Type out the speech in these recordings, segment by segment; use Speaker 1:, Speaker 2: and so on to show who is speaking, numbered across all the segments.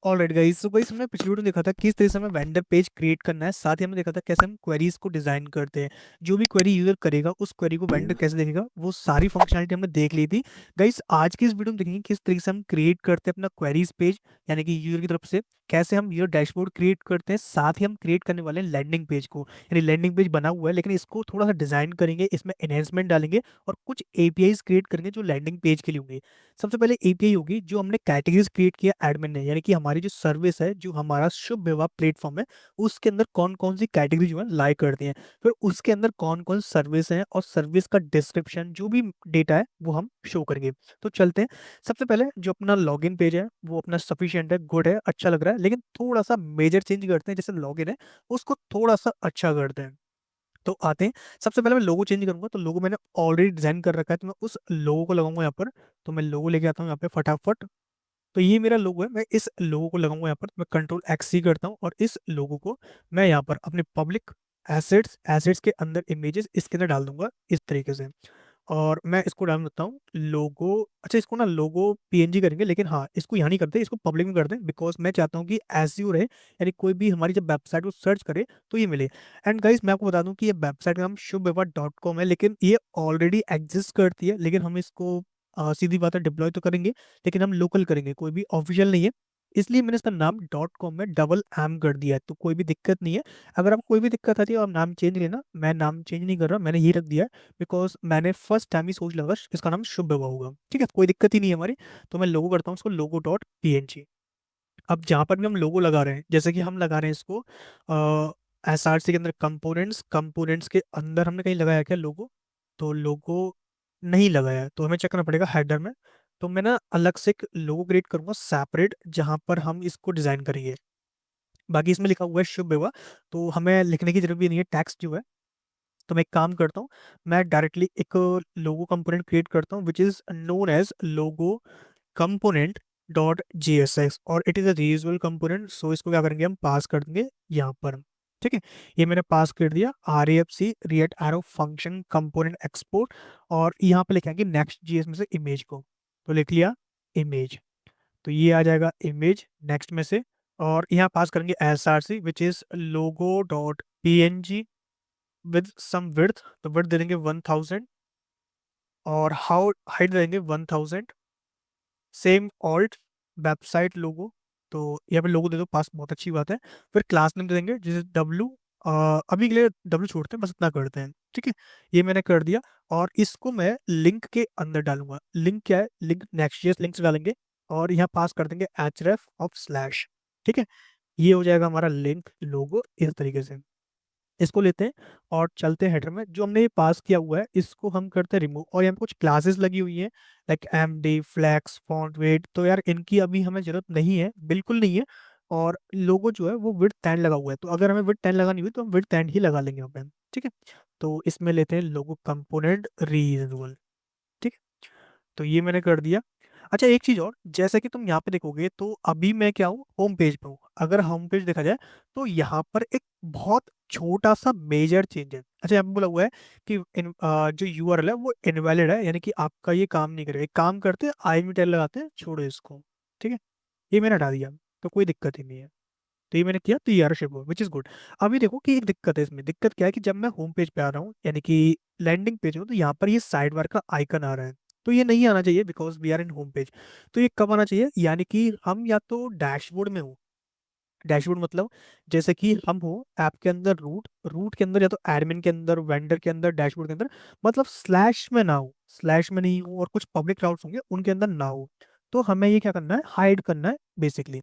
Speaker 1: Alright guys, so guys हमने पिछली video में देखा था किस तरह से हमें वेंडर पेज क्रिएट करना है। साथ ही हमने देखा था कैसे हम क्वेरीज को डिजाइन करते हैं। जो भी क्वेरी यूजर करेगा उस क्वेरी को वेंडर कैसे देखेगा, वो सारी फंक्शनलिटी हमने देख ली थी। गाइस आज की इस वीडियो में देखेंगे किस तरीके से हम क्रिएट करते हैं अपना क्वेरीज पेज, यानी कि यूजर की तरफ से कैसे हम यूजर डैशबोर्ड क्रिएट करते हैं। साथ ही हम क्रिएट करने वाले हैं लैंडिंग पेज को, यानी लैंडिंग पेज बना हुआ है लेकिन इसको थोड़ा सा डिजाइन करेंगे, इसमें एनहेंसमेंट डालेंगे और कुछ एपीआईज क्रिएट करेंगे जो लैंडिंग पेज के लिए होंगे। सबसे पहले एपीआई होगी जो हमने कैटेगरीज क्रिएट किया एडमिन ने, यानी कि हमारी जो सर्विस है, जो हमारा शुभ विवाह प्लेटफॉर्म है, उसके अंदर कौन कौन सी कैटेगरी जो है लाई करती हैं। फिर उसके अंदर कौन कौन सर्विस है और सर्विस का डिस्क्रिप्शन जो भी डेटा है वो हम शो करेंगे। तो चलते हैं। सबसे पहले जो अपना लॉगिन पेज है वो अपना सफिशिएंट है, गुड है, अच्छा लग रहा है, लेकिन थोड़ा सा मेजर चेंज करते हैं। जैसे लॉगिन है उसको थोड़ा सा अच्छा करते हैं। तो आते हैं। सबसे पहले मैं लोगो चेंज करूंगा, तो लोगो मैंने ऑलरेडी डिजाइन कर रखा है, तो मैं उस लोगो को लगाऊंगा यहाँ पर। तो मैं लोगो लेके आता हूँ यहाँ पे फटाफट। तो ये मेरा लोगो है, मैं इस लोगो को लगाऊंगा यहाँ पर। मैं कंट्रोल एक्स सी करता हूँ और इस लोगो को मैं यहाँ पर अपने पब्लिक एसेट्स एसेट्स के अंदर इमेजेस इसके अंदर डाल दूंगा इस तरीके से। और मैं इसको डाल देता हूँ लोगो। अच्छा, इसको ना लोगो पीएनजी करेंगे, लेकिन हाँ इसको यहाँ नहीं करते, इसको पब्लिक में कर दें, बिकॉज मैं चाहता हूँ कि एसईओ रहे, यानी कोई भी हमारी जब वेबसाइट को सर्च करे तो ये मिले। एंड गाइस मैं आपको बता दूं कि ये वेबसाइट का नाम शुभ विवाह .com है, लेकिन ये ऑलरेडी एग्जिस्ट करती है। लेकिन हम इसको सीधी बात है डिप्लॉय तो करेंगे, लेकिन हम लोकल करेंगे, कोई भी ऑफिशियल नहीं है। इसलिए मैंने इसका नाम .com में डबल एम कर दिया है, तो कोई भी दिक्कत नहीं है। अगर आपको कोई भी दिक्कत आती है आप नाम चेंज लेना, मैं नाम चेंज नहीं कर रहा, मैंने ये रख दिया है बिकॉज मैंने फर्स्ट टाइम ही सोच लगा इसका नाम शुभ विवाह होगा। ठीक है, कोई दिक्कत ही नहीं है हमारी। तो मैं लोगो करता हूँ उसको लोगो डॉट पी। अब जहाँ पर भी हम लोगो लगा रहे हैं, जैसे कि हम लगा रहे हैं इसको एसआरसी के अंदर कंपोनेंट्स, कंपोनेंट्स के अंदर हमने कहीं लगाया क्या लोगो? तो लोगो नहीं लगाया है, तो हमें चेक करना पड़ेगा हेडर में। तो मैं ना अलग से एक लोगो क्रिएट करूंगा सेपरेट, जहाँ पर हम इसको डिजाइन करेंगे। बाकी इसमें लिखा हुआ है शुभ विवाह, तो हमें लिखने की जरूरत भी नहीं है, टेक्स्ट जो है। तो मैं एक काम करता हूँ, मैं डायरेक्टली एक लोगो कंपोनेंट क्रिएट करता हूँ which is known as logo component dot ji S X, और it is a reusable component. So इसको क्या करेंगे, हम पास कर देंगे यहाँ पर। ठीक है, ये मैंने पास कर दिया R A F C react arrow function component export, और यहाँ पे लिखेंगे नेक्स्ट जी एस में से इमेज को। तो लिख लिया इमेज, तो ये आ जाएगा इमेज नेक्स्ट में से। और यहाँ पास करेंगे S R C which is logo dot P N G with some width. तो विड्थ दे देंगे 1000, और हाउ हाइट दे देंगे 1000। सेम ऑल्ट वेबसाइट लोगो, तो यहाँ पे लोगो दे दो पास, बहुत अच्छी बात है। फिर क्लास नेम दे देंगे जिसे डब्लू, अभी के लिए डब्लू छोड़ते हैं, बस इतना करते हैं। ठीक है, ये मैंने कर दिया। और इसको मैं लिंक के अंदर डालूंगा। लिंक क्या है? लिंक नेक्स्ट लिंक से डालेंगे, और यहाँ पास कर देंगे href ऑफ स्लैश। ठीक है, ये हो जाएगा हमारा लिंक लोगो इस तरीके से। इसको लेते हैं और चलते हैं हेडर में। जो हमने ये पास किया हुआ है इसको हम करते हैं रिमूव, और यहाँ पे कुछ क्लासेस लगी हुई हैं like M D flex font weight, तो यार इनकी अभी हमें जरूरत नहीं है, बिल्कुल नहीं है। और लोगो जो है वो विड्थ 10 लगा हुआ है, तो अगर हमें विड्थ 10 लगानी हुई तो हम विड्थ 10 ही लगा लेंगे यहाँ पे। ठीक है, तो इसमें लेते हैं लोगो कंपोनेंट रीयूजेबल। ठीक है, तो ये मैंने कर दिया। अच्छा, एक चीज और, जैसे कि तुम यहाँ पे देखोगे तो अभी मैं क्या हूँ, होम पेज पे हूँ। अगर होम पेज देखा जाए तो यहाँ पर एक बहुत छोटा सा मेजर चेंज है। अच्छा, यहाँ पे बोला हुआ है कि जो यूआरएल है वो इनवैलिड है, यानी कि आपका ये काम नहीं करेगा। एक काम करते हैं, आई मी टेल लगाते हैं, छोड़ो इसको। ठीक है, ये मैंने हटा दिया, तो कोई दिक्कत ही नहीं है। तो ये मैंने किया, तो ये आर शिप हुआ विच इज गुड। अभी देखो कि एक दिक्कत है इसमें। दिक्कत क्या है कि जब मैं होम पेज पे आ रहा हूँ, यानी कि लैंडिंग पेज हूँ, तो यहाँ पर ये साइड बार का आइकन आ रहा है। तो ये नहीं आना चाहिए because we are in home page. तो ये कब आना चाहिए, यानी कि हम या तो डैशबोर्ड में हो। डैशबोर्ड मतलब जैसे कि हम हो ऐप के अंदर, रूट रूट के अंदर, या तो एडमिन के अंदर, वेंडर के अंदर, डैशबोर्ड के अंदर, मतलब स्लैश में ना हो, स्लैश में नहीं हो, और कुछ पब्लिक क्लाउड्स होंगे उनके अंदर ना हो। तो हमें ये क्या करना है, हाइड करना है बेसिकली।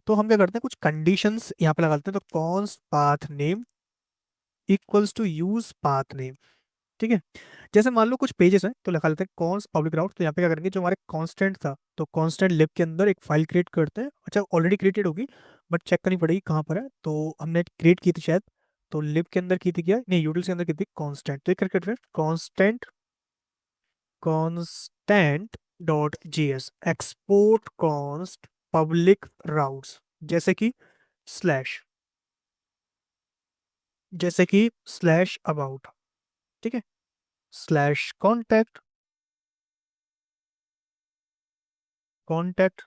Speaker 1: तो हम क्या करते हैं, कुछ कंडीशंस यहाँ पे लगाते हैं। तो const path name equals to use path name. ठीक है, जैसे मान लो कुछ पेजेस हैं तो लगा लेते हैं कॉन्स पब्लिक राउट। तो यहाँ पे क्या करेंगे, जो हमारे कांस्टेंट था, तो कांस्टेंट लिब के अंदर एक फाइल क्रिएट करते हैं। अच्छा, ऑलरेडी क्रिएटेड होगी बट चेक करनी पड़ेगी कहाँ पर है। तो हमने क्रिएट की थी शायद, तो लिब के अंदर की थी क्या, नहीं यूटिल्स के अंदर की थी कांस्टेंट। तो ये करके फिर constant constant dot GS export const public routes, जैसे कि स्लैश, जैसे कि स्लैश अबाउट। ठीक है, स्लैश कॉन्टैक्ट, कॉन्टैक्ट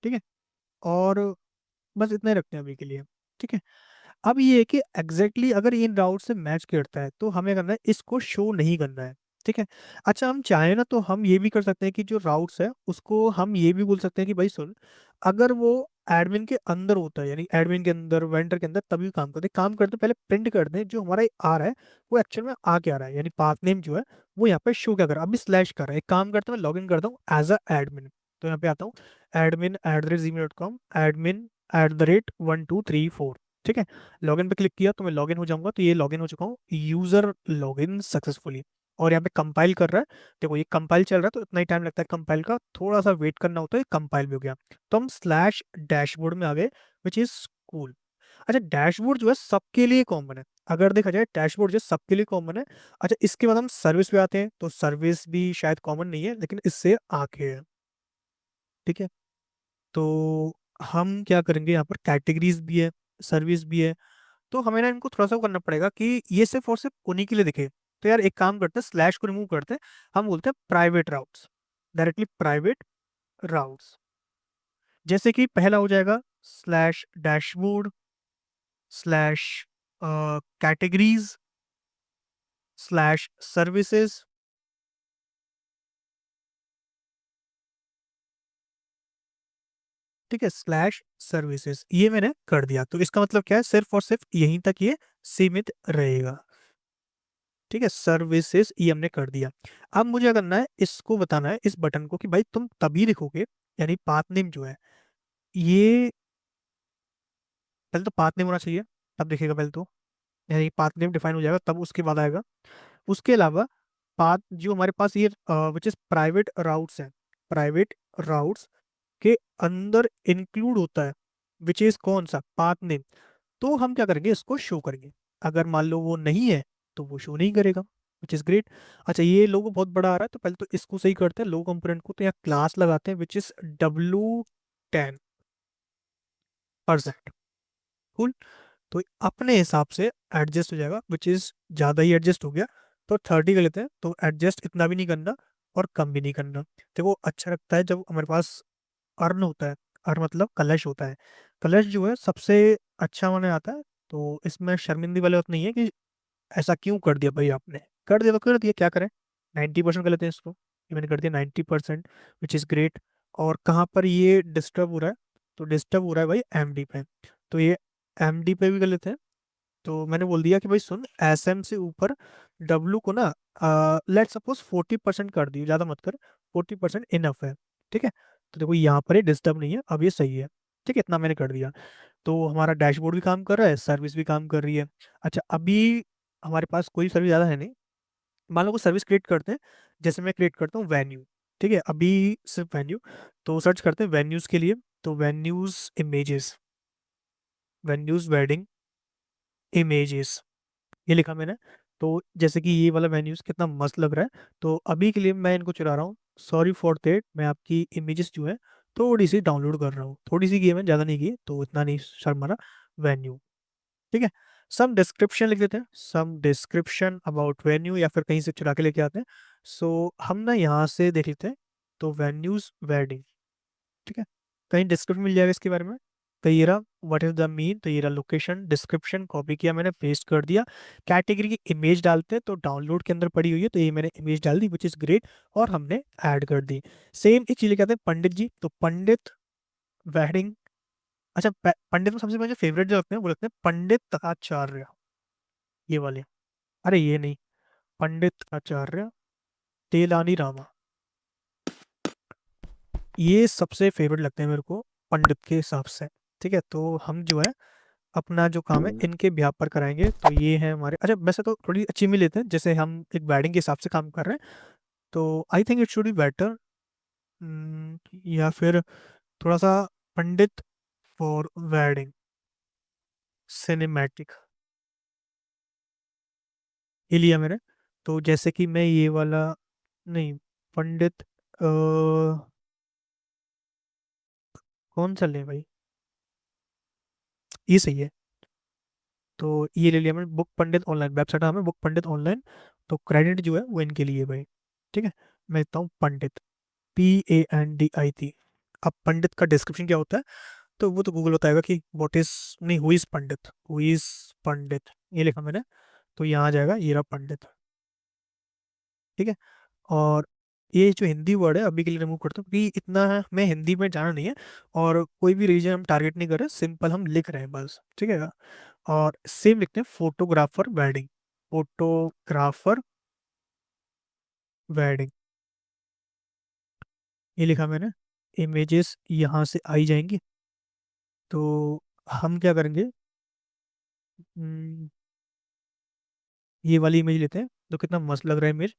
Speaker 1: ठीक है, और बस इतना ही रखते हैं अभी के लिए। ठीक है, अब ये है कि एग्जैक्टली अगर इन राउट से मैच करता है तो हमें करना है इसको शो नहीं करना है। ठीक है, अच्छा हम चाहें ना तो हम ये भी कर सकते हैं कि जो राउट्स है उसको हम ये भी बोल सकते हैं कि भाई सुन, अगर वो एडमिन के अंदर होता है, यानी एडमिन के अंदर वेंडर के अंदर, तभी काम करते हैं, पहले प्रिंट करते हैं जो हमारा आ रहा है वो एक्चुअल में आ क्या रहा है, यानी पाथ नेम जो है वो यहाँ पे शो क्या कर रहा है, अभी स्लैश कर रहा है। एक काम करता हूँ, मैं लॉग इन करता हूँ एज अ एडमिन, तो यहाँ पे आता हूँ admin@gmail.com, admin@1 2 3 4। ठीक है, लॉगिन पे क्लिक किया तो मैं लॉगिन हो जाऊंगा, तो ये लॉगिन हो चुका हूँ, यूजर लॉगिन सक्सेसफुली। और यहाँ पे कंपाइल कर रहा है, देखो ये कंपाइल चल रहा है तो इतना ही टाइम लगता है कंपाइल का, थोड़ा सा वेट करना होता है, कंपाइल भी हो गया। तो हम स्लैश डैशबोर्ड में आ गए, विच इज कूल। अच्छा, डैशबोर्ड जो है सबके लिए कॉमन है, अगर देखा जाए डैशबोर्ड जो है सबके लिए कॉमन है। अच्छा, इसके बाद हम सर्विस पे आते हैं, तो सर्विस भी शायद कॉमन नहीं है लेकिन इससे आगे है। ठीक है, तो हम क्या करेंगे, यहाँ पर कैटेगरीज भी है, सर्विस भी है, तो हमें ना इनको थोड़ा सा वो करना पड़ेगा कि ये सिर्फ और सिर्फ उन्हीं के लिए दिखे। तो यार एक काम करते हैं, स्लैश को रिमूव करते हैं, हम बोलते हैं private routes, directly private routes. जैसे कि पहला हो जाएगा slash dashboard slash categories slash services. ठीक है, स्लैश सर्विसेज, ये मैंने कर दिया, तो इसका मतलब क्या है, सिर्फ और सिर्फ यहीं तक ये सीमित रहेगा। ठीक है, सर्विसेज ये हमने कर दिया। अब मुझे क्या करना है, इसको बताना है इस बटन को कि भाई तुम तभी लिखोगे, यानी पाथ नेम जो है ये, पहले तो पाथ नेम होना चाहिए, तब दिखेगा पहले तो, यानी पाथ नेम डिफाइन हो जाएगा तब उसके बाद आएगा। उसके अलावा पाथ जो हमारे पास ये विच इज प्राइवेट राउट्स है, प्राइवेट राउट्स के अंदर इंक्लूड होता है, विच इज कौन सा, पाथ नेम। तो हम क्या करेंगे, इसको शो करेंगे। अगर मान लो वो नहीं है तो वो शो नहीं करेगा, विच इज ग्रेट। अच्छा, ये लोगो बहुत बड़ा आ रहा है, तो पहले तो इसको सही करते हैं, लोगो कंपोनेंट को, तो यहाँ क्लास लगाते हैं विच इज W10%। कूल, तो अपने हिसाब से एडजस्ट हो जाएगा, विच इज ज़्यादा ही एडजस्ट हो गया, तो 30 कर लेते हैं। तो एडजस्ट इतना भी नहीं करना और कम भी नहीं करना। देखो अच्छा लगता है जब हमारे पास अर्न होता है, अर्न मतलब कलश होता है, कलश जो है सबसे अच्छा माने आता है। तो इसमें शर्मिंदी वाली बात नहीं है कि ऐसा क्यों कर दिया भाई आपने, कर दिया तो कर दिया, क्या करें। 90% कर लेते हैं इसको, ये मैंने कर दिया 90%, विच इज़ ग्रेट। और कहाँ पर ये डिस्टर्ब हो रहा है, तो डिस्टर्ब हो रहा है भाई एमडी पे, तो ये एमडी पे भी कर लेते हैं। तो मैंने बोल दिया कि भाई सुन, एसएम से ऊपर डब्लू को ना लेट सपोज 40% कर दी, ज़्यादा मत कर, 40% इनफ है। ठीक है, तो देखो यहाँ पर ये डिस्टर्ब नहीं है, अब ये सही है। ठीक है, इतना मैंने कर दिया, तो हमारा डैशबोर्ड भी काम कर रहा है, सर्विस भी काम कर रही है। अच्छा, अभी हमारे पास कोई सर्विस ज़्यादा है नहीं, मान लो कोई सर्विस क्रिएट करते हैं, जैसे मैं क्रिएट करता हूँ वेन्यू। ठीक है, अभी सिर्फ वेन्यू, तो सर्च करते हैं वेन्यूज़ के लिए, तो venues images, venues wedding images, ये लिखा मैंने। तो जैसे कि ये वाला वेन्यूज़ कितना मस्त लग रहा है, तो अभी के लिए मैं इनको चला रहा हूँ। सॉरी फॉर दैट, मैं आपकी इमेजेस जो है थोड़ी सी डाउनलोड कर रहा हूँ, थोड़ी सी की है, मैंने ज़्यादा नहीं की, तो इतना नहीं शर्म आ रहा। वेन्यू, ठीक है, सम डिस्क्रिप्शन लिख देते हैं, सम डिस्क्रिप्शन अबाउट वेन्यू, या फिर कहीं से चुरा के लेके आते हैं। सो हम ना यहाँ से देख लेते हैं, तो वेन्यूज वेडिंग। ठीक है, कहीं डिस्क्रिप्शन मिल जाएगा इसके बारे में, तो ये रहा व्हाट इज द मीन, तो ये रहा लोकेशन, डिस्क्रिप्शन कॉपी किया मैंने, पेस्ट कर दिया। कैटेगरी की इमेज डालते हैं, तो डाउनलोड के अंदर पड़ी हुई है, तो ये मैंने इमेज डाल दी विच इज ग्रेट, और हमने ऐड कर दी। सेम एक चीज कहते हैं पंडित जी, तो पंडित वेडिंग। अच्छा, पंडित में सबसे मुझे फेवरेट जो लगते हैं वो लगते हैं पंडित आचार्य, ये वाले। अरे ये नहीं, पंडित आचार्य तेलानी रामा, ये सबसे फेवरेट लगते हैं मेरे को पंडित के हिसाब से। ठीक है, तो हम जो है अपना जो काम है इनके बिहाफ पर कराएंगे, तो ये है हमारे। अच्छा, वैसे तो थोड़ी अच्छी मिल लेते हैं, जैसे हम एक वेडिंग के हिसाब से काम कर रहे हैं, तो I think it should be better, या फिर थोड़ा सा पंडित फॉर वेडिंग सिनेमैटिक, ये लिया मैंने। तो जैसे कि मैं ये वाला, नहीं, पंडित कौन सा लें भाई, ये सही है। तो ये ले लिया मैंने, बुक पंडित ऑनलाइन, वेबसाइट हमें बुक पंडित ऑनलाइन, तो क्रेडिट जो है वो इनके लिए भाई। ठीक है, मैं लिखता हूँ पंडित, PANDIT, अब पंडित का डिस्क्रिप्शन क्या होता है, तो वो तो गूगल बताएगा कि व्हाट इज, नहीं, who is Pandit, who is Pandit, ये लिखा मैंने, तो यहाँ आ जाएगा ये रहा पंडित। ठीक है। और ये जो हिंदी वर्ड है अभी के लिए रिमूव करता हूँ, क्योंकि इतना मैं हिंदी में जाना नहीं है, और कोई भी रीजन हम टारगेट नहीं कर रहे, सिंपल हम लिख रहे हैं बस। ठीक है। और सेम लिखते हैं फोटोग्राफर वेडिंग, फोटोग्राफर वेडिंग, ये लिखा मैंने। इमेजेस यहाँ से आई जाएंगी, तो हम क्या करेंगे, हम्म, ये वाली इमेज लेते हैं, तो कितना मस्त लग रहा है इमेज।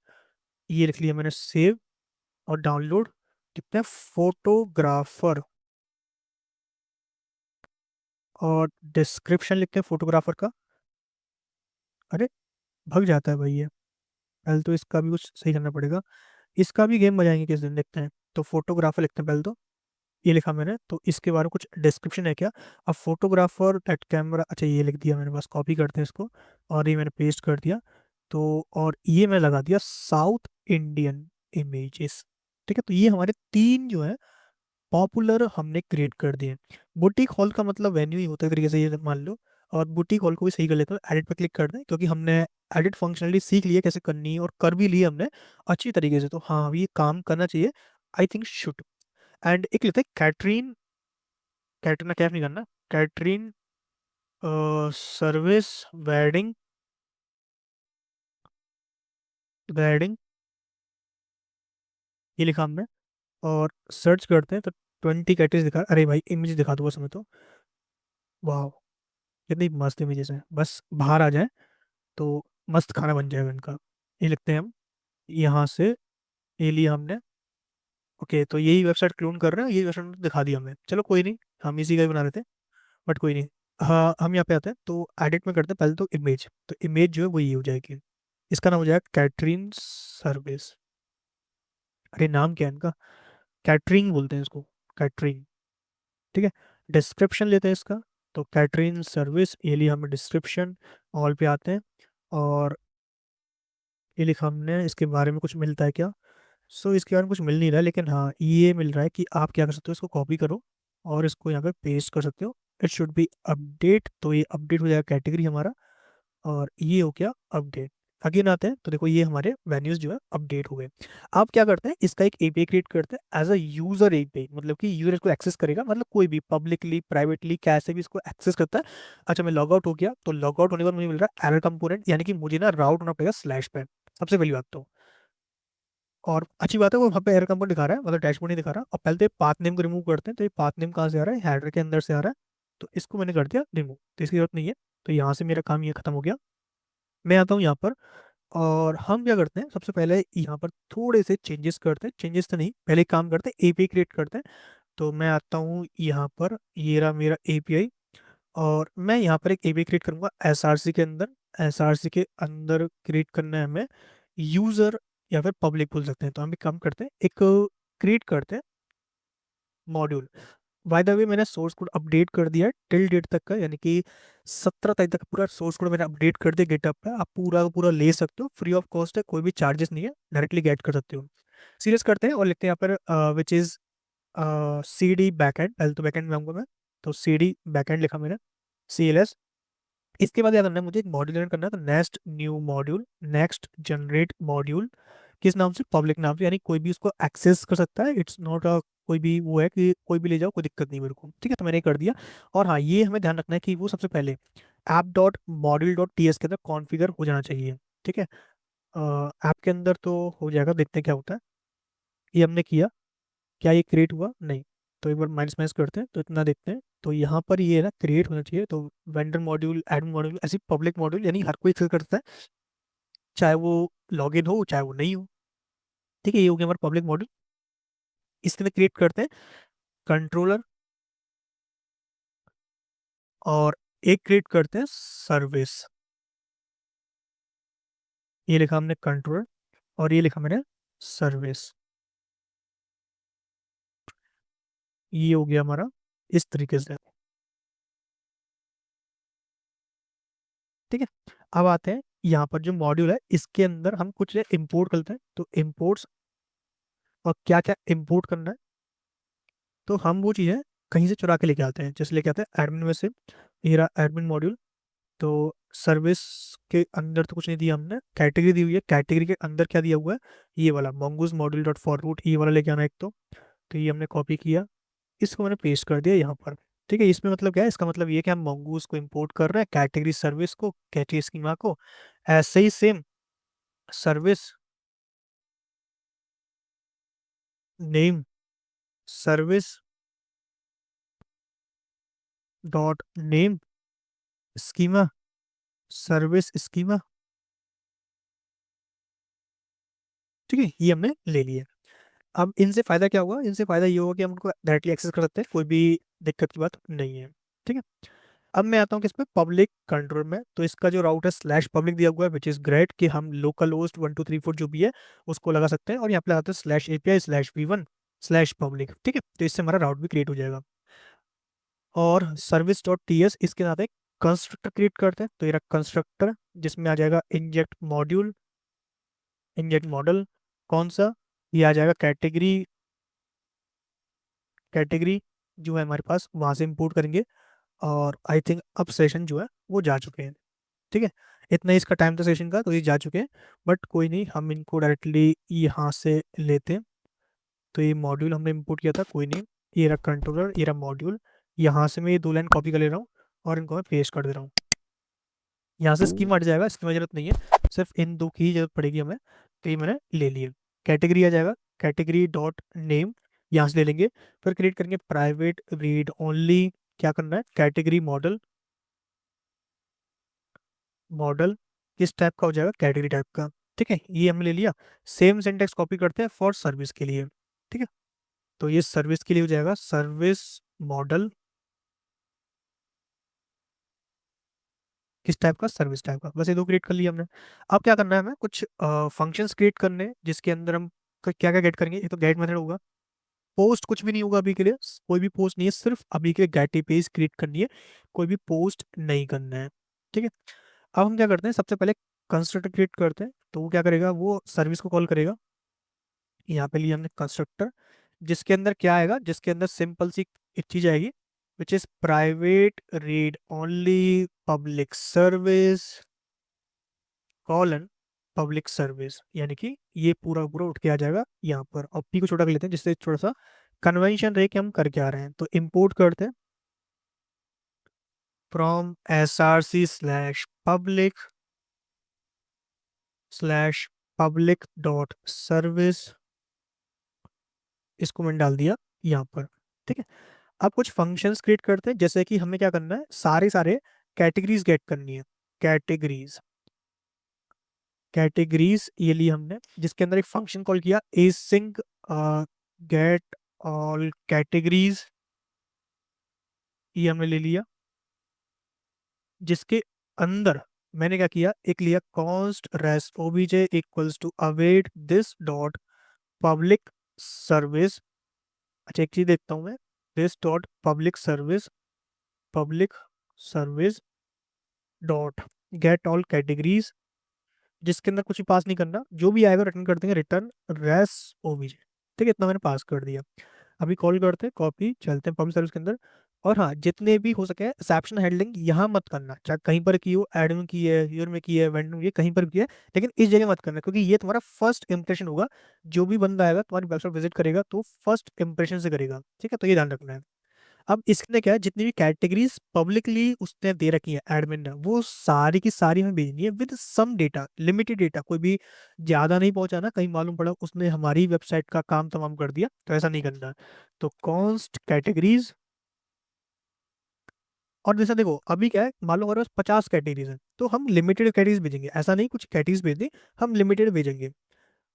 Speaker 1: ये लिख लिया मैंने, सेव और डाउनलोड। कितने हैं, फोटोग्राफर, और डिस्क्रिप्शन लिखते हैं फोटोग्राफर का। अरे भग जाता है भाई ये, पहले तो इसका भी कुछ सही करना पड़ेगा। इसका भी गेम बजाएंगे किस दिन, देखते हैं। तो फोटोग्राफर लिखते हैं पहले तो, ये लिखा मैंने, तो इसके बारे में कुछ डिस्क्रिप्शन है क्या। अब फोटोग्राफर एट कैमरा, अच्छा ये लिख दिया मैंने, बस कॉपी करते हैं इसको, और ये मैंने पेस्ट कर दिया। तो और ये मैं लगा दिया साउथ इंडियन इमेजेस। ठीक है, तो ये हमारे तीन जो है पॉपुलर हमने क्रिएट कर दिए। बुटीक हॉल का मतलब वेन्यू ही होता है एक तरीके से, ये मान लो। और बुटीक हॉल को भी सही कर लेते हैं, एडिट पे क्लिक कर दें, क्योंकि हमने एडिट फंक्शनलिटी सीख ली है कैसे करनी है, और कर भी ली है हमने अच्छी तरीके से, तो हाँ ये काम करना चाहिए, आई थिंक शुड। एंड एक लेते हैं कैटरीन, कैटरीना कैफ नहीं करना, कैटरीन सर्विस वेडिंग, वेडिंग, ये लिखा हमने। और सर्च करते हैं तो 20 कैटेगरीज दिखा, अरे भाई इमेज दिखा दो बस हमें तो। वाह, कितनी मस्त इमेजेस हैं, बस बाहर आ जाए तो मस्त खाना बन जाएगा इनका। ये लिखते हैं हम यहाँ से, ये लिया हमने। ओके, तो यही वेबसाइट क्लोन कर रहे हैं, यही वेबसाइट दिखा दी हमें, चलो कोई नहीं, हम इसी का ही बना रहे थे, बट कोई नहीं। हाँ हम यहाँ पे आते हैं, तो एडिट में करते हैं पहले तो इमेज, तो इमेज जो है वो ये हो जाएगी, इसका नाम हो जाएगा कैटरिंग सर्विस। अरे नाम क्या है इनका, कैटरिंग बोलते हैं इसको, कैटरिंग। ठीक है। डिस्क्रिप्शन लेते हैं इसका, तो कैटरिंग सर्विस, ये लिया हमें डिस्क्रिप्शन। ऑल पे आते हैं, और ये लिखा हमने, इसके बारे में कुछ मिलता है क्या। सो इसके बारे में कुछ मिल नहीं रहा है, लेकिन हाँ ये मिल रहा है कि आप क्या कर सकते हो, इसको कॉपी करो और इसको यहाँ पे पेस्ट कर सकते हो। इट शुड बी अपडेट, तो ये अपडेट हो जाएगा कैटेगरी हमारा, और ये हो गया अपडेट। अगेन आते हैं, तो देखो ये हमारे वेन्यूज जो है अपडेट हो गए। आप क्या करते हैं, इसका एक एपीआई क्रिएट करते हैं एज अ यूजर एपीआई, मतलब कि यूजर इसको एक्सेस करेगा, मतलब कोई भी पब्लिकली प्राइवेटली कैसे भी इसको एक्सेस करता है। अच्छा मैं लॉग आउट हो गया, तो लॉग आउट होने के बाद मुझे मिल रहा है एरर कंपोनेंट, यानी कि मुझे ना राउट होना पड़ेगा स्लैश पे, सबसे पहली बात तो। और अच्छी बात है वो वहाँ पे एरर कंपोनेंट दिखा रहा है, मतलब डैशबोर्ड नहीं दिखा रहा। और पहले तो पाथ नेम को रिमूव करते हैं, तो ये पाथ नेम कहाँ से आ रहा है, हेडर के अंदर से आ रहा है, तो इसको मैंने कर दिया रिमूव, तो इसकी जरूरत नहीं है। तो यहाँ से मेरा काम ये खत्म हो गया। मैं आता हूँ यहाँ पर, और हम क्या करते हैं, सबसे पहले यहाँ पर थोड़े से चेंजेस करते हैं, चेंजेस तो नहीं, पहले एक काम करते हैं एपीआई क्रिएट करते हैं। तो मैं आता हूँ यहाँ पर, ये रहा मेरा एपीआई, और मैं यहाँ पर एक एपीआई क्रिएट करूँगा एसआरसी के अंदर। एसआरसी के अंदर क्रिएट करना है हमें यूज़र, या फिर पब्लिक बोल सकते हैं। तो हम एक काम करते हैं, एक क्रिएट करते हैं मॉड्यूल। बाय द वे मैंने सोर्स कोड अपडेट कर दिया है टिल डेट तक का, यानी कि 17 तारीख तक पूरा सोर्स कोड मैंने अपडेट कर दिया गिटहब पे। आप पूरा का पूरा ले सकते हो, फ्री ऑफ कॉस्ट है, कोई भी चार्जेस नहीं है, डायरेक्टली गेट कर सकते हो। सीरियस करते हैं और लिखते हैं यहाँ पर which is C D backend, पहले तो बैकएंड में आऊँगा मैं, तो सी डी बैकएंड लिखा मैंने, CLS। इसके बाद क्या करना है, मुझे एक मॉड्यूल जनरेट करना है, तो next new module, next generate module, किस नाम से, पब्लिक नाम से, यानी कोई भी उसको एक्सेस कर सकता है, इट्स नॉट अ कोई भी वो है कि कोई भी ले जाओ, कोई दिक्कत नहीं मेरे को। ठीक है, तो मैंने ये कर दिया। और हाँ ये हमें ध्यान रखना है कि वो सबसे पहले app dot module dot T S के अंदर कॉन्फ़िगर हो जाना चाहिए। ठीक है, ऐप के अंदर तो हो जाएगा, देखते हैं क्या होता है। ये हमने किया, क्या ये क्रिएट हुआ, नहीं। तो एक बार माइनस माइनस करते हैं, तो इतना देखते हैं, तो यहाँ पर ये ना क्रिएट होना चाहिए, तो वेंडर मॉड्यूल, एडमिन मॉड्यूल, ऐसी पब्लिक मॉड्यूल, यानी हर कोई एक्सेस करता है, चाहे वो लॉगिन हो चाहे वो नहीं हो। ठीक है, ये हो गया हमारा पब्लिक मॉड्यूल। इसके अंदर क्रिएट करते हैं कंट्रोलर, और एक क्रिएट करते हैं सर्विस, ये लिखा हमने कंट्रोलर, और ये लिखा मैंने सर्विस, ये हो गया हमारा इस तरीके से। ठीक है, अब आते हैं यहाँ पर जो मॉड्यूल है, इसके अंदर हम कुछ इंपोर्ट करते हैं, तो इंपोर्ट्स, और क्या क्या इंपोर्ट करना है, तो हम वो चीज़ें कहीं से चुरा के लेके आते हैं। जैसे लेके आते हैं एडमिन में से, ये रहा एडमिन मॉड्यूल। तो सर्विस के अंदर तो कुछ नहीं दिया हमने, कैटेगरी दी हुई है। कैटेगरी के अंदर क्या दिया हुआ है, ये वाला mongoose module dot for root, ये वाला लेके आना एक तो ये हमने कॉपी किया, इसको मैंने पेस्ट कर दिया यहाँ पर। ठीक है, इसमें मतलब क्या है, इसका मतलब ये कि हम mongoose को इंपोर्ट कर रहे हैं, कैटेगरी सर्विस को, कैटे स्कीमा को। ऐसे ही same service name service dot name schema service schema. ठीक है, ये हमने ले लिया। अब इनसे फायदा क्या हुआ, इनसे फायदा ये होगा कि हम उनको डायरेक्टली एक्सेस कर सकते हैं, कोई भी दिक्कत की बात नहीं है। ठीक है, अब मैं आता हूँ किस पे, पब्लिक कंट्रोल में। तो इसका जो राउट है स्लैश पब्लिक दिया हुआ है, विच इज ग्रेट, कि हम लोकल होस्ट 1234 जो भी है उसको लगा सकते हैं, और यहाँ पे लगाते हैं slash API slash V1 slash public. ठीक है, तो इससे हमारा राउट भी क्रिएट हो जाएगा। और सर्विस डॉट टी एस, इसके साथ एक कंस्ट्रक्टर क्रिएट करते हैं। तो ये कंस्ट्रक्टर जिसमें आ जाएगा इंजेक्ट मॉड्यूल, इंजेक्ट मॉडल कौन सा, ये आ जाएगा कैटेगरी, कैटेगरी जो है हमारे पास वहां से इंपोर्ट करेंगे। और आई थिंक अब सेशन जो है वो जा चुके हैं। ठीक है, इतना ही इसका टाइम था सेशन का, तो ये जा चुके हैं। बट कोई नहीं, हम इनको डायरेक्टली यहाँ से लेते हैं। तो ये मॉड्यूल हमने इंपोर्ट किया था, कोई नहीं। ये रहा कंट्रोलर, ये रहा मॉड्यूल। यहाँ से मैं ये दो लाइन कॉपी कर ले रहा हूँ और इनको मैं पेस्ट कर दे रहा हूँ। यहाँ से स्कीम हट जाएगा, इसकी जरूरत नहीं है, सिर्फ इन दो की ही जरूरत पड़ेगी हमें। तो ये मैंने ले लिए। कैटेगरी आ जाएगा, कैटेगरी डॉट नेम यहाँ से ले लेंगे। फिर क्रिएट करेंगे प्राइवेट रीड ओनली, क्या करना है, कैटेगरी मॉडल, मॉडल किस टाइप का हो जाएगा, कैटेगरी टाइप का। ठीक है, ये हमने ले लिया। सेम सिंटेक्स कॉपी करते हैं फॉर सर्विस के लिए। ठीक है, तो ये सर्विस के लिए हो जाएगा सर्विस मॉडल किस टाइप का, सर्विस टाइप का। बस ये दो क्रिएट कर लिया हमने। अब क्या करना है, हमें कुछ फंक्शंस क्रिएट करने हैं, जिसके अंदर हम क्या क्या गेट करेंगे। एक तो गेट मेथड होगा, पोस्ट कुछ भी नहीं होगा अभी के लिए, कोई भी पोस्ट नहीं है, सिर्फ अभी के लिए गेट पेज क्रिएट करनी है, कोई भी पोस्ट नहीं करना है। ठीक है, अब हम क्या करते हैं, सबसे पहले कंस्ट्रक्टर क्रिएट करते हैं। तो वो क्या करेगा, वो सर्विस को कॉल करेगा। यहाँ पे लिया हमने कंस्ट्रक्टर, जिसके अंदर क्या आएगा, जिसके अंदर सिंपल सी एक चीज आएगी, which is private read only public service colon public service. यानी कि ये पूरा पूरा उठ के आ जाएगा यहाँ पर। और पी को छोटा कर लेते हैं, जिससे थोड़ा सा कन्वेंशन रहे कि हम करके आ रहे हैं। तो इंपोर्ट करते हैं from src slash public dot service, इसको मैंने डाल दिया यहाँ पर। ठीक है, अब कुछ फंक्शंस क्रिएट करते हैं, जैसे कि हमें क्या करना है, सारे सारे कैटेगरीज गेट करनी है। कैटेगरीज, कैटेगरीज ये ली हमने, जिसके अंदर एक फंक्शन कॉल किया async गेट ऑल कैटेगरीज, ये हमने ले लिया। जिसके अंदर मैंने क्या किया, एक लिया const rest O B J equals to await this dot public service. अच्छा एक चीज देखता हूँ मैं, this dot public service dot get all categories, जिसके अंदर कुछ भी पास नहीं करना, जो भी आएगा रिटर्न कर देंगे, रिटर्न रेस ओबीजे। ठीक है, इतना मैंने पास कर दिया। अभी कॉल करते हैं, कॉपी चलते हैं पब्लिक सर्विस के अंदर। और हाँ, जितने भी हो सके एक्सेप्शन हैंडलिंग यहाँ मत करना, चाहे कहीं पर की हो, एडमिन की है, यूर में की है, वेंडर में की है, कहीं पर भी है, लेकिन इस जगह मत करना, क्योंकि ये तुम्हारा फर्स्ट इंप्रेशन होगा। जो भी बंदा आएगा तुम्हारी वेबसाइट विजिट करेगा तो फर्स्ट इंप्रेशन से करेगा। ठीक है, तो ये ध्यान रखना है। अब इसने क्या है, जितनी भी कैटेगरीज पब्लिकली उसने दे रखी है एडमिन ने, वो सारी की सारी हमें भेजनी है with some data, limited data, कोई भी ज्यादा नहीं पहुंचाना, कहीं मालूम पड़ा उसने हमारी वेबसाइट का काम तमाम कर दिया, तो ऐसा नहीं करना। तो कॉन्स्ट कैटेगरीज, और जैसे देखो अभी क्या है, मान लो हमारे पास 50 कैटेगरीज हैं, तो हम लिमिटेड कैटेगरीज भेजेंगे, ऐसा नहीं कुछ कैटेगरीज भेज दें, हम लिमिटेड भेजेंगे।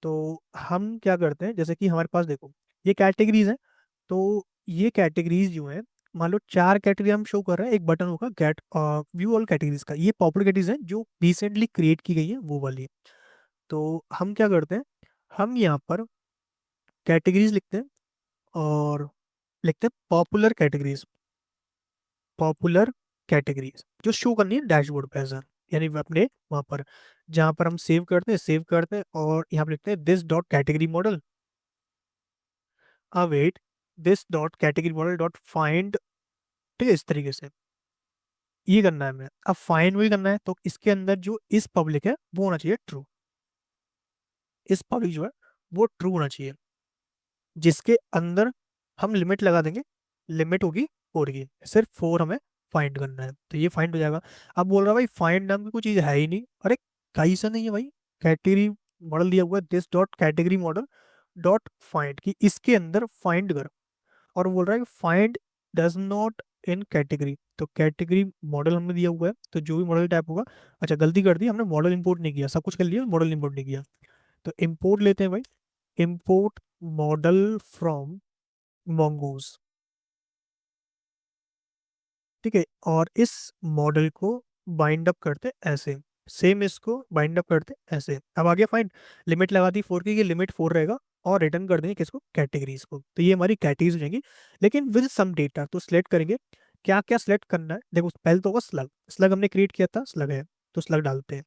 Speaker 1: तो हम क्या करते हैं, जैसे कि हमारे पास देखो ये कैटेगरीज हैं, तो ये कैटेगरीज जो है, मान लो 4 कैटेगरी हम शो कर रहे हैं, एक बटन होगा गेट व्यू ऑल कैटेगरीज का, ये पॉपुलर कैटेगरीज हैं जो रिसेंटली क्रिएट की गई है वो वाली। तो हम क्या करते हैं, हम यहाँ पर कैटेगरीज लिखते हैं, और लिखते हैं पॉपुलर कैटेगरीज, पॉपुलर कैटेगरीज जो शो करनी है डैशबोर्ड पे ऐसा, यानी अपने वहाँ पर जहाँ पर हम सेव करते हैं, और यहाँ पर लिखते हैं this dot category model await this dot category model dot find, ठीक है, इस तरीके से ये करना है हमें। अब फाइंड वही करना है, तो इसके अंदर जो इस पब्लिक है वो होना चाहिए ट्रू, इस पब्लिक जो है वो ट्रू होना चाहिए, जिसके अंदर हम लिमिट लगा देंगे, लिमिट होगी 4 की, सिर्फ 4 हमें फाइंड करना है, तो ये फाइंड हो जाएगा। अब बोल रहा भाई फाइंड नाम की कोई चीज़ है ही नहीं, अरे कहीं से नहीं है भाई, कैटेगरी मॉडल दिया हुआ है this dot category model dot find की, इसके अंदर फाइंड कर, और बोल रहा है find does not in category, तो कैटेगरी मॉडल हमने दिया हुआ है, तो जो भी मॉडल टाइप होगा, अच्छा गलती कर दी हमने, मॉडल इंपोर्ट नहीं किया, सब कुछ कर लिया, मॉडल इंपोर्ट नहीं किया, तो इंपोर्ट लेते हैं भाई, इंपोर्ट मॉडल फ्रॉम mongoose, ठीक है, और इस मॉडल को बाइंड अप करते ऐसे, सेम इसको बाइंड अप करते ऐसे। अब आ गया फाइंड, लिमिट लगा दी 4 की, ये लिमिट 4 रहेगा, और रिटर्न कर देंगे किसको, कैटेगरीज को, तो ये हमारी कैटेगरीज हो जाएंगी, लेकिन विद सम डेटा, तो सिलेक्ट करेंगे, क्या क्या सिलेक्ट करना है, देखो पहले तो होगा स्लग, स्लग हमने क्रिएट किया था, स्लग है, तो स्लग डालते हैं।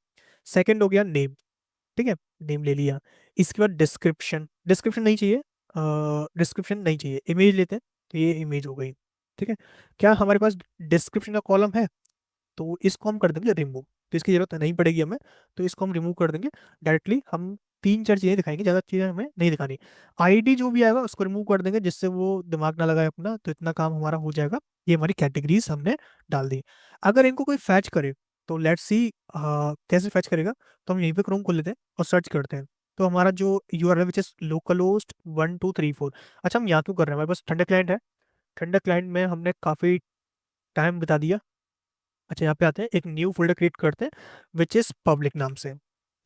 Speaker 1: सेकंड हो गया नेम, ठीक है, नेम ले लिया। इसके बाद डिस्क्रिप्शन, डिस्क्रिप्शन नहीं चाहिए, डिस्क्रिप्शन नहीं चाहिए, इमेज लेते हैं, तो ये इमेज हो गई, ठीक है। क्या हमारे पास डिस्क्रिप्शन का कॉलम है, तो इसको हम कर देंगे रिमूव, तो इसकी जरूरत नहीं पड़ेगी हमें, तो इसको हम रिमूव कर देंगे डायरेक्टली, हम 3 4 चीज़ें दिखाएंगे, ज़्यादा चीज़ें हमें नहीं दिखानी। आईडी जो भी आएगा उसको रिमूव कर देंगे, जिससे वो दिमाग ना लगाए अपना, तो इतना काम हमारा हो जाएगा। ये हमारी कैटेगरीज हमने डाल दी। अगर इनको कोई फैच करे, तो लेट्स सी कैसे फैच करेगा, तो हम यहीं पे क्रोम खोल लेते हैं और सर्च करते हैं, तो हमारा जो यूआरएल विच इज लोकलहोस्ट 1 2 3 4, अच्छा हम यहाँ क्यों कर रहे हैं, हमारे पास ठंडा क्लाइंट है, ठंडा क्लाइंट में हमने काफ़ी टाइम बिता दिया। अच्छा यहाँ पे आते हैं, एक न्यू फोल्डर क्रिएट करते हैं विच इज पब्लिक नाम से,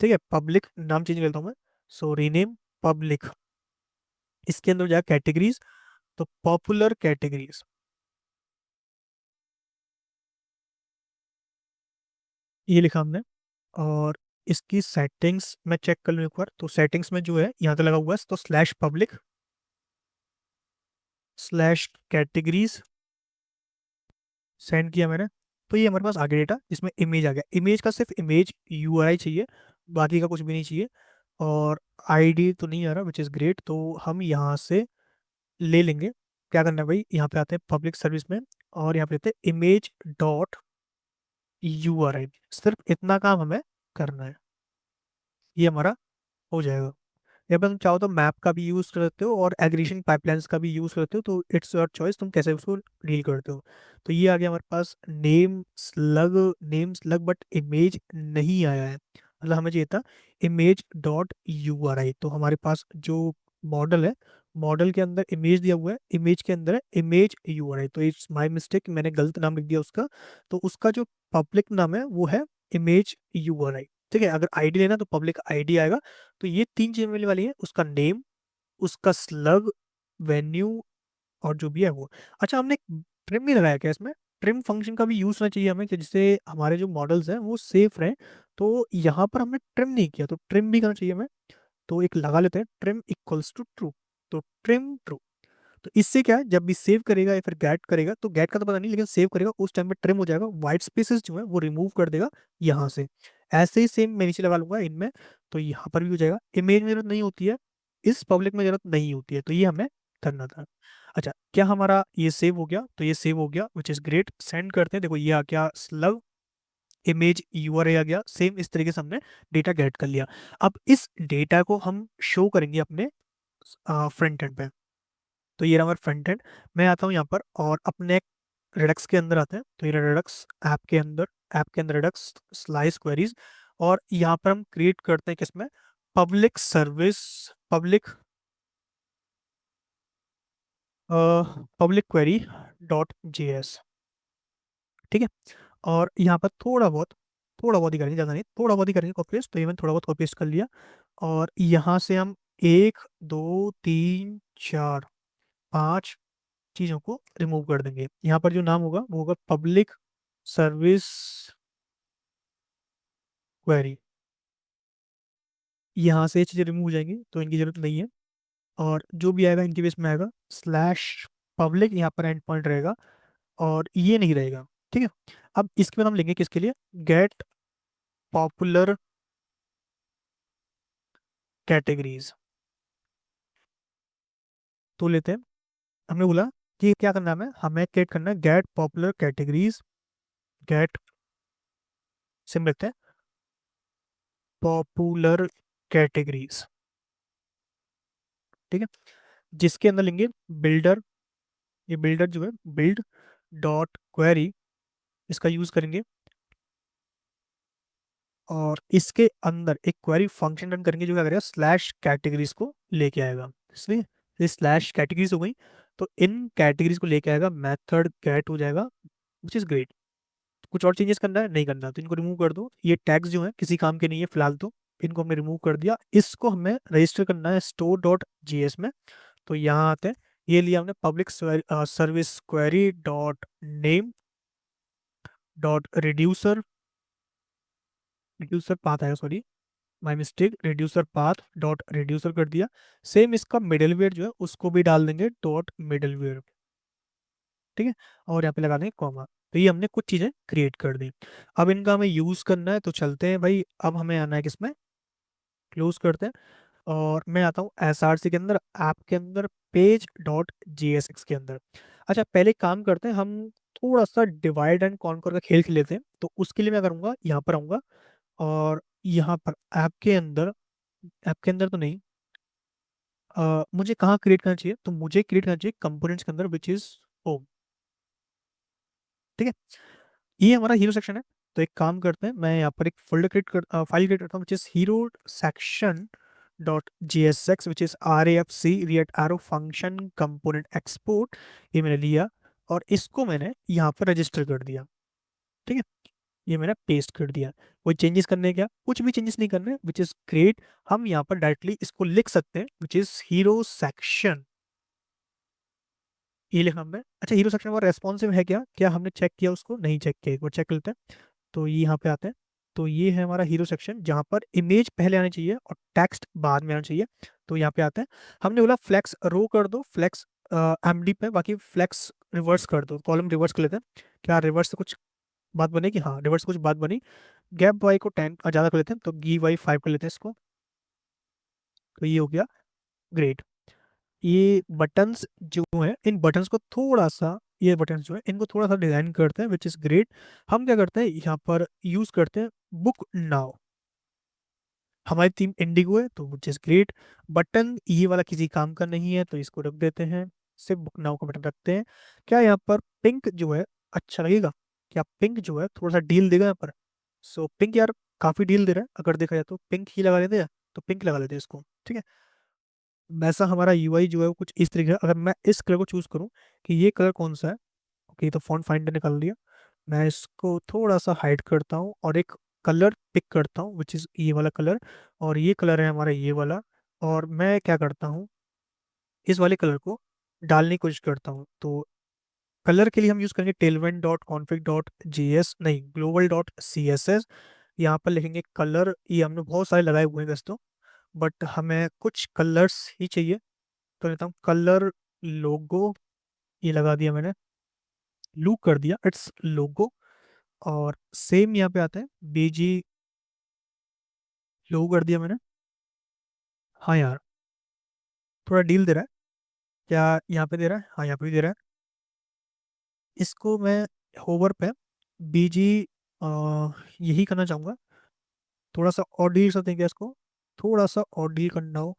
Speaker 1: ठीक है, पब्लिक नाम चेंज करता हूँ मैं, सो रीनेम पब्लिक, इसके अंदर जाए कैटेगरीज, तो पॉपुलर कैटेगरीज, ये लिखा हमने। और इसकी सेटिंग्स मैं चेक कर लूँ एक बार, तो सेटिंग्स में जो है यहाँ पे लगा हुआ है, तो slash public slash categories send किया मैंने, तो ये हमारे पास आ गया डेटा, जिसमें इमेज आ गया, इमेज का सिर्फ इमेज यूआरआई चाहिए, बाकी का कुछ भी नहीं चाहिए, और आईडी तो नहीं आ रहा विच इज़ ग्रेट, तो हम यहाँ से ले लेंगे। क्या करना है भाई, यहाँ पे आते हैं पब्लिक सर्विस में, और यहाँ पे लेते हैं इमेज डॉट यूआरआई, सिर्फ इतना काम हमें करना है, ये हमारा हो जाएगा। या फिर तुम चाहो तो मैप का भी यूज़ कर सकते हो, और एग्रीगेशन पाइपलाइंस का भी यूज़ करते हो, तो इट्स योर चॉइस, तुम कैसे उसको डील करते हो। तो ये आ गया हमारे पास नेम स्लग, बट इमेज नहीं आया है, मतलब हमें चाहिए था इमेज डॉट यू आर आई, तो हमारे पास जो मॉडल है, मॉडल के अंदर इमेज दिया हुआ है, इमेज के अंदर है इमेज यू आर आई, तो इट्स माई मिस्टेक, मैंने गलत नाम लिख दिया उसका, तो उसका जो पब्लिक नाम है वो है इमेज यू आर आई, ठीक है। अगर आईडी लेना तो पब्लिक आईडी आएगा, तो ये 3 चीजें मिलने वाली है, उसका नेम, उसका स्लग, वेन्यू, और जो भी है वो। अच्छा हमने ट्रिम नहीं लगाया क्या इसमें, ट्रिम फंक्शन का भी यूज होना चाहिए हमें, कि जिससे हमारे जो मॉडल्स हैं वो सेफ रहें, तो यहाँ पर हमने ट्रिम नहीं किया, तो ट्रिम भी करना चाहिए हमें, तो एक लगा लेते हैं ट्रिम इक्वल्स टू ट्रू, तो ट्रिम ट्रू, तो इससे क्या है, जब भी सेव करेगा या फिर गेट करेगा, तो गेट का तो पता नहीं, लेकिन सेव करेगा उस टाइम पे ट्रिम हो जाएगा, वाइट स्पेसेस जो है वो रिमूव कर देगा यहाँ से। ऐसे ही सेम मैं नीचे लगा लूंगा इनमें, तो यहाँ पर भी हो जाएगा। इमेज में जरूरत नहीं होती है, इस पब्लिक में जरूरत नहीं होती है, तो ये हमें करना था। अच्छा क्या हमारा ये सेव हो गया, तो ये सेव हो गया विच इज ग्रेट, सेंड करते हैं, देखो ये आ गया स्लव, इमेज यूआरआई आ गया, सेम इस तरीके से हमने डेटा गेट कर लिया। अब इस डेटा को हम शो करेंगे अपने फ्रंट एंड पे, तो ये रहा हमारा फ्रंट एंड। मैं आता हूँ यहाँ पर और अपने रिडक्स के अंदर आते हैं, तो ये रिडक्स ऐप के अंदर रिडक्स स्लाइस क्वेरीज, और यहाँ पर हम क्रिएट करते हैं किसमें, public service, public public query dot JS, ठीक है। और यहाँ पर थोड़ा बहुत ही करेंगे, ज़्यादा नहीं, थोड़ा बहुत ही करेंगे कॉपी पेस्ट, तो ये मैंने थोड़ा बहुत कॉपी पेस्ट कर लिया, और यहाँ से हम 1 2 3 4 5 चीज़ों को रिमूव कर देंगे। यहाँ पर जो नाम होगा वो होगा पब्लिक सर्विस क्वेरी, यहाँ से ये चीज़ें रिमूव हो जाएंगी, तो इनकी जरूरत नहीं है, और जो भी आएगा इनके बेस में आएगा स्लैश पब्लिक, यहाँ पर एंड पॉइंट रहेगा, और ये नहीं रहेगा, ठीक है। अब इसके बाद हम लेंगे किसके लिए, गेट पॉपुलर कैटेगरीज, तो लेते हैं। हमने बोला कि क्या करना है, हमें क्रिएट करना है get popular categories, get sim लिखते हैं, पॉपुलर कैटेगरीज, ठीक है, जिसके अंदर लेंगे बिल्डर, ये बिल्डर जो है बिल्ड डॉट क्वेरी, इसका यूज करेंगे, और इसके अंदर एक क्वेरी फंक्शन रन करेंगे जो क्या करेगा, स्लैश कैटेगरीज को लेके आएगा, इसलिए ये स्लैश कैटेगरीज हो गई, तो इन कैटेगरीज को लेके आएगा, मेथड गेट हो जाएगा, विच इज ग्रेट। कुछ और चेंजेस करना है, नहीं करना, तो इनको रिमूव कर दो, ये टैग्स जो है किसी काम के नहीं है फिलहाल, तो इनको हमने रिमूव कर दिया। इसको हमें रजिस्टर करना है स्टोर डॉट जीएस में, तो यहाँ आते हैं, ये लिया हमने public service query dot name dot reducer, reducer path आएगा, sorry my mistake, reducer path dot reducer कर दिया। सेम इसका मिडलवेयर जो है उसको भी डाल देंगे डॉट मिडलवेयर, ठीक है, और यहाँ पे लगा देंगे कॉमा। तो ये हमने कुछ चीज़ें क्रिएट कर दी। अब इनका हमें यूज़ करना है, तो चलते हैं भाई, अब हमें आना है किसमें, क्लोज करते हैं, और मैं आता हूँ एसआरसी के अंदर, ऐप के अंदर, पेज डॉट जीएसएक्स के अंदर। अच्छा पहले एक काम करते हैं, हम थोड़ा सा डिवाइड एंड कॉन्कर का खेल खेल लेते हैं, तो उसके लिए मैं करूँगा, यहाँ पर आऊँगा, और यहाँ पर ऐप के अंदर, ऐप के अंदर तो नहीं, मुझे कहाँ क्रिएट करना चाहिए, तो मुझे क्रिएट करना चाहिए कंपोनेंट्स के अंदर, विच इज होम, ठीक है, ये हमारा हीरो सेक्शन है। तो एक काम करते हैं, मैं यहाँ पर एक फोल्डर क्रिएट कर, फाइल क्रिएट करता हूँ, which is hero section dot ji S X, which is R A F C react arrow function component export, ये मैंने लिया, और इसको मैंने यहाँ पर रजिस्टर कर दिया, ठीक है, ये मैंने पेस्ट कर दिया। कोई चेंजेस करने हैं क्या, कुछ भी चेंजेस नहीं करने, विच इज ग्रेट। हम यहाँ पर डायरेक्टली इसको लिख सकते हैं, विच इज हीरो सेक्शन, ये लिखा हमने। अच्छा हीरो सेक्शन हमारा रेस्पॉन्सिव है क्या, क्या हमने चेक किया उसको, नहीं चेक किया, एक बार चेक करते हैं। तो ये यहाँ पे आते हैं, तो ये है हमारा हीरो सेक्शन, जहाँ पर इमेज पहले आनी चाहिए और टेक्स्ट बाद में आना चाहिए। तो यहाँ पे आते हैं, हमने बोला फ्लेक्स रो कर दो, फ्लेक्स एमडी पे, बाकी फ्लेक्स रिवर्स कर दो, कॉलम रिवर्स कर लेते हैं, क्या रिवर्स से कुछ बात बनेगी, हाँ रिवर्स से कुछ बात बनी। गैप वाई को 10 ज़्यादा कर लेते हैं, तो गी वाई 5 कर लेते हैं इसको, तो ये हो गया ग्रेट। ये बटन्स जो है, इन बटन्स को थोड़ा सा, ये बटन्स जो है इनको थोड़ा सा डिजाइन करते हैं, विच इज ग्रेट। हम क्या करते हैं, यहाँ पर यूज करते हैं बुक नाउ, हमारी थीम इंडिगो है, तो विच इज ग्रेट। बटन ये वाला किसी काम का नहीं है, तो इसको रख देते हैं, सिर्फ बुक नाउ का बटन रखते हैं। क्या यहाँ पर पिंक जो है अच्छा लगेगा, क्या पिंक जो है थोड़ा सा डील देगा यहाँ पर, सो पिंक यार काफी डील दे रहा है, अगर देखा जाए तो पिंक ही लगा लेते हैं, तो पिंक लगा लेते हैं इसको, ठीक है। वैसा हमारा यूआई जो है वो कुछ इस तरीके का, अगर मैं इस कलर को चूज करूँ कि ये कलर कौन सा है, ओके, तो फॉन्ट फाइंडर निकाल लिया, मैं इसको थोड़ा सा हाइड करता हूँ और एक कलर पिक करता हूँ, विच इज़ ये वाला कलर, और ये कलर है हमारा ये वाला, और मैं क्या करता हूँ, इस वाले कलर को डालने की कोशिश करता हूँ। तो कलर के लिए हम यूज़ करेंगे टेलवेन डॉट कॉन्फिग डॉट जी एस, नहीं global dot C S S, यहाँ पर लिखेंगे कलर, ये हमने बहुत सारे लगाए हुए हैं वैसे तो, बट हमें कुछ कलर्स ही चाहिए, तो लेता हूँ कलर लोगो, ये लगा दिया मैंने, लूप कर दिया, इट्स लोगो, और सेम यहाँ पे आता है बीजी, लोगो कर दिया मैंने। हाँ यार, थोड़ा डील दे रहा है, क्या यहाँ पे दे रहा है, हाँ यहाँ पे भी दे रहा है, इसको मैं होवर पे बीजी यही करना चाहूँगा, थोड़ा सा और डील सकते हैं क्या इसको, थोड़ा सा और डील करना हो,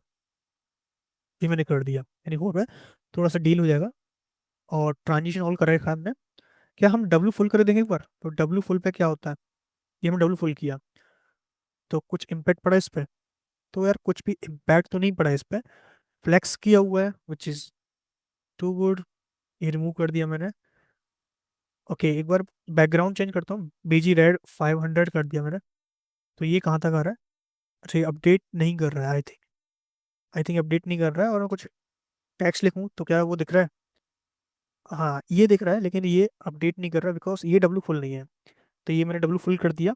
Speaker 1: ये मैंने कर दिया, यानी होवर पे थोड़ा सा डील हो जाएगा, और ट्रांजिशन ऑल कर रखा है हमने। क्या हम डब्लू फुल कर देंगे एक बार, तो डब्लू फुल पे क्या होता है, ये हमने डब्लू फुल किया, तो कुछ इम्पैक्ट पड़ा इस पे, तो यार कुछ भी इम्पैक्ट तो नहीं पड़ा इस पे, फ्लेक्स किया हुआ है, विच इज़ टू गुड, ये रिमूव कर दिया मैंने। ओके एक बार बैकग्राउंड चेंज करता हूँ, बीजी रेड 500 कर दिया मैंने, तो ये कहाँ तक आ रहा है, अच्छा ये अपडेट नहीं कर रहा है, आई थिंक अपडेट नहीं कर रहा है, और मैं कुछ टेक्स्ट लिखूँ तो क्या वो दिख रहा है, हाँ ये दिख रहा है, लेकिन ये अपडेट नहीं कर रहा बिकॉज ये डब्लू फुल नहीं है, तो ये मैंने डब्लू फुल कर दिया,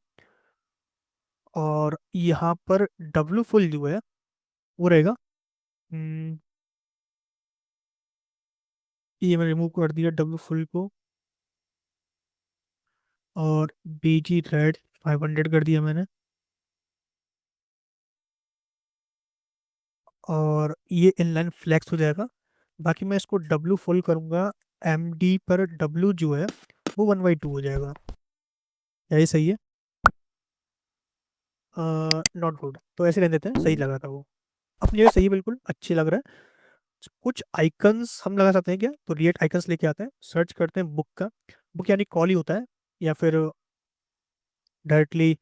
Speaker 1: और यहाँ पर डब्लू फुल जो है वो रहेगा, हम्म, ये मैंने रिमूव कर दिया डब्लू फुल को, और बीजी रेड 500 कर दिया मैंने, और ये इनलाइन फ्लेक्स हो जाएगा, बाकी मैं इसको डब्लू फुल करूँगा, एम डी पर डब्लू जो है वो 1/2 हो जाएगा। यही सही है? नॉट गुड, तो ऐसे रहने देते हैं, सही लगा था वो। अपनी जगह सही है, बिल्कुल अच्छी लग रहा है। कुछ आइकन्स हम लगा सकते हैं क्या? तो रिएक्ट आइकन्स लेके आते हैं, सर्च करते हैं बुक का। बुक यानी कॉल ही होता है, या फिर डायरेक्टली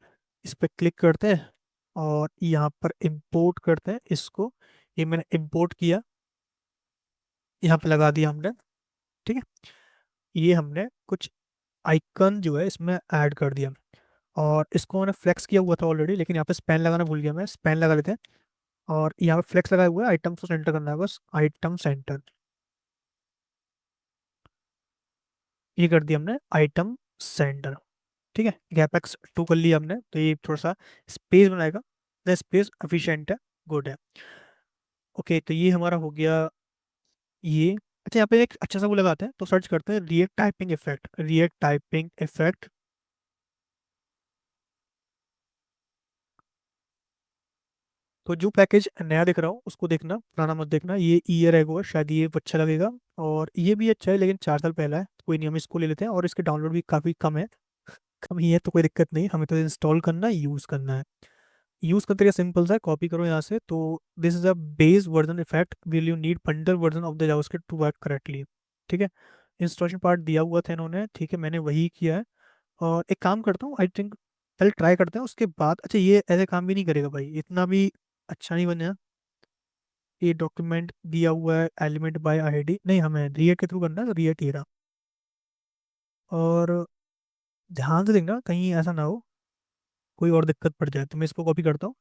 Speaker 1: इस पर क्लिक करते हैं और यहाँ पर इंपोर्ट करते हैं इसको। ये मैंने इंपोर्ट किया, यहाँ पे लगा दिया हमने। ठीक है, ये हमने कुछ आइकन जो है इसमें ऐड कर दिया, और इसको मैंने फ्लेक्स किया हुआ था ऑलरेडी, लेकिन यहाँ पे स्पैन लगाना भूल गया मैं, स्पैन लगा लेते हैं। और यहाँ पे फ्लेक्स लगाया हुआ है, आइटम को सेंटर करना है बस, आइटम सेंटर। ये कर दिया हमने आइटम सेंटर। ठीक है, गैप एक्स 2 कर लिया हमने, तो ये थोड़ा सा स्पेस बनाएगा, द स्पेस एफिशिएंट है, गुड है। ओके, तो ये हमारा हो गया ये। अच्छा, यहाँ पे एक अच्छा सा वो लगाते हैं, तो सर्च करते हैं react typing effect, react typing effect. तो जो पैकेज नया दिख रहा हो उसको देखना, पुराना मत देखना। ये ईयर एगो है, शायद ये अच्छा लगेगा। और ये भी अच्छा है, लेकिन 4 साल पहला है, कोई नहीं, हम इसको ले लेते हैं। और इसके डाउनलोड भी काफ़ी कम है, कम ही है, तो कोई दिक्कत नहीं, हमें तो इंस्टॉल करना है, यूज़ करना है। यूज़ का तरीका सिंपल सा है, कॉपी करो यहाँ से। तो this is a base version effect, will you need bundle version of the JavaScript to work correctly. ठीक है, इंस्टॉलेशन पार्ट दिया हुआ था इन्होंने, ठीक है, मैंने वही किया है। और एक काम करता हूँ, आई थिंक पहले ट्राई करते हैं, उसके बाद। अच्छा, ये ऐसे काम भी नहीं करेगा भाई, इतना भी अच्छा नहीं बना। ये डॉक्यूमेंट दिया हुआ है एलिमेंट बाय आईडी, नहीं, हमें रिएक्ट के थ्रू करना है, तो रिएक्ट ही रहा। और ध्यान से देखना कहीं ऐसा ना हो कोई और दिक्कत पड़ जाए। तो मैं इसको कॉपी करता हूँ,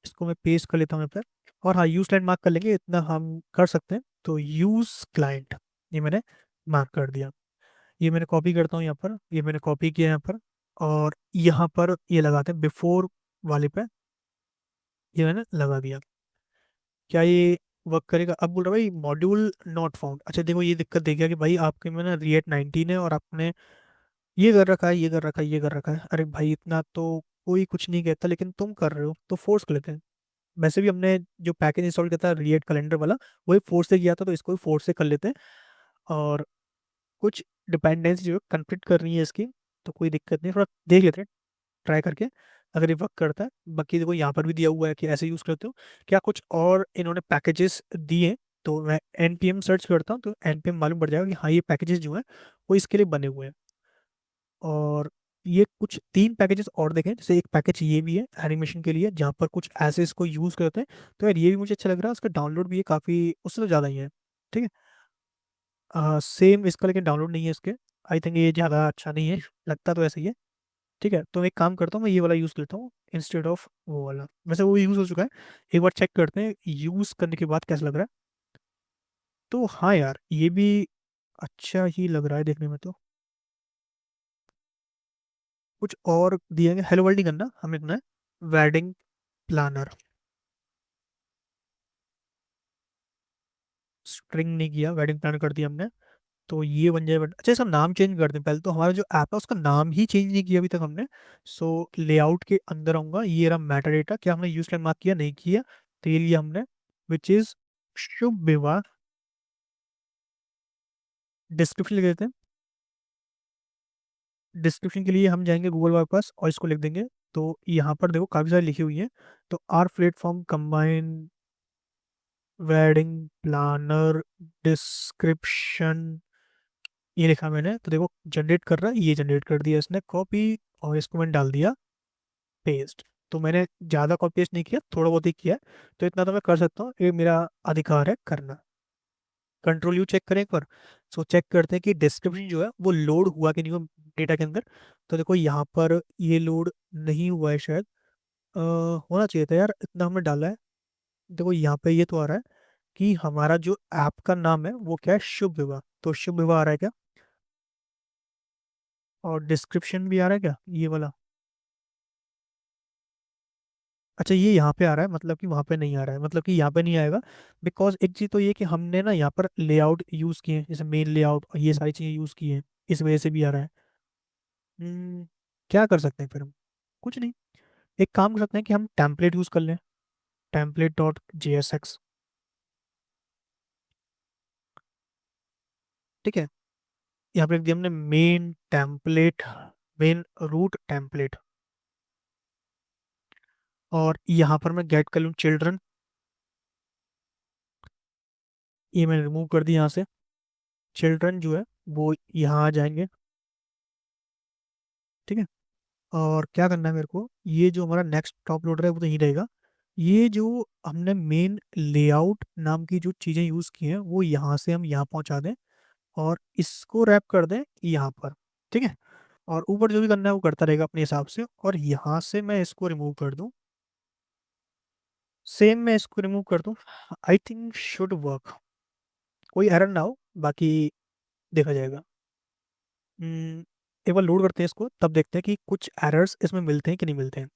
Speaker 1: इसको मैं पेस्ट कर लेता हूँ यहाँ पर। और हाँ, यूज क्लाइंट मार्क कर लेंगे, इतना हम कर सकते हैं। तो यूज क्लाइंट, ये मैंने मार्क कर दिया। ये मैंने कॉपी करता हूँ यहाँ पर, ये मैंने कॉपी किया यहाँ पर। और यहाँ पर ये लगाते हैं बिफोर वाले पे, ये मैंने लगा दिया। क्या ये वर्क करेगा? अब बोल रहा भाई मॉड्यूल नॉट फाउंड। अच्छा देखो, ये दिक्कत देखेगा कि भाई आपके में ना रिएट 19 है, और आपने ये कर रखा है, ये कर रखा है, ये कर रखा है। अरे भाई, इतना तो कोई कुछ नहीं कहता, लेकिन तुम कर रहे हो तो फोर्स कर लेते हैं। वैसे भी हमने जो पैकेज इंस्टॉल किया था रिएट कैलेंडर वाला, वही फोर्स से किया था, तो इसको भी फोर्स से कर लेते हैं। और कुछ डिपेंडेंसी जो कंफ्लिक्ट कर रही है इसकी, तो कोई दिक्कत नहीं, थोड़ा देख लेते हैं ट्राई करके, अगर ये वर्क करता है। बाकी देखो, यहाँ पर भी दिया हुआ है कि ऐसे यूज़ करते हो क्या, कुछ और इन्होंने पैकेजेस दिए। तो मैं npm सर्च करता हूँ, तो npm मालूम पड़ जाएगा कि हाँ, ये पैकेजेस जो हैं वो इसके लिए बने हुए हैं। और ये कुछ 3 पैकेजेस और देखें, जैसे एक पैकेज ये भी है एनिमेशन के लिए, जहाँ पर कुछ ऐसे इसको यूज़ करते हैं। तो यार, ये भी मुझे अच्छा लग रहा है, उसका डाउनलोड भी है काफ़ी, उससे तो ज़्यादा ही है। ठीक है, सेम इसका, लेकिन डाउनलोड नहीं है इसके। आई थिंक ये ज़्यादा अच्छा नहीं है, लगता तो ऐसा ही है। ठीक है, तो एक काम करता हूँ, मैं ये वाला यूज़ लेता हूँ इंस्टेड ऑफ वो वाला। वैसे वो यूज़ हो चुका है, एक बार चेक करते हैं यूज़ करने के बाद कैसा लग रहा है। तो हाँ यार, ये भी अच्छा ही लग रहा है देखने में तो। कुछ और दिए गए, हेलो वर्ल्ड नहीं करना हमें, इतना है वेडिंग प्लानर। स्ट्रिंग नहीं किया, वेडिंग प्लानर कर दिया हमने। तो ये बन जाए, अच्छा इसका नाम चेंज कर दें पहले। तो हमारा जो ऐप है उसका नाम ही चेंज नहीं किया अभी तक हमने। सो लेआउट के अंदर आऊंगा, ये रहा मेटा डेटा, क्या हमने यूज टाइम मार्क किया? नहीं किया। तो ये लिया हमने, विच इज शुभ विवाह। डिस्क्रिप्शन लिख देते हैं। डिस्क्रिप्शन के लिए हम जाएंगे गूगल के पास और इसको लिख देंगे। तो यहाँ पर देखो काफ़ी सारी लिखी हुई है। तो our platform combine wedding planner description, ये लिखा मैंने। तो देखो जनरेट कर रहा है, ये जनरेट कर दिया इसने कॉपी, और इसको मैंने डाल दिया पेस्ट। तो मैंने ज़्यादा कॉपी पेस्ट नहीं किया, थोड़ा बहुत ही किया। तो इतना तो मैं कर सकता हूँ, ये मेरा अधिकार है करना। कंट्रोल यू चेक करें एक बार। सो चेक करते हैं कि डिस्क्रिप्शन जो है वो लोड हुआ कि नहीं हुआ डेटा के अंदर। तो देखो यहाँ पर ये लोड नहीं हुआ है शायद, होना चाहिए था यार, इतना हमने डाला है। देखो यहाँ पे ये तो आ रहा है कि हमारा जो ऐप का नाम है वो क्या है, शुभ विवाह। तो शुभ विवाह आ रहा है क्या? और डिस्क्रिप्शन भी आ रहा है क्या, ये वाला? अच्छा, ये यहाँ पे आ रहा है, मतलब कि वहाँ पे नहीं आ रहा है, मतलब कि यहाँ पे नहीं आएगा। बिकॉज एक चीज़ तो ये कि हमने ना यहाँ पर लेआउट यूज़ किए हैं, जैसे मेन लेआउट और ये सारी चीज़ें यूज़ की हैं, इस वजह से भी आ रहा है। क्या कर सकते हैं फिर हम? कुछ नहीं, एक काम कर सकते हैं कि हम टेम्पलेट यूज़ कर लें, टेम्पलेट डॉट JSX। ठीक है, यहाँ पे लिख दिया हमने main template, main route template, और यहाँ पर मैं गेट कर लूँ चिल्ड्रन, ये मैंने रिमूव कर दी यहाँ से। चिल्ड्रन जो है वो यहाँ आ जाएंगे, ठीक है। और क्या करना है मेरे को, ये जो हमारा नेक्स्ट टॉप लोडर है वो तो यहीं रहेगा। ये जो हमने मेन लेआउट नाम की जो चीज़ें यूज़ की हैं वो यहाँ से हम यहाँ पहुँचा दें, और इसको रैप कर दें यहाँ पर, ठीक है। और ऊपर जो भी करना है वो करता रहेगा अपने हिसाब से, और यहाँ से मैं इसको रिमूव कर दूँ, सेम मैं इसको रिमूव कर दूँ। आई थिंक शुड वर्क, कोई एरर ना हो, बाकी देखा जाएगा। एक बार लोड करते हैं इसको, तब देखते हैं कि कुछ एरर्स इसमें मिलते हैं कि नहीं मिलते हैं।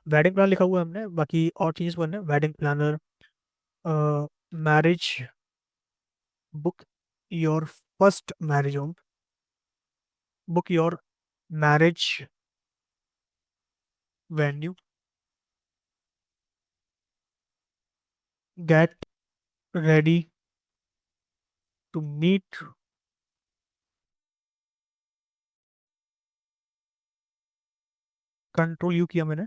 Speaker 1: वेडिंग प्लान लिखा हुआ है हमने, बाकी और चीज़ करना है, wedding planner, marriage book your first marriage home, book your marriage venue, get ready to meet, control you किया मैंने।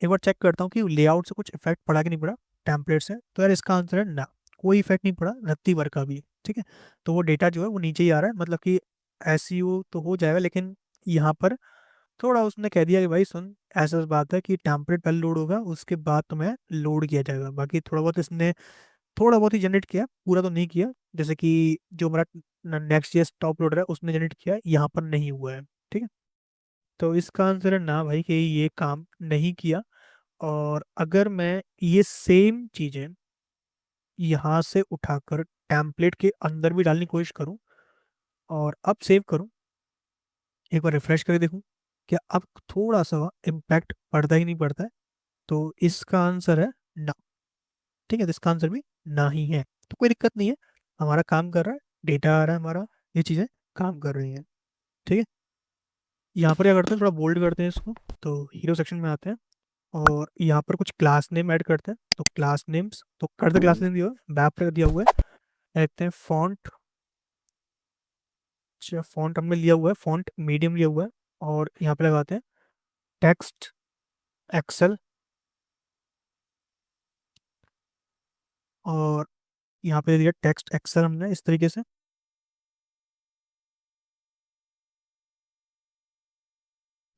Speaker 1: एक बार चेक करता हूँ कि लेआउट से कुछ इफेक्ट पड़ा कि नहीं पड़ा, टेम्पलेट से, तो यार इसका आंसर है ना, कोई इफेक्ट नहीं पड़ा रत्ती भर का भी, ठीक है। तो वो डेटा जो है वो नीचे ही आ रहा है, मतलब कि एसईओ तो हो जाएगा, लेकिन यहाँ पर थोड़ा उसने कह दिया कि भाई सुन, ऐसा बात है कि टेम्पलेट पहले लोड होगा उसके बाद तुम्हें लोड किया जाएगा। बाकी थोड़ा बहुत इसने थोड़ा बहुत ही जनरेट किया, पूरा तो नहीं किया, जैसे कि जो हमारा नेक्स्ट ईयर टॉप लोडर है उसने जनरेट किया, यहाँ पर नहीं हुआ है, ठीक है। तो इसका आंसर है ना भाई, कि ये काम नहीं किया। और अगर मैं ये सेम चीजें यहाँ से उठाकर टेम्पलेट के अंदर भी डालने की कोशिश करूँ और अब सेव करूँ, एक बार रिफ्रेश करके देखूँ, क्या अब थोड़ा सा इम्पैक्ट पड़ता ही नहीं पड़ता है, तो इसका आंसर है ना, ठीक है। तो इसका आंसर भी ना ही है, तो कोई दिक्कत नहीं है, हमारा काम कर रहा है, डेटा आ रहा है हमारा, ये चीज़ें काम कर रही हैं, ठीक है। यहाँ पर क्या करते हैं, थोड़ा बोल्ड करते हैं इसको, तो हीरो सेक्शन में आते हैं, और यहाँ पर कुछ क्लास नेम ऐड करते हैं। तो क्लास नेम्स तो कर दे, क्लास नेम दिया हुआ है, बैप दिया हुआ है, देखते हैं फॉन्ट, अच्छा फॉन्ट हमने लिया हुआ है, फॉन्ट मीडियम लिया हुआ है, और यहाँ पे लगाते हैं टेक्स्ट एक्सेल, और यहाँ पे दिया टेक्स्ट एक्सेल हमने इस तरीके से,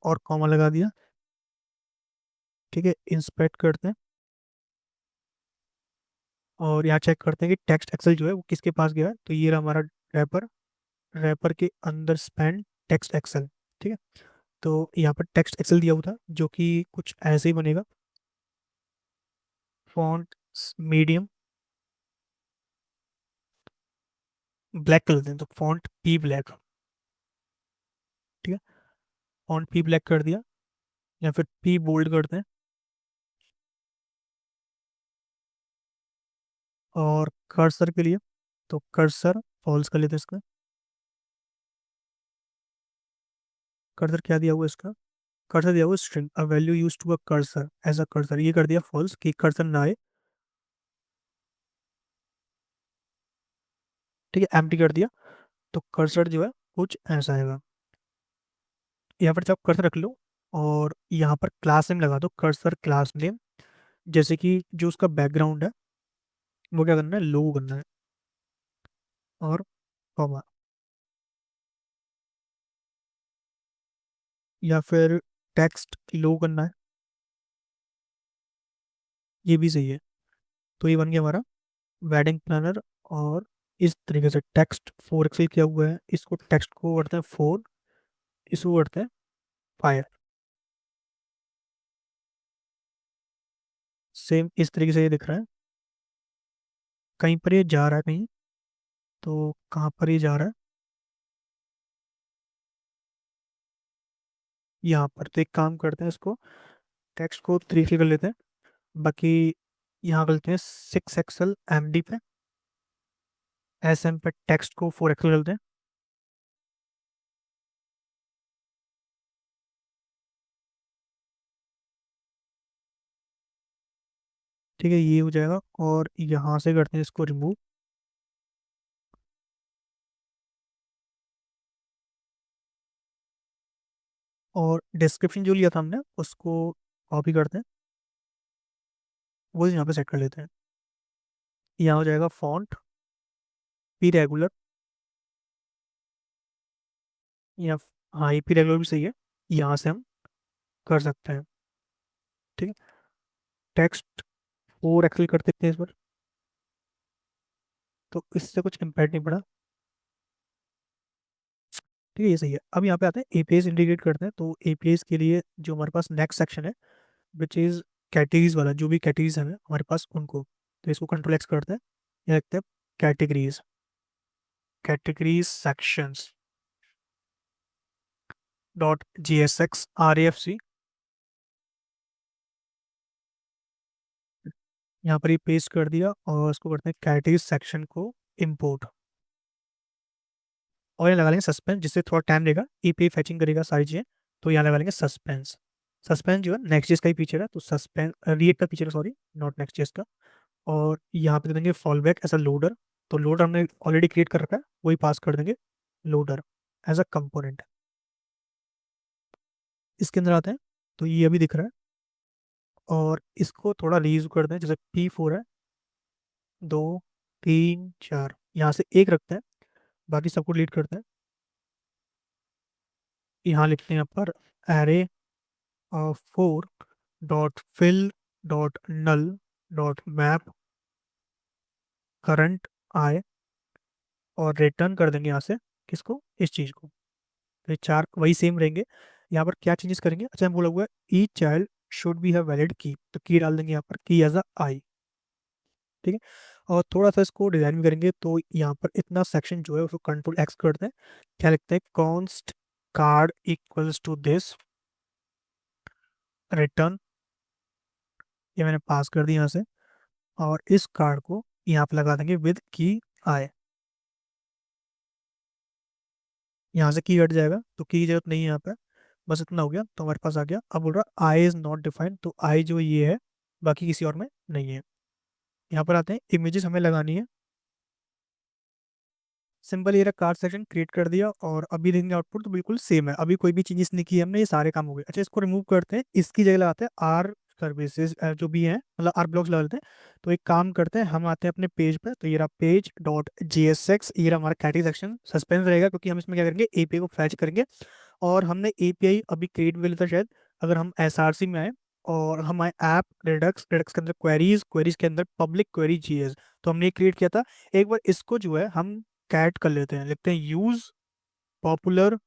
Speaker 1: और कॉमा लगा दिया, ठीक है। इंस्पेक्ट करते हैं, और यहाँ चेक करते हैं कि टेक्स्ट एक्सेल जो है वो किसके पास गया है, तो ये रहा हमारा रैपर, रैपर के अंदर स्पेंड टेक्स्ट एक्सेल, ठीक है। तो यहाँ पर टेक्स्ट एक्सेल दिया हुआ था जो कि कुछ ऐसे ही बनेगा, फॉन्ट मीडियम ब्लैक कर देते हैं, तो फॉन्ट पी ब्लैक, ठीक है। फॉन्ट पी ब्लैक कर दिया, या फिर पी बोल्ड करते हैं, और कर्सर के लिए तो कर्सर फॉल्स कर लेते हैं इसका। कर्सर क्या दिया हुआ है इसका, कर्सर दिया हुआ string, a value use to a cursor as a cursor, ये कर दिया फॉल्स कि कर्सर ना आए, ठीक है। एम्प्टी कर दिया, तो कर्सर जो है कुछ ऐसा आएगा। यहाँ पर जब कर्सर रख लो, और यहाँ पर क्लास नेम लगा दो, कर्सर क्लास नेम, जैसे कि जो उसका बैकग्राउंड है वो क्या करना है, लो करना है, और कॉमा, या फिर टेक्स्ट लो करना है, ये भी सही है। तो ये बन गया हमारा वेडिंग प्लानर। और इस तरीके से टेक्स्ट 4 एक्सेल किया हुआ है, इसको टेक्स्ट को करते हैं 4, इसको करते हैं 5, सेम इस तरीके से ये दिख रहा है। कहीं पर ये जा रहा है कहीं, तो कहाँ पर ये जा रहा है, यहाँ पर। तो एक काम करते हैं, इसको टेक्स्ट को 3 एक्सेल कर लेते हैं, बाकी यहाँ कर लेते हैं 6 एक्सेल एम डी पे, एस एम पे टेक्स्ट को 4 एक्सेल कर लेते हैं, ठीक है। ये हो जाएगा, और यहाँ से करते हैं इसको रिमूव, और डिस्क्रिप्शन जो लिया था हमने उसको कॉपी करते हैं, वो यहाँ पे सेट कर लेते हैं। यहाँ हो जाएगा फॉन्ट पी रेगुलर, या हाँ ये पी रेगुलर भी सही है, यहाँ से हम कर सकते हैं। ठीक है, टेक्स्ट 4 एक्सेल कर देते हैं इस बार, तो इससे कुछ इम्पैक्ट नहीं पड़ा। ठीक है, ये सही है। अब यहाँ पे आते हैं एपीआईज इंटीग्रेट करते हैं, तो एपीआईज के लिए जो हमारे पास नेक्स्ट सेक्शन है विच इज़ कैटेगरीज वाला, जो भी कैटेगरीज है हमारे पास उनको, तो इसको कंट्रोल एक्स करते हैं, ये लिखते हैं categories, categories sections dot ji S X R A F C, यहाँ पर ये पेस्ट कर दिया और इसको करते हैं कैटेगरी सेक्शन को इम्पोर्ट, और ये लगा लेंगे सस्पेंस, जिससे थोड़ा टाइम लेगा, ईपीआई फैचिंग करेगा सारी चीज़ें, तो यहाँ लगा लेंगे सस्पेंस। सस्पेंस जो है नेक्स्ट जेस का ही फीचर है, तो सस्पेंस रिएक्ट का फीचर है, सॉरी नॉट नेक्स्ट जेस का। और यहाँ पे दे देंगे fallback as a loader, तो लोडर हमने ऑलरेडी क्रिएट कर रखा है, वही पास कर देंगे लोडर एज अ कंपोनेंट। इसके अंदर आते हैं, तो ये अभी दिख रहा है, और इसको थोड़ा रीयूज करते हैं, जैसे P4 है, 2 3 4, यहाँ से एक रखते हैं, बाकी सबको डिलीट करते हैं। यहाँ लिखते हैं यहाँ पर एरे 4 डॉट फिल डॉट नल डॉट मैप करंट आए, और रिटर्न कर देंगे यहाँ से किसको, इस चीज़ को। तो ये चार वही सेम रहेंगे। यहाँ पर क्या चेंजेस करेंगे, अच्छा हम बोला हुआ है ई child should be have valid key, तो की डाल देंगे यहाँ पर की एज अ आई। ठीक है, और थोड़ा सा इसको डिजाइन भी करेंगे, तो यहाँ पर इतना सेक्शन जो है उसको कंट्रोल एक्स करते हैं, क्या लिखते हैं const card equals to this return, ये मैंने पास कर दिया यहाँ से, और इस कार्ड को यहाँ पे लगा देंगे विद की आई, यहाँ से की हट जाएगा, तो की जरूरत नहीं है यहाँ पे। बस इतना हो गया, तो हमारे पास आ गया। अब बोल रहा आई इज नॉट डिफाइंड, तो आई जो ये है बाकी किसी और में नहीं है। यहाँ पर आते हैं, इमेजेस हमें लगानी है, सिंपल ये कार्ड सेक्शन क्रिएट कर दिया, और अभी देखेंगे आउटपुट तो बिल्कुल सेम है, अभी कोई भी चेंजेस नहीं की हमने, ये सारे काम हो गए। अच्छा इसको रिमूव करते हैं, इसकी जगह लगाते हैं आर सर्विसेज जो भी हैं, मतलब आर ब्लॉक्स लगा लेते हैं। तो एक काम करते हैं, हम आते हैं अपने पेज पे, तो ये रहा page dot G S x, ये रहा हमारा कैटेगरी सेक्शन, सस्पेंस रहेगा क्योंकि हम इसमें क्या करेंगे एपीआई को फैच करेंगे, और हमने एपीआई अभी क्रिएट भी लिया था शायद, अगर हम एसआरसी में आए और हम आए ऐप रिडक्स, रिडक्स के अंदर क्वेरीज, क्वेरीज के अंदर पब्लिक क्वेरी जीएस, तो हमने क्रिएट किया था। एक बार इसको जो है हम कैट कर लेते हैं, लिखते हैं यूज पॉपुलर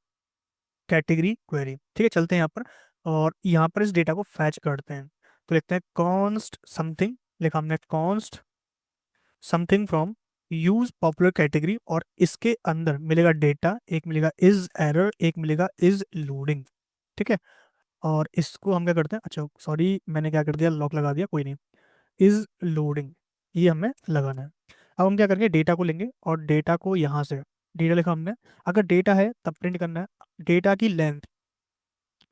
Speaker 1: कैटेगरी क्वेरी। ठीक है, चलते हैं यहाँ पर, और यहाँ पर इस डेटा को फैच करते हैं, तो लिखते हैं कॉन्स्ट समथिंग, लिखा हमने const something from use popular category, और इसके अंदर मिलेगा डेटा, एक मिलेगा इज एरर, एक मिलेगा इज लोडिंग। ठीक है, और इसको हम क्या करते हैं, अच्छा सॉरी मैंने क्या कर दिया, लॉक लगा दिया, कोई नहीं, इज लोडिंग ये हमें लगाना है। अब हम क्या करेंगे, डेटा को लेंगे और डेटा को यहाँ से, डेटा लिखा हमने, अगर डेटा है तब प्रिंट करना है, डेटा की लेंथ,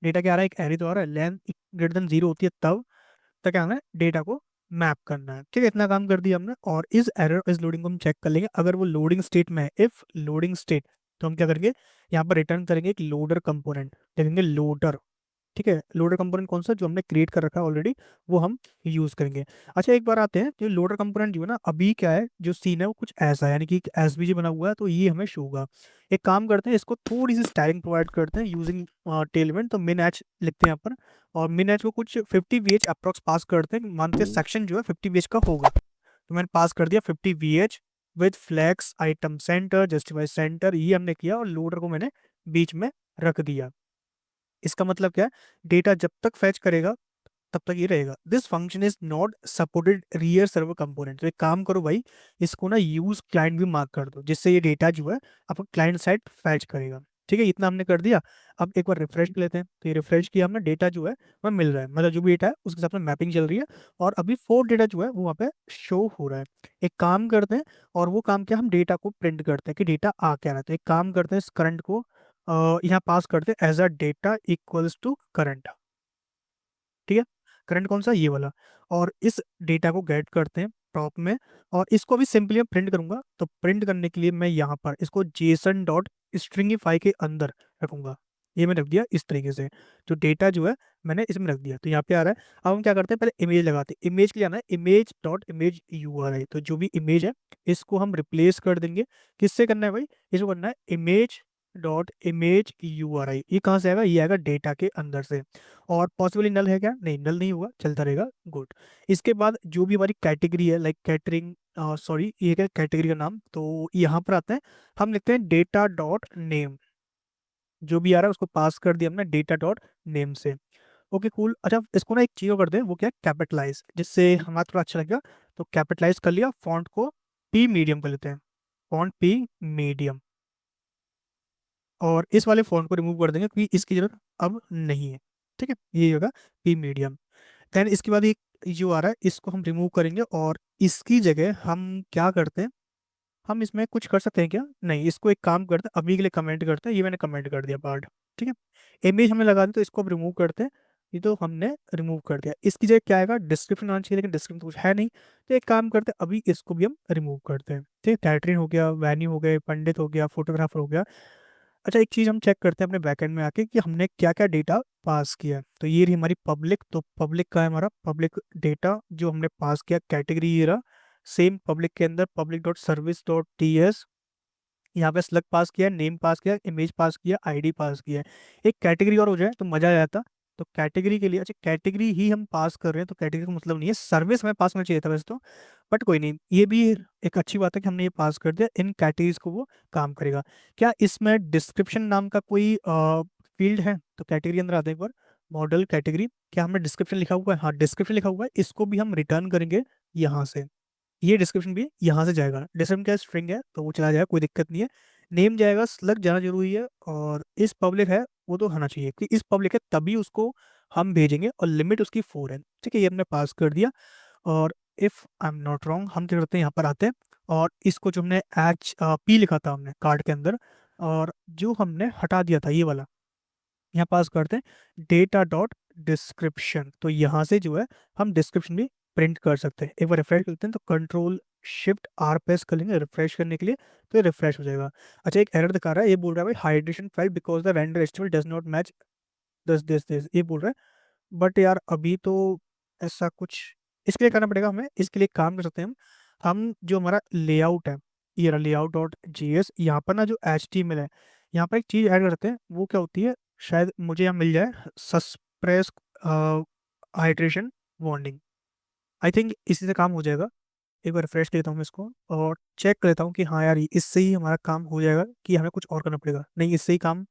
Speaker 1: डेटा क्या आ रहा है, एक एरे तो आ रहा है, लेंथ ग्रेटर देन 0 होती है तब तक क्या करना है, डेटा को मैप करना है। ठीक है, इतना काम कर दिया हमने, और इस एरर इस लोडिंग को हम चेक कर लेंगे, अगर वो लोडिंग स्टेट में है, इफ लोडिंग स्टेट, तो हम क्या करेंगे, यहाँ पर रिटर्न करेंगे एक लोडर कंपोनेंट, लिखेंगे लोडर। ठीक है, लोडर कंपोनेंट कौन सा, जो हमने क्रिएट कर रखा है ऑलरेडी, वो हम यूज करेंगे। अच्छा एक बार आते हैं, जो लोडर कंपोनेंट जो है ना, अभी क्या है जो सीन है वो कुछ ऐसा है, यानी कि एसवीजी बना हुआ है, तो ये हमें शो होगा। एक काम करते हैं, इसको थोड़ी सी स्टाइलिंग प्रोवाइड करते हैं यूजिंग टेलमेंट, तो मिन एच लिखते हैं यहाँ पर, और मिन एच को कुछ 50 VH अप्रॉक्स पास करते हैं, मानते हैं सेक्शन जो है 50 VH का होगा, तो मैंने पास कर दिया 50 VH with flex item centre justify center, ये हमने किया, और लोडर को मैंने बीच में रख दिया। इसका मतलब क्या है, डेटा जब तक फैच करेगा तब तक ये रहेगा, this function is not supported rear server component, तो एक काम करो भाई, इसको ना यूज क्लाइंट भी मार्क कर दो, जिससे ये डेटा जो है आपको क्लाइंट साइड फैच करेगा। ठीक है, इतना हमने कर दिया। अब एक बार रिफ्रेश कर लेते हैं, तो ये रिफ्रेश किया हमने, डेटा जो है वह मिल रहा है, मतलब जो भी डेटा है उसके हिसाब से मैपिंग चल रही है, और अभी 4 डेटा जो है वो वहाँ पे शो हो रहा है। एक काम करते हैं, और वो काम क्या, हम डेटा को प्रिंट करते हैं कि डेटा आ क्या रहा है, तो एक काम करते हैं, इस करंट को यहाँ पास करते हैं as a data equals to current. ठीक है, करंट कौन सा, ये वाला, और इस डेटा को गेट करते हैं टॉप में, और इसको भी सिंपली मैं प्रिंट करूंगा, तो प्रिंट करने के लिए मैं यहाँ पर इसको जेसन डॉट स्ट्रिंगीफाई के अंदर रखूंगा। ये मैंने रख दिया इस तरीके से, जो डेटा जो है मैंने इसमें रख दिया, तो यहाँ पे आ रहा है। अब हम क्या करते हैं, पहले इमेज लगाते हैं। इमेज के लिए आना है इमेज डॉट इमेज URI, तो जो भी इमेज है इसको हम रिप्लेस कर देंगे। किससे करना है भाई, इसको करना है इमेज डॉट इमेज URI। ये कहाँ से आएगा, ये आएगा डेटा के अंदर से। और पॉसिबली नल है क्या, नहीं नल नहीं होगा, चलता रहेगा, गुड। इसके बाद जो भी हमारी कैटेगरी है लाइक कैटरिंग, सॉरी ये क्या कैटेगरी का नाम, तो यहाँ पर आते हैं, हम लिखते हैं डेटा डॉट नेम। जो भी आ रहा है उसको पास कर दिया हमने डेटा डॉट नेम से। Okay cool. अच्छा इसको ना एक चीज़ और कर दें, वो क्या है, कैपिटलाइज, जिससे हमारा थोड़ा अच्छा लगेगा। तो कैपिटलाइज कर लिया, फॉन्ट को P मीडियम कर लेते हैं, फॉन्ट P मीडियम। और इस वाले फॉन्ट को रिमूव कर देंगे क्योंकि इसकी जरूरत अब नहीं है। ठीक है, ये होगा P मीडियम। देन इसके बाद एक जो आ रहा है इसको हम रिमूव करेंगे, और इसकी जगह हम क्या करते हैं, हम इसमें कुछ कर सकते हैं क्या, नहीं, इसको एक काम करते हैं, अभी के लिए कमेंट करते हैं, ये मैंने कमेंट कर दिया पार्ट। ठीक है, इमेज हमें लगा दी, तो इसको अब रिमूव करते हैं। ये तो हमने रिमूव कर दिया, इसकी जगह क्या आएगा, डिस्क्रिप्शन आना चाहिए, लेकिन डिस्क्रिप्शन तो कुछ है नहीं, तो एक काम करते हैं, अभी इसको भी हम रिमूव करते हैं। ठीक है, कैटरिन हो गया, वैन्यू हो गए, पंडित हो गया, फोटोग्राफर हो गया। अच्छा एक चीज़ हम चेक करते हैं अपने बैकएंड में आके कि हमने क्या क्या डेटा पास किया है। तो ये रही हमारी पब्लिक, तो पब्लिक का है हमारा पब्लिक डेटा जो हमने पास किया, कैटेगरी ये रहा। सेम पब्लिक के अंदर public dot service dot TS, यहाँ पे स्लग पास किया, नेम पास किया, इमेज पास किया, ID पास किया है। एक कैटेगरी और हो जाए तो मजा आ जाता। तो कैटेगरी के लिए, अच्छा कैटेगरी ही हम पास कर रहे हैं तो कैटेगरी का मतलब नहीं है, सर्विस में पास होना चाहिए था वैसे तो, बट कोई नहीं, ये भी एक अच्छी बात है कि हमने ये पास कर दिया। इन कैटेगरीज को वो काम करेगा। क्या इसमें डिस्क्रिप्शन नाम का कोई फील्ड है, तो कैटेगरी अंदर आते हैं एक बार, मॉडल कैटेगरी, क्या हमने डिस्क्रिप्शन लिखा हुआ है, हाँ डिस्क्रिप्शन लिखा हुआ है, इसको भी हम रिटर्न करेंगे यहाँ से। ये डिस्क्रिप्शन भी यहाँ से जाएगा, डिस्क्रिप्शन क्या स्ट्रिंग है तो वो चला जाएगा, कोई दिक्कत नहीं है। नेम जाएगा, स्लग जाना जरूरी है, और इस पब्लिक है वो तो होना चाहिए कि इस पब्लिक है तभी उसको हम भेजेंगे, और लिमिट उसकी 4 है। ठीक है, ये हमने पास कर दिया। और if I am not wrong, हम क्या करते हैं, यहाँ पर आते हैं, और इसको जो हमने P लिखा था हमने कार्ड के अंदर, और जो हमने हटा दिया था ये वाला, यहाँ पास करते हैं डेटा डॉट डिस्क्रिप्शन। तो यहाँ से जो है हम डिस्क्रिप्शन भी प्रिंट कर सकते हैं। एक बार रिफ्रेश करते हैं, तो Ctrl+Shift+R प्रेस कर लेंगे रिफ्रेश करने के लिए, तो ये रिफ्रेश हो जाएगा। अच्छा एक एरर दिखा रहा है, ये बोल रहा है भाई hydration fail because the render HTML does not match this ये बोल रहा है। बट यार अभी तो ऐसा कुछ इसके लिए करना पड़ेगा हमें। इसके लिए काम कर सकते हैं हम जो हमारा लेआउट है, ये रहा लेआउट डॉट JS, यहाँ पर ना जो HTML है, यहाँ पर एक चीज़ ऐड करते हैं, वो क्या होती है, शायद मुझे यहाँ मिल जाए, सस्प्रेस हाइड्रेशन वार्निंग। आई थिंक इसी से काम हो जाएगा। एक बार रिफ्रेश लेता हूँ मैं इसको, और चेक कर लेता हूँ कि हाँ यार इससे ही हमारा काम हो जाएगा, कि हमें कुछ और करना पड़ेगा, नहीं इससे ही काम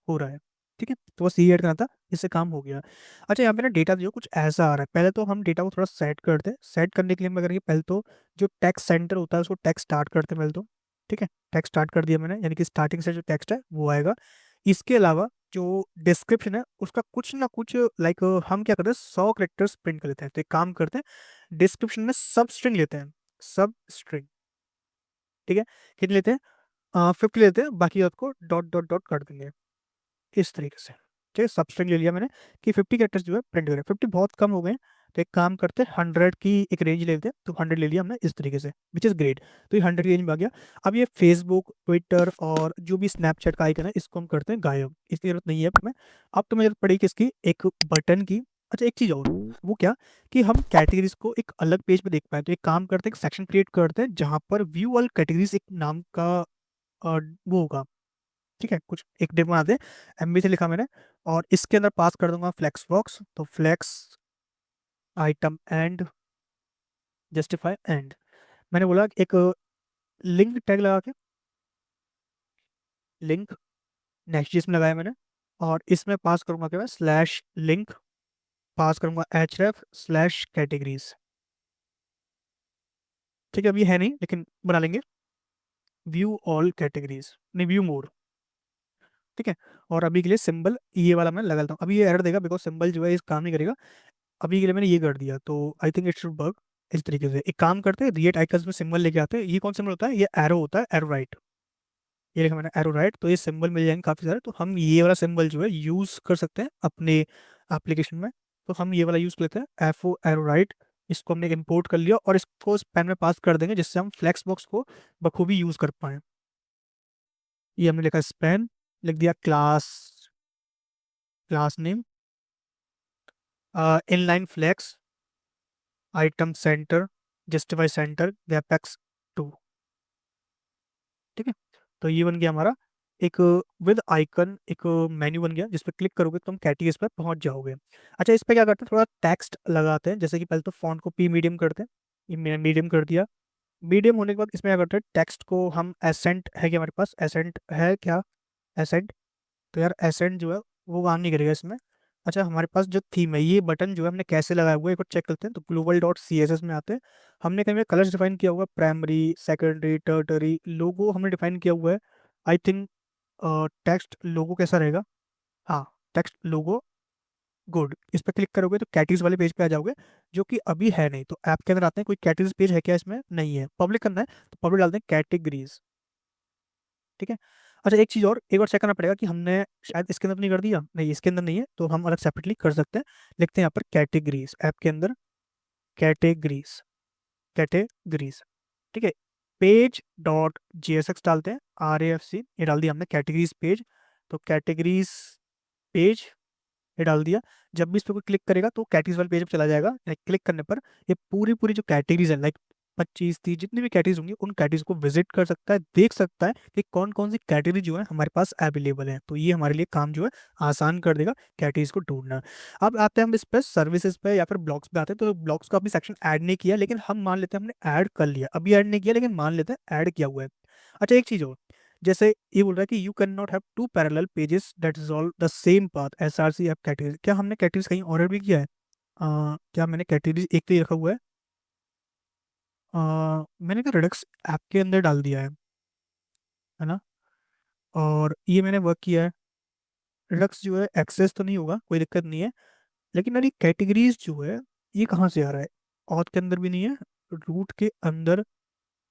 Speaker 1: हो रहा है। ठीक है, तो बस ये ऐड करना था, इससे काम हो गया। अच्छा यहाँ पे ना डेटा जो कुछ ऐसा आ रहा है, पहले तो हम डेटा को थोड़ा सेट करते हैं। सेट करने के लिए हम करेंगे, पहले तो जो टेक्स्ट सेंटर होता है उसको टेक्स्ट स्टार्ट करते हैं पहले तो। ठीक है, टेक्स्ट स्टार्ट कर दिया मैंने, यानी कि स्टार्टिंग से जो टेक्स्ट है वो आएगा। इसके अलावा जो डिस्क्रिप्शन है उसका कुछ ना कुछ लाइक हम क्या करते हैं, 100 कैरेक्टर्स प्रिंट कर लेते हैं। तो एक काम करते हैं, डिस्क्रिप्शन में सब स्ट्रिंग लेते हैं, सब स्ट्रिंग। ठीक है, कितने लेते हैं, 50 लेते हैं, बाकी आपको डॉट डॉट डॉट कर देंगे इस तरीके से। ठीक है, सब स्ट्रिंग ले लिया मैंने कि 50 कैरेक्टर्स जो है प्रिंट करें। 50 बहुत कम हो गए, तो एक काम करते हैं 100 की एक रेंज ले लेते हैं, तो 100 ले लिया हमने इस तरीके से, विच इज़ ग्रेट। तो ये 100 की रेंज में आ गया। अब ये फेसबुक, ट्विटर और जो भी स्नैपचैट का आइकन है इसको हम करते हैं गायब, इसकी जरूरत नहीं है हमें। अब तो मुझे जरूरत पड़ेगी किसकी, एक बटन की। अच्छा एक चीज़ और, वो क्या, कि हम कैटेगरीज को एक अलग पेज पे देख पाए, तो एक काम करते हैं, एक सेक्शन क्रिएट करते हैं जहाँ पर व्यू ऑल कैटेगरीज एक नाम का वो होगा। ठीक है, कुछ एक डेमो बना दे, MB से लिखा मैंने, और इसके अंदर पास कर दूंगा फ्लेक्स बॉक्स, तो flex item end justify end. मैंने बोला एक लिंक टैग लगा के, लिंक नेक्स्ट चीज में लगाया मैंने, और इसमें पास करूंगा क्या, मैं स्लैश लिंक पास करूंगा href/कैटेगरीज। ठीक है, अभी है नहीं लेकिन बना लेंगे, व्यू ऑल कैटेगरीज, नहीं व्यू मोर। ठीक है, और अभी के लिए सिंबल ये वाला मैं लगा लेता हूँ। अभी ये एरर देगा बिकॉज सिंबल जो है इस काम नहीं करेगा। अभी के लिए मैंने ये कर दिया, तो I think it should work. इस तरीके से एक काम करते हैं, रिएक्ट आइकन्स में सिंबल लेके आते हैं। ये कौन सिंबल होता है, ये एरो होता है, एरो राइट। ये लिखा मैंने एरो राइट, तो ये सिंबल मिल जाएंगे काफ़ी सारे, तो हम ये वाला सिंबल जो है यूज़ कर सकते हैं अपने एप्लीकेशन में। तो हम ये वाला यूज़ कर लेते हैं, FO एरो राइट। इसको हमने इंपोर्ट कर लिया, और इसको स्पैन में पास कर देंगे जिससे हम फ्लेक्स बॉक्स को बखूबी यूज़ कर पाएँ। ये हमने लिखा स्पैन, लिख दिया class class name, inline flex, item centre, justify centre, वेपेक्स 2। ठीक है, तो ये बन गया हमारा एक विद आइकन, एक मेन्यू बन गया जिस पर क्लिक करोगे तो तुम कैटेगरीज पर पहुंच जाओगे। अच्छा, इस पे क्या करते हैं, थोड़ा टेक्स्ट लगाते हैं। जैसे कि पहले तो फॉन्ट को पी मीडियम करते हैं, ये मैंने मीडियम कर दिया। मीडियम होने के बाद इसमें क्या करते हैं, टेक्स्ट को हम एसेंट है कि हमारे पास एसेंट है क्या, एसेंट, तो यार एसेंट जो है वो काम नहीं करेगा इसमें। अच्छा, हमारे पास जो थीम है, ये बटन जो है हमने कैसे लगाया हुआ है एक बार चेक करते हैं। तो global dot C S S में आते हैं, हमने कहीं कलर्स डिफाइन किया हुआ है, प्राइमरी, सेकेंडरी, टर्टरी, लोगो हमने डिफाइन किया हुआ है। आई थिंक टेक्स्ट लोगो कैसा रहेगा, हाँ, टेक्स्ट लोगो, गुड। इस पर क्लिक करोगे तो कैटेगरीज वाले पेज पे आ जाओगे, जो कि अभी है नहीं। तो ऐप के अंदर आते हैं, कोई कैटेगरीज पेज है क्या, इसमें नहीं है। पब्लिक करना है तो पब्लिक डालते हैं कैटेगरीज। ठीक है। अच्छा, एक चीज़ और एक बार चेक करना पड़ेगा कि हमने शायद इसके अंदर तो नहीं कर दिया, नहीं इसके अंदर नहीं है, तो हम अलग सेपरेटली कर सकते हैं। लिखते हैं यहाँ पर कैटेगरीज, ऐप के अंदर कैटेगरीज, कैटेगरीज। ठीक है, page dot G S x डालते हैं, आर ए एफ सी, ये डाल दिया हमने कैटेगरीज पेज। तो कैटेगरीज पेज ये डाल दिया। जब भी इस पर कोई क्लिक करेगा तो कैटेगरीज वाले पेज पे चला जाएगा। क्लिक करने पर ये पूरी पूरी जो कैटेगरीज है, लाइक 25 30 जितनी भी कैटेगरीज होंगी, उन कैटेगरीज को विजिट कर सकता है, देख सकता है कि कौन कौन सी कैटेगरी जो है हमारे पास अवेलेबल है। तो ये हमारे लिए काम जो है आसान कर देगा कैटेगरीज को ढूंढना। अब आते हैं हम इस पर सर्विसेज पे या फिर ब्लॉग्स पे आते हैं। तो ब्लॉग्स का अभी सेक्शन ऐड नहीं किया, लेकिन हम मान लेते हैं हमने ऐड कर लिया, अभी ऐड नहीं किया लेकिन मान लेते हैं ऐड किया हुआ है। अच्छा, एक चीज और, जैसे ये बोल रहा है कि you can not have two parallel pages that resolve the same path S R C app category. क्या हमने कैटेगरीज कहीं और भी किया है? क्या मैंने कैटेगरीज एक तो ही रखा हुआ है? मैंने क्या रिडक्स ऐप के अंदर डाल दिया है ना, और ये मैंने वर्क किया है। रिडक्स जो है एक्सेस तो नहीं होगा, कोई दिक्कत नहीं है, लेकिन यार ये कैटेगरीज जो है ये कहाँ से आ रहा है? ऑथ के अंदर भी नहीं है, रूट के अंदर,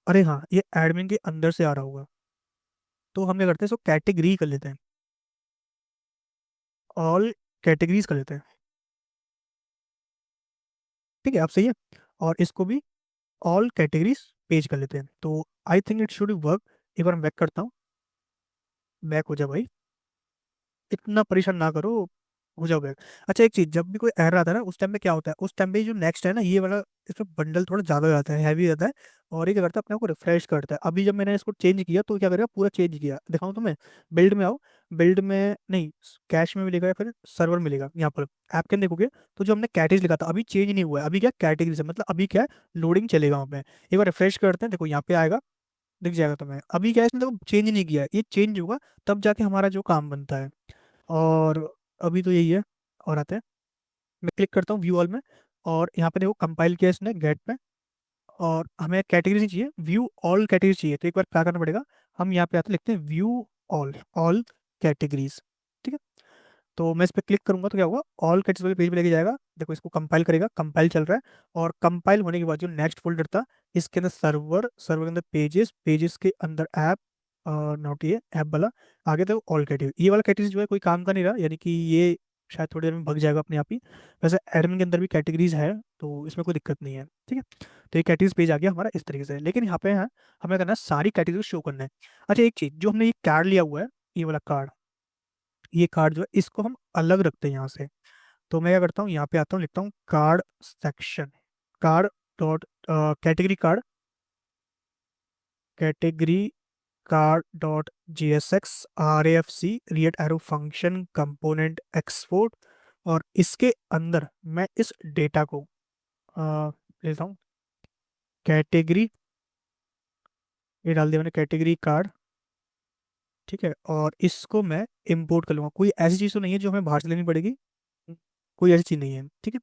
Speaker 1: अरे हाँ, ये एडमिन के अंदर से आ रहा होगा। तो हम क्या करते हैं, इसको कैटेगरी कर लेते हैं, ऑल कैटेगरीज कर लेते हैं। ठीक है, आप सही है। और इसको भी ऑल कैटेगरीज पेज कर लेते हैं। तो I think it should work. एक बार मैं बैक करता हूँ, बैक हो जा भाई, इतना परेशान ना करो, हो जाओ बैक। अच्छा, एक चीज, जब भी कोई एरर आता है ना, उस टाइम पे क्या होता है, उस टाइम पे जो नेक्स्ट है ना, ये वाला, इसमें बंडल थोड़ा ज्यादा हो जाता है, हैवी रहता है, और ये क्या करता है, अपने आप को रिफ्रेश करता है। अभी जब मैंने इसको चेंज किया तो क्या करेगा, पूरा चेंज किया, दिखाऊं तुम्हें। बिल्ड में आओ, बिल्ड में नहीं, कैश में मिलेगा या फिर सर्वर मिलेगा, यहाँ पर ऐप के अंदर देखोगे तो जो हमने कैटेगरी लिखा था अभी चेंज नहीं हुआ है, अभी क्या कैटेगरी से मतलब अभी क्या है, लोडिंग चलेगा वहाँ पे। एक बार रिफ्रेश करते हैं, देखो यहाँ पे आएगा, दिख जाएगा तुम्हें। अभी क्या है, इसने देखो चेंज नहीं किया है, ये चेंज होगा तब जाके हमारा जो काम बनता है। और अभी तो यही है। और आते हैं, मैं क्लिक करता हूँ व्यू ऑल में, और यहाँ पे देखो कंपाइल किया इसने गेट पे, और हमें कैटेगरी नहीं चाहिए, व्यू ऑल कैटेगरी चाहिए। तो एक बार क्या करना पड़ेगा, हम यहाँ पे आते हैं, लिखते हैं व्यू ऑल, ऑल कैटेगरीज। ठीक है, तो मैं इस पर क्लिक करूंगा तो क्या होगा, ऑल कैटेगरी पेज पे लेके जाएगा। देखो इसको कंपाइल करेगा, कंपाइल चल रहा है, और कंपाइल होने के बाद जो नेक्स्ट फोल्डर था, इसके अंदर सर्वर, सर्वर के अंदर पेजेस, पेजेस के अंदर ऐप, और नोट ये ऐप वाला, आगे तो ऑल कैटेगरी, ये वाला कैटेगरी जो है कोई काम का नहीं रहा, यानी कि ये शायद थोड़ी देर में भग जाएगा अपने आप ही। वैसे एडमिन के अंदर भी कैटेगरीज है, तो इसमें कोई दिक्कत नहीं है। ठीक है, तो ये कैटेगरीज पेज आ गया हमारा इस तरीके से, लेकिन यहाँ पे है हमें करना है सारी कैटेगरी शो करना है। अच्छा, एक चीज, जो हमने ये कार्ड लिया हुआ है, ये वाला कार्ड, ये कार्ड जो है इसको हम अलग रखते हैं यहाँ से। तो मैं क्या करता हूँ, यहाँ पे आता हूँ, लिखता हूँ card section, card dot category card, category card dot ji S X, R A F C, react arrow function component export, और इसके अंदर मैं इस डेटा को लेता हूँ, कैटेगरी, ये डाल दिया मैंने कैटेगरी कार्ड। ठीक है, और इसको मैं इंपोर्ट कर लूँगा। कोई ऐसी चीज़ तो नहीं है जो हमें बाहर से लेनी पड़ेगी, कोई ऐसी चीज़ नहीं है। ठीक है,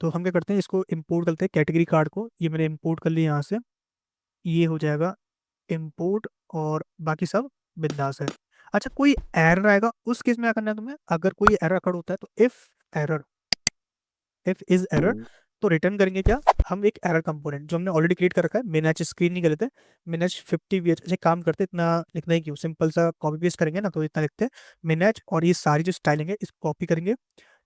Speaker 1: तो हम क्या करते हैं, इसको इंपोर्ट करते हैं कैटेगरी कार्ड को, ये मैंने इंपोर्ट कर लिया यहाँ से, ये हो जाएगा इंपोर्ट, और बाकी सब बिंदास है। अच्छा, कोई एरर आएगा उस केस में क्या करना है तुम्हें, अगर कोई एरर अकर होता है तो if error, if is error, तो रिटर्न करेंगे क्या, हम एक एरर कंपोनेंट जो हमने ऑलरेडी क्रिएट कर रखा है, मैनेज स्क्रीन नहीं कर लेते, मैनेज 50 से काम करते, इतना लिखना ही क्यों, सिंपल सा कॉपी पेस्ट करेंगे ना, तो इतना लिखते हैं मैनेज, और ये सारी जो स्टाइलिंग है इसको कॉपी करेंगे,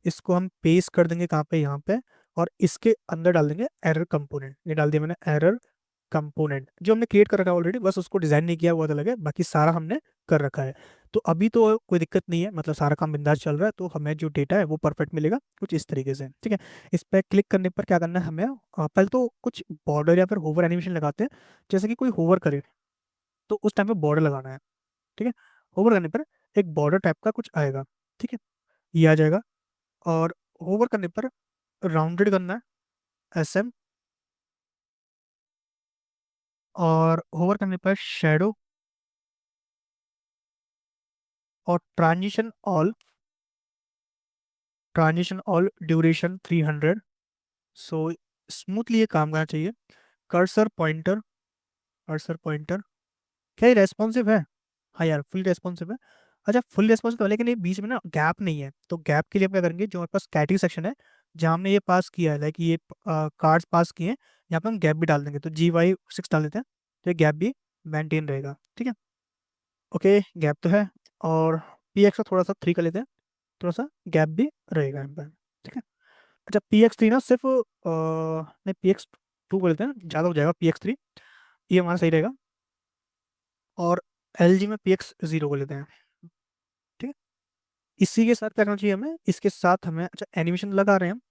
Speaker 1: इसको हम पेस्ट कर देंगे कहाँ पे, यहाँ पे, और इसके अंदर डाल देंगे एरर कंपोनेंट, ये डाल दिया मैंने एरर कंपोनेंट जो हमने क्रिएट कर रखा है ऑलरेडी, बस उसको डिजाइन नहीं किया हुआ अलग है, बाकी सारा हमने कर रखा है। तो अभी तो कोई दिक्कत नहीं है, मतलब सारा काम बिंदास चल रहा है, तो हमें जो डेटा है वो परफेक्ट मिलेगा कुछ इस तरीके से, ठीक है। इस पर क्लिक करने पर क्या करना है हमें, पहले तो कुछ बॉर्डर या फिर होवर एनिमेशन लगाते हैं। जैसे कि कोई होवर करे तो उस टाइम पे बॉर्डर लगाना है, ठीक है। होवर करने पर एक बॉर्डर टाइप का कुछ आएगा, ठीक है, ये आ जाएगा। और होवर करने पर राउंडेड करना है, SM। और होवर करने पर शेडो और transition all duration 300। So smoothly ये काम करना चाहिए। कर्सर पॉइंटर, कर्सर पॉइंटर क्या ये रेस्पॉन्सिव है? हाँ यार, फुल रेस्पॉन्सिव है। अच्छा, फुल रेस्पॉन्सिव है, लेकिन ये बीच में ना गैप नहीं है, तो गैप के लिए हम क्या करेंगे, जो हमारे पास कैटेगरी सेक्शन है जहाँ हमने ये पास किया है, लाइक ये कार्ड्स पास किए हैं, यहाँ पे हम गैप भी डाल देंगे, तो GY6 डाल देते हैं, तो ये गैप भी मेंटेन रहेगा, ठीक है। ओके, गैप तो है। और PX का थोड़ा सा 3 कर लेते हैं, थोड़ा सा गैप भी रहेगा यहाँ पर, ठीक है। अच्छा, PX3 ना सिर्फ नहीं, PX2 कर लेते हैं, ज़्यादा हो जाएगा PX3, ये हमारा सही रहेगा। और LG में PX0 कर लेते हैं, ठीक है। इसी के साथ क्या करना चाहिए हमें, इसके साथ हमें, अच्छा एनिमेशन लगा रहे हैं हम,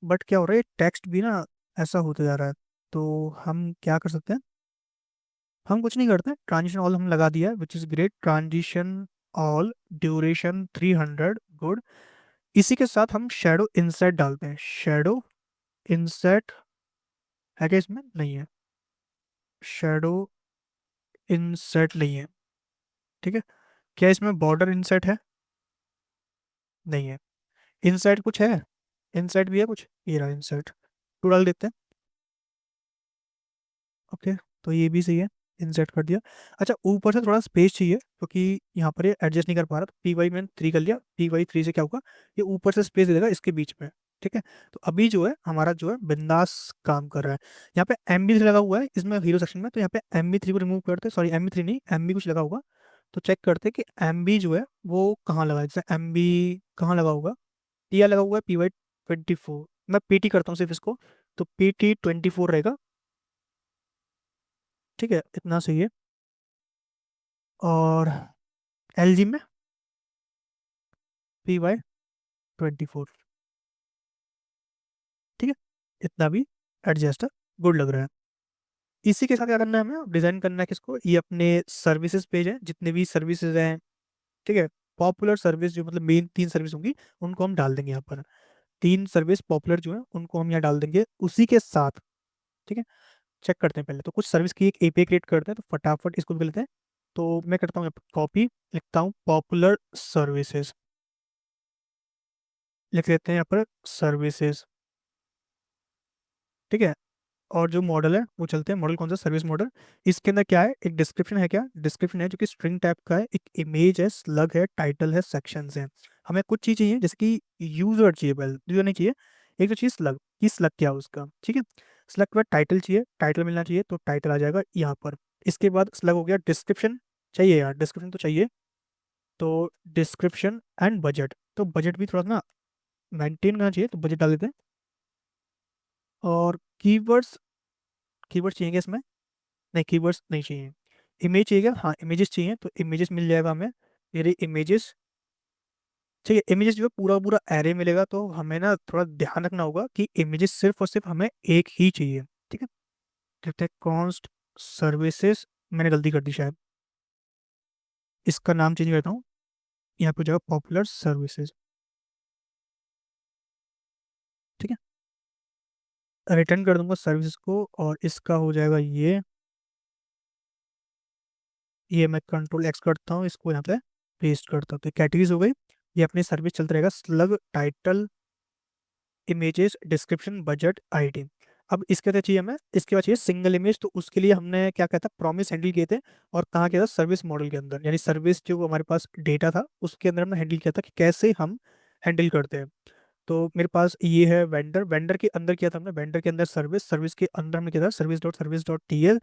Speaker 1: बट क्या हो रहा है, टेक्स्ट भी ना ऐसा होता जा रहा है, तो हम क्या कर सकते हैं, हम कुछ नहीं करते, ट्रांजिशन ऑल हम लगा दिया है, which is great. Transition all duration 300, good. इसी के साथ हम शेडो इनसेट डालते हैं, शेडो इनसेट है क्या इसमें? नहीं है, शेडो इनसेट नहीं है, ठीक है। क्या इसमें बॉर्डर इनसेट है? नहीं है। इनसेट कुछ है, इनसेट भी है कुछ, ये रहा इनसेट, टू डाल देते हैं। ओके, तो ये भी सही है, इंसर्ट कर दिया। अच्छा, ऊपर से थोड़ा स्पेस चाहिए क्योंकि यहाँ पर ये एडजस्ट नहीं कर पा रहा, तो PY मैंने 3 कर लिया, PY3 से क्या होगा, ये ऊपर से स्पेस दे देगा इसके बीच में, ठीक है। तो अभी जो है हमारा जो है बिंदास काम कर रहा है। यहाँ पे MB3 लगा हुआ है इसमें हीरो सेक्शन में, तो यहाँ पे MB3 को रिमूव करते, सॉरी MB3 नहीं, MB कुछ लगा होगा, तो चेक करते कि MB जो है वो कहाँ लगा है, जैसे MB कहाँ लगा होगा, टी लगा हुआ है PY24, मैं PT करता हूँ सिर्फ इसको, तो PT24 रहेगा, ठीक है, इतना सही है। और LG में PY24, ठीक है, इतना भी एडजस्ट गुड लग रहा है। इसी के साथ क्या करना है हमें, डिजाइन करना है किसको, ये अपने सर्विसेज पेज है, जितने भी सर्विसेज हैं, ठीक है। पॉपुलर सर्विस जो मतलब मेन 3 सर्विस होंगी उनको हम डाल देंगे यहाँ पर, 3 सर्विस पॉपुलर जो है उनको हम यहाँ डाल देंगे उसी के साथ, ठीक है। चेक करते हैं पहले तो, कुछ सर्विस की एक API क्रिएट करते हैं, तो फटाफट इसको भी कर लेते हैं। तो मैं करता हूँ कॉपी, लिखता हूँ पॉपुलर सर्विसेज, लिख लेते हैं यहाँ पर सर्विसेज, ठीक है। और जो मॉडल है वो चलते हैं, मॉडल कौन सा, सर्विस मॉडल। इसके अंदर क्या है, एक डिस्क्रिप्शन है, क्या डिस्क्रिप्शन है जो कि स्ट्रिंग टाइप का है, एक इमेज है, स्लग है, टाइटल है, सेक्शंस हैं। हमें कुछ चीज़ चाहिए, जैसे कि यूजर चाहिए, पहले यूजर नहीं चाहिए, एक तो चीज़ स्लग, कि स्लग क्या है उसका, ठीक है। स्लग के बाद टाइटल चाहिए, टाइटल मिलना चाहिए, तो टाइटल आ जाएगा यहाँ पर। इसके बाद स्लग हो गया, डिस्क्रिप्शन चाहिए यार, डिस्क्रिप्शन तो चाहिए, तो डिस्क्रिप्शन एंड बजट, तो बजट भी थोड़ा सा ना मेंटेन करना चाहिए, तो बजट डाल देते हैं। और कीवर्ड्स, कीवर्ड्स चाहिए क्या इसमें? नहीं, कीवर्ड्स नहीं चाहिए। इमेज चाहिए क्या? हाँ, इमेजेस चाहिए, तो इमेजेस मिल जाएगा हमें, मेरे इमेजेस, ठीक है। इमेजेस जो है पूरा पूरा एरे मिलेगा, तो हमें ना थोड़ा ध्यान रखना होगा कि इमेजेस सिर्फ और सिर्फ हमें एक ही चाहिए, ठीक है। देखते हैं कॉन्स्ट सर्विसेज, मैंने गलती कर दी शायद, इसका नाम चेंज करता हूँ, यहाँ पे हो जाएगा पॉपुलर सर्विसेज, ठीक है। रिटर्न कर दूंगा सर्विसेज को, और इसका हो जाएगा ये मैं कंट्रोल X करता हूँ, इसको यहाँ पे पेस्ट करता हूँ, तो कैटेगरीज हो गई। ये अपनी सर्विस चलता रहेगा, slug, title, images, description, budget, ID। अब इसके बाद चाहिए हमें, इसके बाद चाहिए सिंगल इमेज, तो उसके लिए हमने क्या कहता है, प्रॉमिस हैंडल किए थे, और कहाँ किया था, सर्विस मॉडल के अंदर, यानी सर्विस जो हमारे पास डेटा था उसके अंदर हमने हैंडल किया था कि कैसे हम हैंडल करते हैं। तो मेरे पास ये है वेंडर, वेंडर के अंदर किया था हमने, वेंडर के अंदर सर्विस, सर्विस के अंदर हमने किया था सर्विस.service.tl,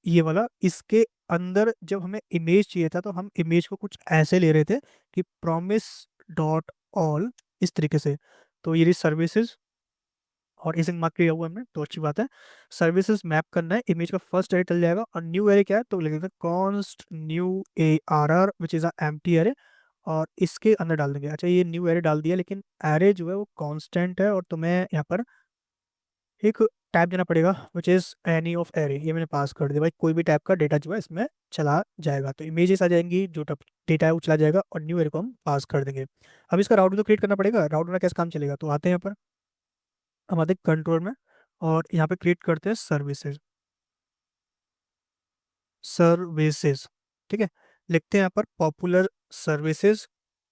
Speaker 1: ये वाला। इसके अंदर जब हमें इमेज चाहिए था, तो हम इमेज को कुछ ऐसे ले रहे थे कि promise.all, इस तरीके से। तो ये रही सर्विसेज, और एसिंक मार्क किया हुआ है हमने, तो अच्छी बात है। सर्विसेज मैप करना है, इमेज का फर्स्ट एरे चल जाएगा, और न्यू एरे क्या है तो लिख देते हैं const new A R R which is a empty array, और इसके अंदर डाल देंगे। अच्छा ये न्यू एरे डाल दिया, लेकिन एरे जो है वो कांस्टेंट है, और तुम्हें यहाँ पर एक टाइप देना पड़ेगा which is any of array, ये मैंने पास कर दिया भाई, कोई भी टाइप का डेटा जो है इसमें चला जाएगा, तो इमेजेस आ जाएंगी, जो डेटा है वो चला जाएगा, और न्यू एरे को हम पास कर देंगे। अब इसका राउटर तो क्रिएट करना पड़ेगा, राउटर में कैसे काम चलेगा, तो आते हैं यहाँ पर, हम आते हैं कंट्रोल में, और यहाँ पे क्रिएट करते हैं सर्विसेज, सर्विसेज, ठीक है। लिखते हैं यहाँ पर पॉपुलर सर्विसेज,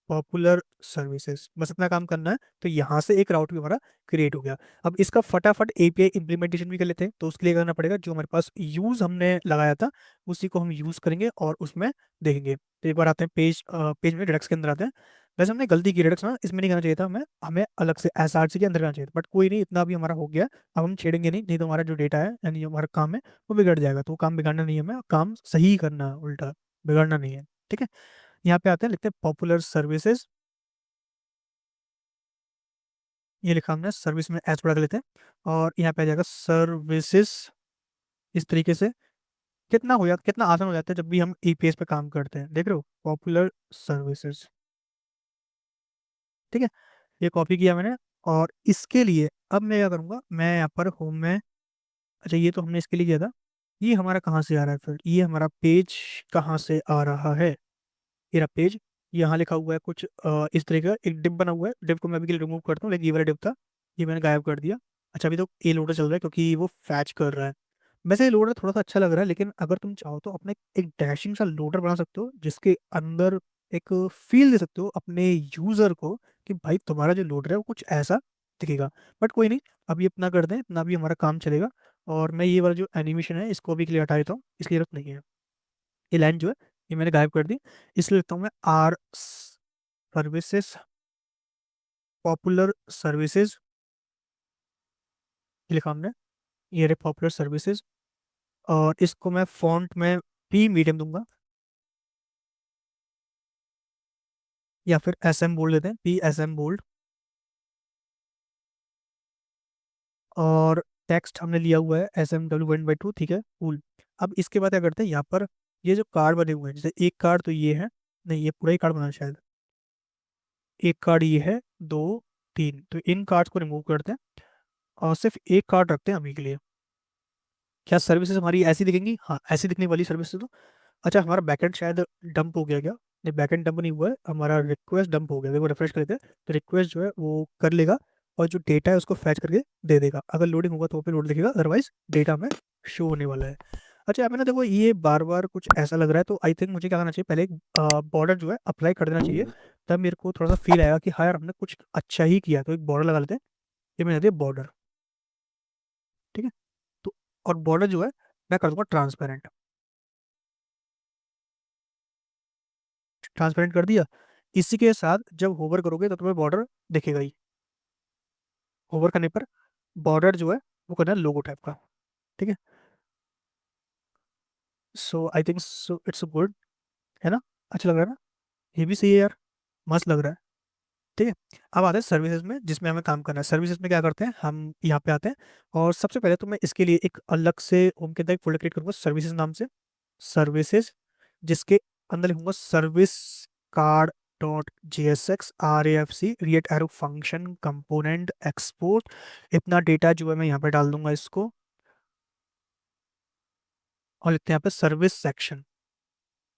Speaker 1: पॉपुलर सर्विसेज, बस इतना काम करना है, तो यहाँ से एक राउट भी हमारा क्रिएट हो गया। अब इसका फटाफट एपीआई इंप्लीमेंटेशन भी कर लेते हैं, तो उसके लिए करना पड़ेगा जो हमारे पास यूज हमने लगाया था उसी को हम यूज करेंगे और उसमें देखेंगे। तो एक बार आते हैं पेज में रिडक्स के अंदर आते हैं। वैसे हमने गलती की, रिडक्स ना इसमें नहीं करना चाहिए था, हमें हमें अलग से एसआरसी के अंदर करना चाहिए था, बट कोई नहीं, इतना भी हमारा हो गया। अब हम छेड़ेंगे नहीं, नहीं तो हमारा जो डेटा है यानी जो हमारा काम है वो बिगड़ जाएगा, तो वो काम बिगाड़ना नहीं है, हमें काम सही करना है, उल्टा बिगाड़ना नहीं है, ठीक है। यहाँ पे आते हैं, लिखते हैं पॉपुलर सर्विसेज, ये लिखा हमने, सर्विस में एच बढ़ा के लेते हैं, और यहाँ पे आ जाएगा सर्विसेज, इस तरीके से। कितना हो जाता, कितना आसान हो जाता है जब भी हम ईपीएस पे काम करते हैं, देख रहे हो, पॉपुलर सर्विसेज, ठीक है। ये कॉपी किया मैंने, और इसके लिए अब मैं क्या करूँगा, मैं यहाँ पर होम में, अच्छा ये तो हमने इसके लिए किया था, ये हमारा कहाँ से आ रहा है फिर, ये हमारा पेज कहाँ से आ रहा है, ये रहा पेज, यहाँ लिखा हुआ है कुछ इस तरीके का, एक डिप बना हुआ है, डिप को मैं अभी के लिए रिमूव करता हूँ, लेकिन ये वाला डिप था, ये मैंने गायब कर दिया। अच्छा अभी तो ये लोडर चल रहा है क्योंकि वो फैच कर रहा है। वैसे ये लोडर थोड़ा सा अच्छा लग रहा है, लेकिन अगर तुम चाहो तो अपने एक डैशिंग सा लोडर बना सकते हो, जिसके अंदर एक फील दे सकते हो अपने यूजर को कि भाई तुम्हारा जो लोडर है वो कुछ ऐसा दिखेगा। बट कोई नहीं, अभी इतना कर दें, इतना भी हमारा काम चलेगा। और मैं ये वाला जो एनिमेशन है इसको अभी के लिए हटा देता हूँ, इसकी जरूरत नहीं है। ये लाइन जो है ये मैंने गायब कर दी, इसलिए लिखता हूँ मैं आर सर्विसेज, पॉपुलर सर्विसेज, लिखा हमने, ये रहे पॉपुलर सर्विसेज, और इसको मैं फॉन्ट में पी मीडियम दूंगा, या फिर एस एम बोल्ड देते हैं, पी एस एम बोल्ड। और टेक्स्ट हमने लिया हुआ है एस एम डब्ल्यू 1/2, ठीक है कूल। अब इसके बाद क्या करते हैं, यहाँ पर ये जो कार्ड बने हुए हैं, जैसे एक कार्ड तो ये है, नहीं ये पूरा ही कार्ड बना है शायद, एक कार्ड ये है, दो, तीन, तो इन कार्ड्स को रिमूव करते हैं, और सिर्फ एक कार्ड रखते हैं अभी के लिए। क्या सर्विसेज हमारी ऐसी दिखेंगी, हाँ ऐसी दिखने वाली सर्विसेज। अच्छा हमारा बैकएंड शायद डंप हो गया क्या, नहीं बैकएंड डंप नहीं हुआ है, हमारा रिक्वेस्ट डंप हो गया, देखो रिफ्रेश कर लेते हैं, तो रिक्वेस्ट जो है वो कर लेगा, और जो डेटा है उसको फैच करके दे देगा, अगर लोडिंग होगा तो वो पे लोड दिखेगा, अदरवाइज डेटा में शो होने वाला है। अच्छा यहाँ पे ना देखो ये बार बार कुछ ऐसा लग रहा है, तो आई थिंक मुझे क्या करना चाहिए, पहले एक बॉर्डर जो है अप्लाई कर देना चाहिए, तब मेरे को थोड़ा सा फील आएगा कि हाँ यार हमने कुछ अच्छा ही किया, तो एक बॉर्डर लगा लेते हैं, ये मैंने दिया बॉर्डर, ठीक है। तो और बॉर्डर जो है मैं कर दूंगा ट्रांसपेरेंट, ट्रांसपेरेंट कर दिया। इसी के साथ जब होवर करोगे तो तुम्हें बॉर्डर दिखेगा ही, होवर करने पर बॉर्डर जो है वो करना है लोगो टाइप का, ठीक है। So I think so it's good, है ना, अच्छा लग रहा है ना, ये भी सही है यार, मस्त लग रहा है, ठीक है। अब आते हैं सर्विसेज में, जिसमें हमें काम करना है। सर्विसेज में क्या करते हैं, हम यहाँ पे आते हैं, और सबसे पहले तो मैं इसके लिए एक अलग से होम के अंदर एक फोल्डर क्रिएट करूंगा सर्विसेज नाम से, सर्विसेज, जिसके अंदर लिखूंगा service card dot ji S X R A F C react arrow function component export, इतना डेटा जो है मैं यहाँ पे डाल दूंगा इसको, और लिखते हैं यहाँ पे service section,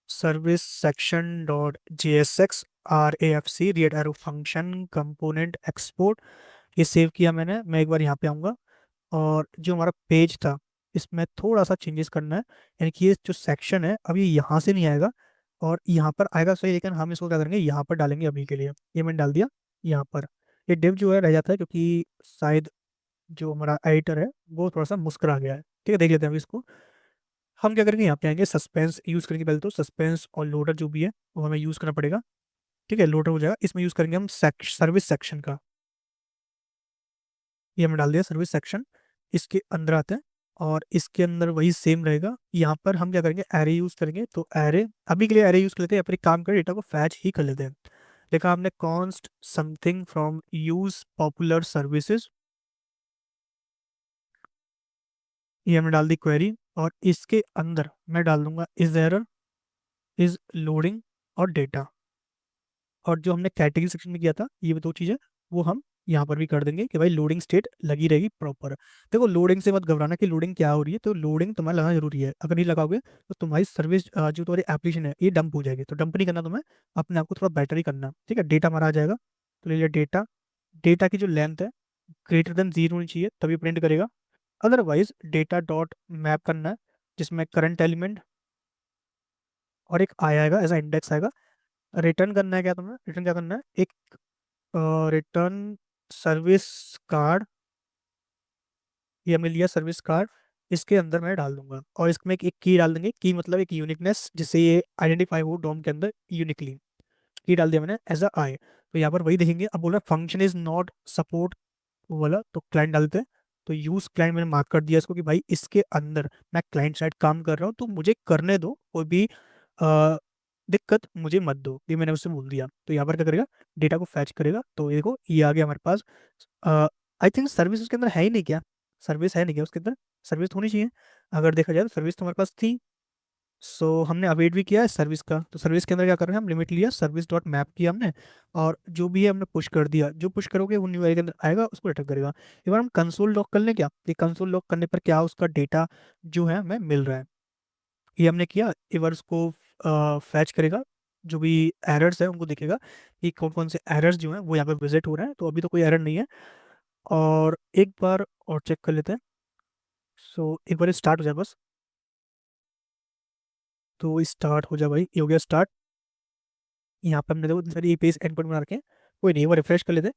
Speaker 1: service section dot ji S X R A F C react arrow function component export. ये सेव किया मैंने, मैं एक बार यहाँ पे आऊँगा, और जो हमारा पेज था इसमें थोड़ा सा चेंजेस करना है, यानी कि ये जो सेक्शन है अब ये यहाँ से नहीं आएगा, और यहाँ पर आएगा सही, लेकिन हम इसको क्या करेंगे यहाँ पर डालेंगे अभी के लिए, ये मैंने डाल दिया यहाँ पर। ये डिव जो है रह जाता है क्योंकि शायद जो हमारा एडिटर है वो थोड़ा सा मुस्कुरा गया है, ठीक है, देख लेते हैं अभी इसको। हम क्या करेंगे, यहाँ पे आएंगे, सस्पेंस यूज़ करेंगे पहले, तो सस्पेंस और लोडर जो भी है वो हमें यूज़ करना पड़ेगा, ठीक है, लोडर हो जाएगा, इसमें यूज़ करेंगे हम सर्विस सेक्शन का, ये हमने डाल दिया सर्विस सेक्शन। इसके अंदर आते हैं, और इसके अंदर वही सेम रहेगा, यहाँ पर हम क्या करेंगे एरे यूज करेंगे, तो एरे अभी के लिए एरे यूज कर लेते हैं, या फिर एक काम करें डेटा को फैच ही कर लेते हैं। देखा हमने const something from use popular services, ये हमने डाल दी क्वेरी, और इसके अंदर मैं डाल दूंगा इज एरर, इज लोडिंग, और डेटा। और जो हमने कैटेगरी सेक्शन में किया था ये दो चीज़ें, वो हम यहाँ पर भी कर देंगे कि भाई लोडिंग स्टेट लगी रहेगी प्रॉपर। देखो लोडिंग से मत घबराना कि लोडिंग क्या हो रही है, तो लोडिंग तुम्हें लगाना जरूरी है। अगर नहीं लगाओगे तो तुम्हारी सर्विस जो तुम्हारी एप्लीकेशन है ये डंप हो जाएगी। तो डंप नहीं करना तुम्हें, अपने आप को थोड़ा बेटर ही करना, ठीक है। डेटा हमारा आ जाएगा, तो ले लिया डेटा। डेटा की जो लेंथ है ग्रेटर देन 0 होनी चाहिए, तभी प्रिंट करेगा। अदरवाइज डेटा डॉट मैप करना है, जिसमें करंट एलिमेंट और एक आएगा एज इंडेक्स आएगा। रिटर्न करना है क्या तुम्हें, रिटर्न क्या करना है, एक रिटर्न सर्विस कार्ड। ये हमने लिया सर्विस कार्ड, इसके अंदर मैं डाल दूंगा, और इसमें एक की डाल देंगे। की मतलब एक यूनिकनेस, जिससे ये आइडेंटिफाई हो डोम के अंदर यूनिकली। की डाल दिया मैंने एज अ आई। तो यहाँ पर वही देखेंगे। अब बोल रहा है फंक्शन इज नॉट सपोर्ट वाला, तो क्लाइंट डालते हैं। तो यूज क्लाइंट मैंने मार्क कर दिया इसको कि भाई इसके अंदर मैं क्लाइंट साइड काम कर रहा हूँ, तो मुझे करने दो, कोई भी अ, दिक्कत मुझे मत दो, ये मैंने उससे बोल दिया। तो यहाँ पर क्या करेगा, डेटा को फैच करेगा। तो ये देखो ये आ गया हमारे पास। आई थिंक सर्विस उसके अंदर है ही नहीं क्या, सर्विस है नहीं क्या उसके अंदर, सर्विस होनी चाहिए। अगर देखा जाए तो सर्विस तो हमारे पास थी। सो हमने अवेट भी किया है सर्विस का। तो सर्विस के अंदर क्या कर रहे हैं, हम लिमिट लिया सर्विस डॉट मैप किया हमने, और जो भी है हमने पुश कर दिया। जो पुश करोगे वो न्यू के अंदर आएगा, उसको रिटर्न करेगा। एक बार हम कंसोल लॉक कर लें क्या, ये कंसोल लॉक करने पर क्या उसका डेटा जो है हमें मिल रहा है। ये हमने किया। एक बार उसको फैच करेगा, जो भी एरर्स है उनको देखेगा कि कौन कौन से एरर्स जो हैं वो यहाँ पे विजिट हो रहे हैं। तो अभी तो कोई एरर नहीं है। और एक बार और चेक कर लेते हैं। सो एक बार स्टार्ट हो जाए बस। तो स्टार्ट हो जाए भाई, ये हो गया स्टार्ट। यहाँ पे हमने देखो इतनी सारी पेज एंड पॉइंट बना रखे हैं। कोई नहीं, वो रिफ्रेश कर लेते हैं।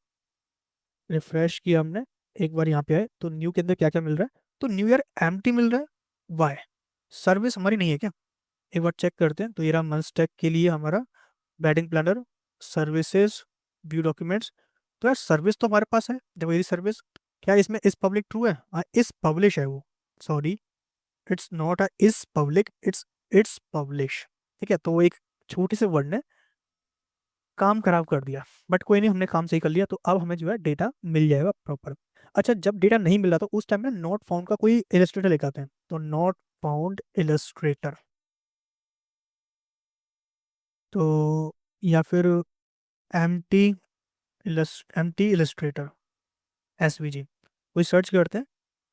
Speaker 1: रिफ्रेश किया हमने, एक बार यहाँ पे आए तो न्यू के अंदर क्या क्या मिल रहा है, तो न्यू ईयर एम्प्टी मिल रहा है। वाई, सर्विस हमारी नहीं है क्या। एक बार चेक करते हैं। तो ये रहा मंथ टैग के लिए हमारा wedding planner, services, view documents. तो यार सर्विस तो हमारे पास है, देखो ये सर्विस। क्या इसमें इस पब्लिक ट्रू है, हाँ इस पब्लिश है वो, सॉरी इट्स नॉट अ इस पब्लिक, इट्स पब्लिश। ठीक है, तो वो एक छोटी से वर्ड ने काम खराब कर दिया। बट कोई नहीं, हमने काम सही कर लिया। तो अब हमें जो है डेटा मिल जाएगा प्रॉपर। अच्छा, जब डेटा नहीं मिल रहा तो उस टाइम में नॉट फाउंड का कोई इलस्ट्रेटर लेकर आते हैं। तो नॉट फाउंड इलस्ट्रेटर, तो या फिर M T M T illustrator, SVG, कोई सर्च करते हैं।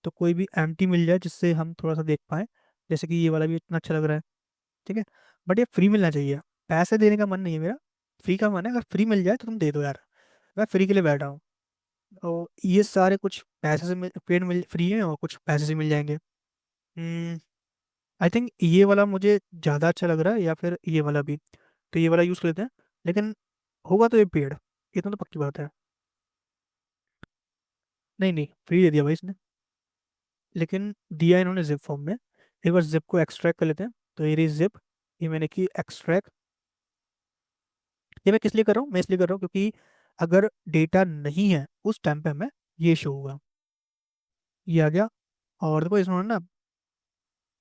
Speaker 1: तो कोई भी एम टी मिल जाए जिससे हम थोड़ा सा देख पाए। जैसे कि ये वाला भी इतना अच्छा लग रहा है, ठीक है। बट ये फ्री मिलना चाहिए, पैसे देने का मन नहीं है मेरा, फ्री का मन है। अगर फ्री मिल जाए तो तुम दे दो यार, मैं फ्री के लिए बैठा हूँ। और ये सारे कुछ पैसे से पेड मिल फ्री है, और कुछ पैसे से मिल जाएंगे। आई थिंक ये वाला मुझे ज़्यादा अच्छा लग रहा है, या फिर ये वाला भी। तो ये वाला यूज़ कर लेते हैं। लेकिन होगा तो ये पेड, इतना तो पक्की बात है। नहीं नहीं, फ्री दे दिया भाई इसने, लेकिन दिया इन्होंने जिप फॉर्म में। एक बार जिप को एक्सट्रैक्ट कर लेते हैं। तो ये रही जिप, ये मैंने की एक्सट्रैक्ट। ये मैं किस लिए कर रहा हूँ, मैं इसलिए कर रहा हूँ क्योंकि अगर डेटा नहीं है उस टाइम पे हमें ये शो होगा। ये आ गया। और देखो इसमें ना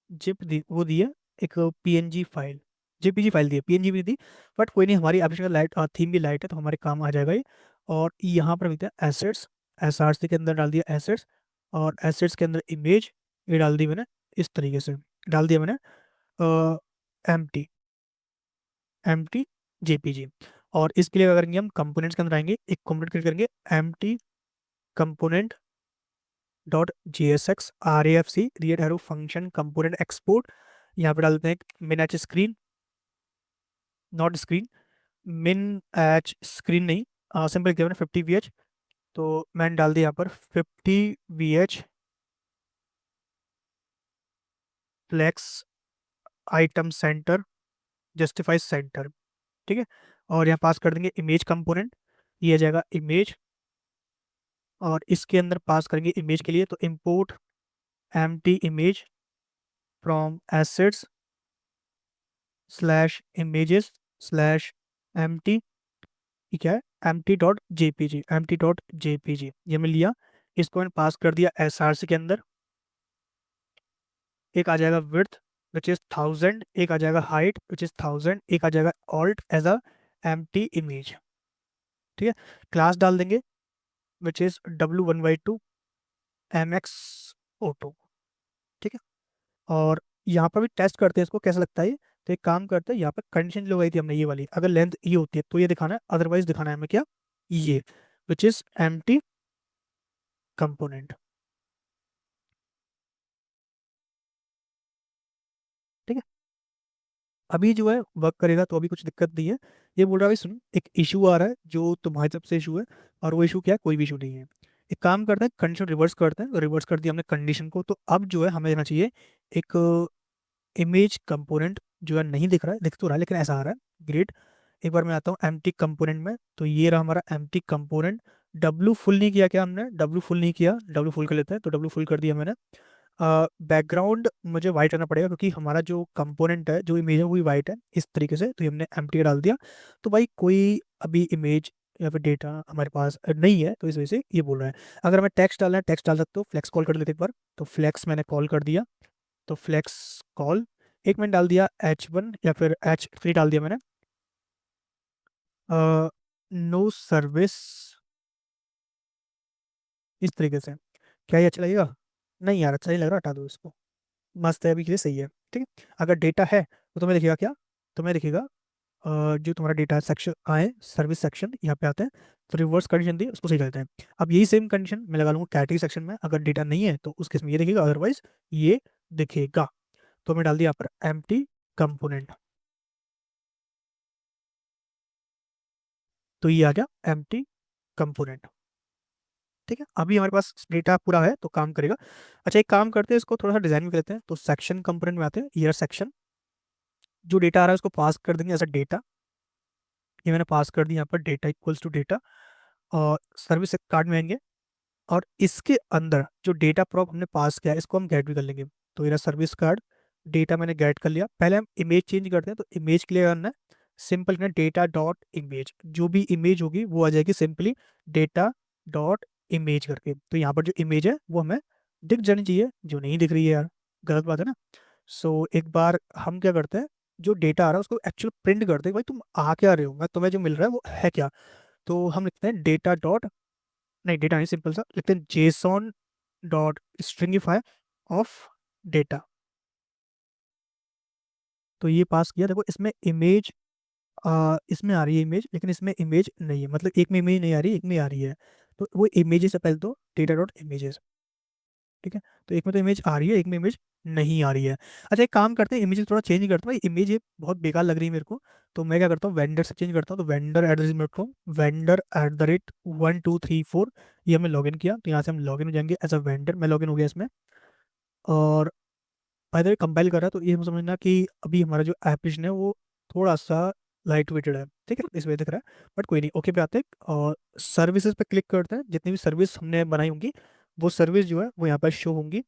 Speaker 1: जिप दी, वो दी है एक PNG फाइल, JPG फाइल दी है, PNG भी दी। बट कोई नहीं, हमारी एप्लीकेशन लाइट थीम भी लाइट है, तो हमारे काम आ जाएगा ये। और यहाँ पर भी एसेट्स, SRC के अंदर डाल दिया एसेट्स। और एसेट्स के अंदर इमेज, ये डाल दी मैंने इस तरीके से, डाल दिया मैंने एम टी JPG। और इसके लिए क्या करेंगे, हम कंपोनेंट्स के अंदर आएंगे, एक कंपोनेंट क्रिएट करेंगे, M T component dot JSX RAFC real arrow function component export. यहाँ पे डाल देते हैं min H screen, not screen, min H screen नहीं, सिंपल किया मैंने 50 VH। तो मैंने डाल दिया यहाँ पर 50 VH flex item centre justify center, ठीक है। और यहाँ पास कर देंगे इमेज कंपोनेंट, ये आ जाएगा इमेज। और इसके अंदर पास करेंगे इमेज के लिए, तो import M T image from assets slash images slash M T, क्या है, M T dot J P G ये मैं लिया। इसको मैंने पास कर दिया SRC के अंदर। एक आ जाएगा विड्थ विच इज 1000, एक आ जाएगा हाइट विच इज 1000, एक आ जाएगा alt as a M T image, ठीक है। क्लास डाल देंगे which is W1/2 MX auto, ठीक और यहाँ पर भी टेस्ट करते हैं इसको कैसा लगता है ये। तो एक काम करते हैं, यहाँ पर कंडीशन जो लगाई थी हमने ये वाली, अगर लेंथ ये होती है तो ये दिखाना है, अदरवाइज दिखाना है हमें क्या, ये, विच इज एम्प्टी कंपोनेंट। ठीक है, अभी जो है वर्क करेगा तो अभी कुछ दिक्कत नहीं है। ये बोल रहा है भाई सुन, एक इशू आ रहा है जो तुम्हारी तरफ से इशू है, और वो इशू क्या है, कोई भी इशू नहीं है। एक काम करते हैं, कंडीशन रिवर्स करते हैं, रिवर्स कर दिया हमने कंडीशन को, तो अब जो है हमें देना चाहिए एक इमेज कंपोनेंट, जो है नहीं दिख रहा है, दिख तो रहा है लेकिन ऐसा आ रहा है, ग्रेट। एक बार मैं आता हूँ एम्प्टी कंपोनेंट में, तो ये रहा हमारा एम्प्टी कंपोनेंट। डब्लू फुल नहीं किया क्या हमने, डब्लू फुल नहीं किया, डब्लू फुल कर लेते हैं, तो डब्लू फुल कर दिया मैंने। बैकग्राउंड मुझे वाइट करना पड़ेगा क्योंकि हमारा जो कंपोनेंट है, जो इमेज है वो भी वाइट है इस तरीके से, तो ये हमने एम्प्टी डाल दिया। तो भाई कोई अभी इमेज या फिर डेटा हमारे पास नहीं है, तो इस वजह से ये बोल रहा है। अगर हमें टेक्स्ट डालना है, टेक्स्ट डाल सकते हो, फ्लेक्स कॉल कर लेते एक बार, तो फ्लेक्स मैंने कॉल कर दिया, तो फ्लेक्स कॉल, एक मैंने डाल दिया H1 या फिर H3 डाल दिया मैंने। नो सर्विस, इस तरीके से, क्या ये अच्छा लगेगा? नहीं यार, अच्छा नहीं लग रहा, हटा दो इसको। मस्त है, अभी के लिए सही है। ठीक है, अगर डेटा है तो तुम्हें दिखेगा क्या, तुम्हें दिखेगा जो तुम्हारा डेटा सेक्शन आए, सर्विस सेक्शन यहाँ पे आते हैं, तो रिवर्स कंडीशन दी उसको सही करते हैं। अब यही सेम कंडीशन मैं लगा लूंगा कैटेगरी सेक्शन में, अगर डेटा नहीं है तो उस केस में ये दिखेगा, अदरवाइज ये दिखेगा। तो मैं डाल दिया यहाँ पर एम्प्टी कंपोनेंट, तो ये आ गया एम्प्टी कंपोनेंट। ठीक है, अभी हमारे पास डेटा पूरा है तो काम करेगा। अच्छा, एक काम करते हैं, इसको थोड़ा सा डिजाइन भी कर लेते हैं, तो सेक्शन कंपोनेंट में आते हैं, ईयर सेक्शन, जो डेटा आ रहा है उसको पास कर देंगे एज अ डेटा। ये मैंने पास कर दिया यहाँ पर, डेटा इक्वल्स टू डेटा, और सर्विस कार्ड में आएंगे, और इसके अंदर जो डेटा प्रॉप हमने पास किया है इसको हम गेट भी कर लेंगे। तो मेरा सर्विस कार्ड डेटा मैंने गेट कर लिया। पहले हम इमेज चेंज करते हैं, तो इमेज के लिए करना है सिंपल, करना डेटा डॉट इमेज, जो भी इमेज होगी वो आ जाएगी सिंपली डेटा डॉट इमेज करके। तो यहाँ पर जो इमेज है वो हमें दिख जानी चाहिए, जो नहीं दिख रही है यार, गलत बात है ना। सो एक बार हम क्या करते हैं, जो डेटा आ रहा है उसको एक्चुअल प्रिंट करते हैं, भाई तुम आ क्या रहे हो, मैं तुम्हें जो मिल रहा है वो है क्या। तो हम लिखते हैं डेटा डॉट, नहीं डेटा नहीं, सिंपल सा लिखते हैं JSON dot stringify of data. तो ये पास किया, देखो इसमें इमेज, इसमें आ रही है इमेज, लेकिन इसमें इमेज नहीं है, मतलब एक में इमेज नहीं आ रही है, एक में आ रही है। तो वो इमेजेस से पहले तो डेटा डॉट इमेजेस। ठीक है, तो एक में तो इमेज आ रही है, एक में इमेज नहीं आ रही है। अच्छा, एक काम करते हैं, इमेज थोड़ा चेंज करते हैं, भाई इमेज ये बहुत बेकार लग रही है मेरे को। तो मैं क्या करता हूँ, वेंडर से चेंज करता हूँ, तो vendor at the rate com, vendor at the rate 1234, ये हमने लॉगिन किया, तो यहाँ से हम लॉगिन हो जाएंगे एज अ वेंडर, मैं लॉगिन हो गया इसमें। और बाय द वे कंपाइल कर रहा है, तो ये हम समझना कि अभी हमारा जो एप्लीकेशन है वो थोड़ा सा लाइट वेटेड है। ठीक है, इस वजह दिख रहा है, बट कोई नहीं, ओके पे आते हैं और सर्विसेज पे क्लिक करते हैं, जितनी भी सर्विस हमने बनाई होंगी वो सर्विस जो है वो यहाँ पर शो होंगी।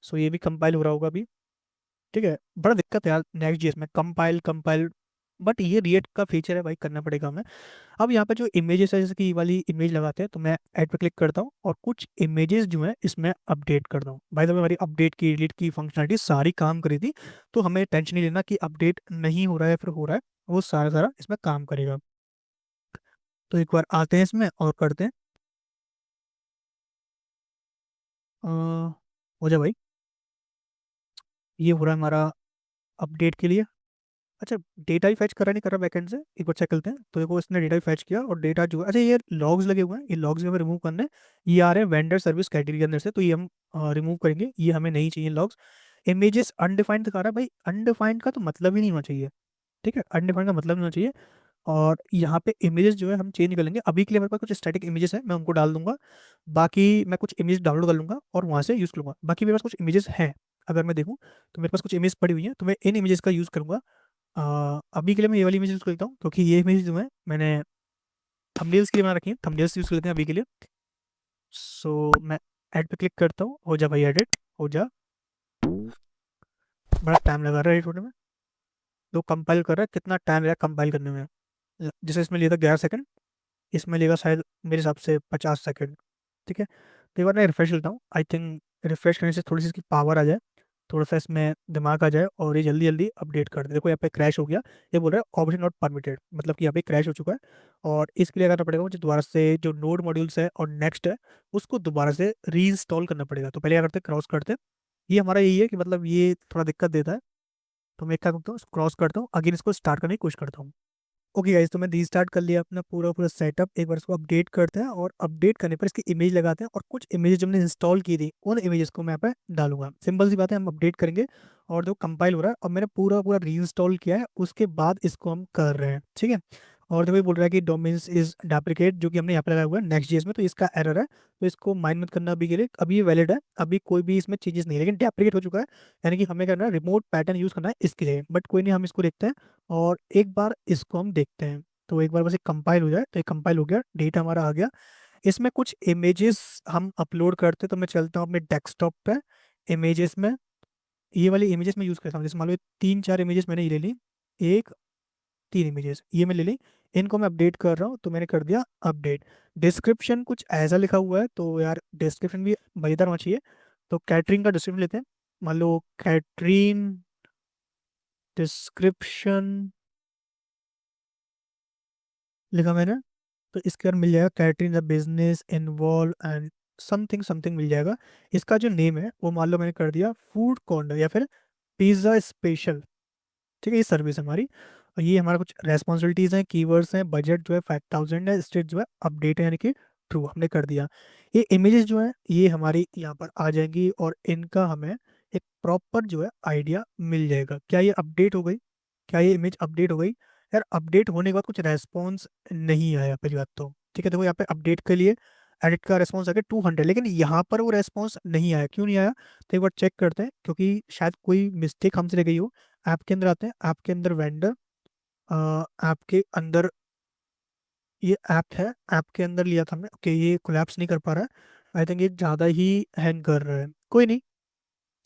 Speaker 1: सो ये भी कंपाइल हो रहा होगा अभी। ठीक है, बड़ा दिक्कत है यार नेक्स्ट जीएस में, कंपाइल कंपाइल, बट ये रिएक्ट का फीचर है भाई, करना पड़ेगा हमें। अब यहाँ पे जो इमेजेस है, जैसे कि ये वाली इमेज लगाते हैं, तो मैं ऐड पे क्लिक करता हूँ और कुछ इमेजेस जो है इसमें अपडेट करता हूँ। भाई, हमारी अपडेट की डिलीट की फंक्शनलिटी सारी काम करी थी, तो हमें टेंशन नहीं लेना कि अपडेट नहीं हो रहा है या फिर हो रहा है, वो सारा सारा इसमें काम करेगा। तो एक बार आते हैं इसमें और करते हैं, अ, हो जाए भाई, ये हो रहा है हमारा अपडेट के लिए। अच्छा, डेटा ही फैच कर रहा नहीं कर रहा बैकएंड से, एक बार चेक करते हैं। तो देखो इसने डेटा ही फैच किया और डेटा जो है, अच्छा ये लॉग्स लगे हुए हैं, ये लॉग्स हमें रिमूव करने हैं। ये आ रहे हैं वेंडर सर्विस कैटेगरी के अंदर से, तो ये हम रिमूव करेंगे, ये हमें नहीं चाहिए लॉग्स। इमेजेस अनडिफाइंड दिखा रहा है, भाई अनडिफाइंड का तो मतलब ही नहीं होना चाहिए। ठीक है, अनडिफाइंड का मतलब नहीं होना चाहिए। और यहाँ पे इमेजेस जो है हम चेंज कर लेंगे, अभी के लिए मेरे पास कुछ स्टैटिक इमेजेस है, मैं उनको डाल दूंगा। बाकी मैं कुछ इमेज डाउनलोड कर लूंगा और वहाँ से यूज़ करूंगा। बाकी मेरे पास कुछ इमेजेस हैं, अगर मैं देखूँ तो मेरे पास कुछ इमेज पड़ी हुई हैं, तो मैं इन इमेजेस का यूज़ करूंगा। अभी के लिए मैं ये वाली इमेज यूज़ करता हूँ, क्योंकि ये इमेज जो है मैंने थंबनेल्स के लिए बना रखी है, थंबनेल्स यूज़ कर लेते हैं अभी के लिए। सो मैं ऐड पे क्लिक करता हूँ, हो जा भाई एडिट, हो जा। बड़ा टाइम लगा रहा है एडिट होने में, तो कंपाइल कर रहा है, कितना टाइम लगा कंपाइल करने में। जैसे इसमें लिया था 11 सेकंड, इसमें लेगा शायद मेरे हिसाब से 50 सेकंड। ठीक है, तो एक बार मैं रिफ्रेश लेता हूँ, आई थिंक रिफ्रेश करने से थोड़ी सी इसकी पावर आ जाए, थोड़ा सा इसमें दिमाग आ जाए और ये जल्दी जल्दी अपडेट कर दे। देखो यहाँ पे क्रैश हो गया, ये बोल रहा है ऑप्शन नॉट परमिटेड, मतलब कि यहाँ पे क्रैश हो चुका है। और इसके लिए करना पड़ेगा मुझे दोबारा से जो नोड मॉड्यूल्स है और नेक्स्ट है उसको दोबारा से री इंस्टॉल करना पड़ेगा। तो पहले क्या करते हैं, क्रॉस करते हैं, ये हमारा यही है कि मतलब ये थोड़ा दिक्कत देता है। तो मैं क्या करता हूँ, क्रॉस करता हूँ, अगेन इसको स्टार्ट करने की कोशिश करता हूँ। ओके गाइस, तो मैं रीस्टार्ट कर लिया अपना पूरा पूरा सेटअप। एक बार इसको अपडेट करते हैं, और अपडेट करने पर इसकी इमेज लगाते हैं, और कुछ इमेजेस जो हमने इंस्टॉल की थी उन इमेजेस को मैं यहाँ पे डालूंगा। सिंपल सी बात है, हम अपडेट करेंगे। और जो कंपाइल हो रहा है, और मैंने पूरा पूरा रीइंस्टॉल किया है, उसके बाद इसको हम कर रहे हैं, ठीक है। और देखो ये बोल रहा है कि डोमेन्स इज डेप्रिकेट, जो कि हमने यहाँ पे लगाया हुआ है नेक्स्ट जेएस में, तो इसका एरर है। तो इसको माइंड मत करना अभी के लिए, अभी ये वैलिड है, अभी कोई भी इसमें चेंजेस नहीं है, लेकिन डेप्रिकेट हो चुका है। यानी कि हमें करना है रिमोट पैटर्न यूज करना है इसके लिए, बट कोई नहीं, हम इसको देखते हैं और एक बार इसको हम देखते हैं। तो एक बार बस एक कंपाइल हो जाए, तो एक कंपाइल हो गया, डेटा हमारा आ गया। इसमें कुछ इमेजेस हम अपलोड करते, तो मैं चलता हूँ अपने डेस्कटॉप पे, इमेजेस में। ये वाली इमेजेस मैं यूज़ करता हूँ, जैसे मान लो ये 3-4 इमेजेस मैंने ये ले ली, एक 3 इमेजेस ये मैं ले ली। इनको मैं अपडेट कर रहा हूँ, तो मैंने कर दिया अपडेट। डिस्क्रिप्शन कुछ ऐसा लिखा हुआ है, तो यार डिस्क्रिप्शन भी मज़ेदार होना चाहिए। तो कैटरिंग का डिस्क्रिप्शन लेते हैं। मान लो कैटरीन डिस्क्रिप्शन लिखा मैंने, तो इसके अंदर मिल जाएगा catering the business involve and something something मिल जाएगा। इसका जो नेम है वो मान लो मैंने कर दिया फूड कॉर्नर या फिर पिज्ज़ा स्पेशल, ठीक है। ये सर्विस हमारी, और ये हमारा कुछ रेस्पॉन्सिबिलिटीज़ हैं, कीवर्ड्स हैं, बजट जो है 5000 है, स्टेट जो है अपडेट है, यानी कि ट्रू हमने कर दिया। ये इमेजेस जो है ये हमारी यहाँ पर आ जाएंगी, और इनका हमें एक प्रॉपर जो है आइडिया मिल जाएगा। क्या ये अपडेट हो गई? क्या ये इमेज अपडेट हो गई? यार अपडेट होने के बाद कुछ रेस्पॉन्स नहीं आया पहली बात तो, ठीक है। देखो यहाँ पे अपडेट के लिए एडिट का रेस्पॉन्स आ गया 200, लेकिन यहाँ पर वो रेस्पॉन्स नहीं आया, क्यों नहीं आया? तो एक बार चेक करते हैं, क्योंकि शायद कोई मिस्टेक हमसे रह गई हो। ऐप के अंदर आते हैं, ऐप के अंदर वेंडर, ऐप के अंदर ये ऐप है, ऐप के अंदर लिया था हमने। ओके, ये कोलैप्स नहीं कर पा रहा है, आई थिंक ये ज़्यादा ही हैंग कर रहा है। कोई नहीं,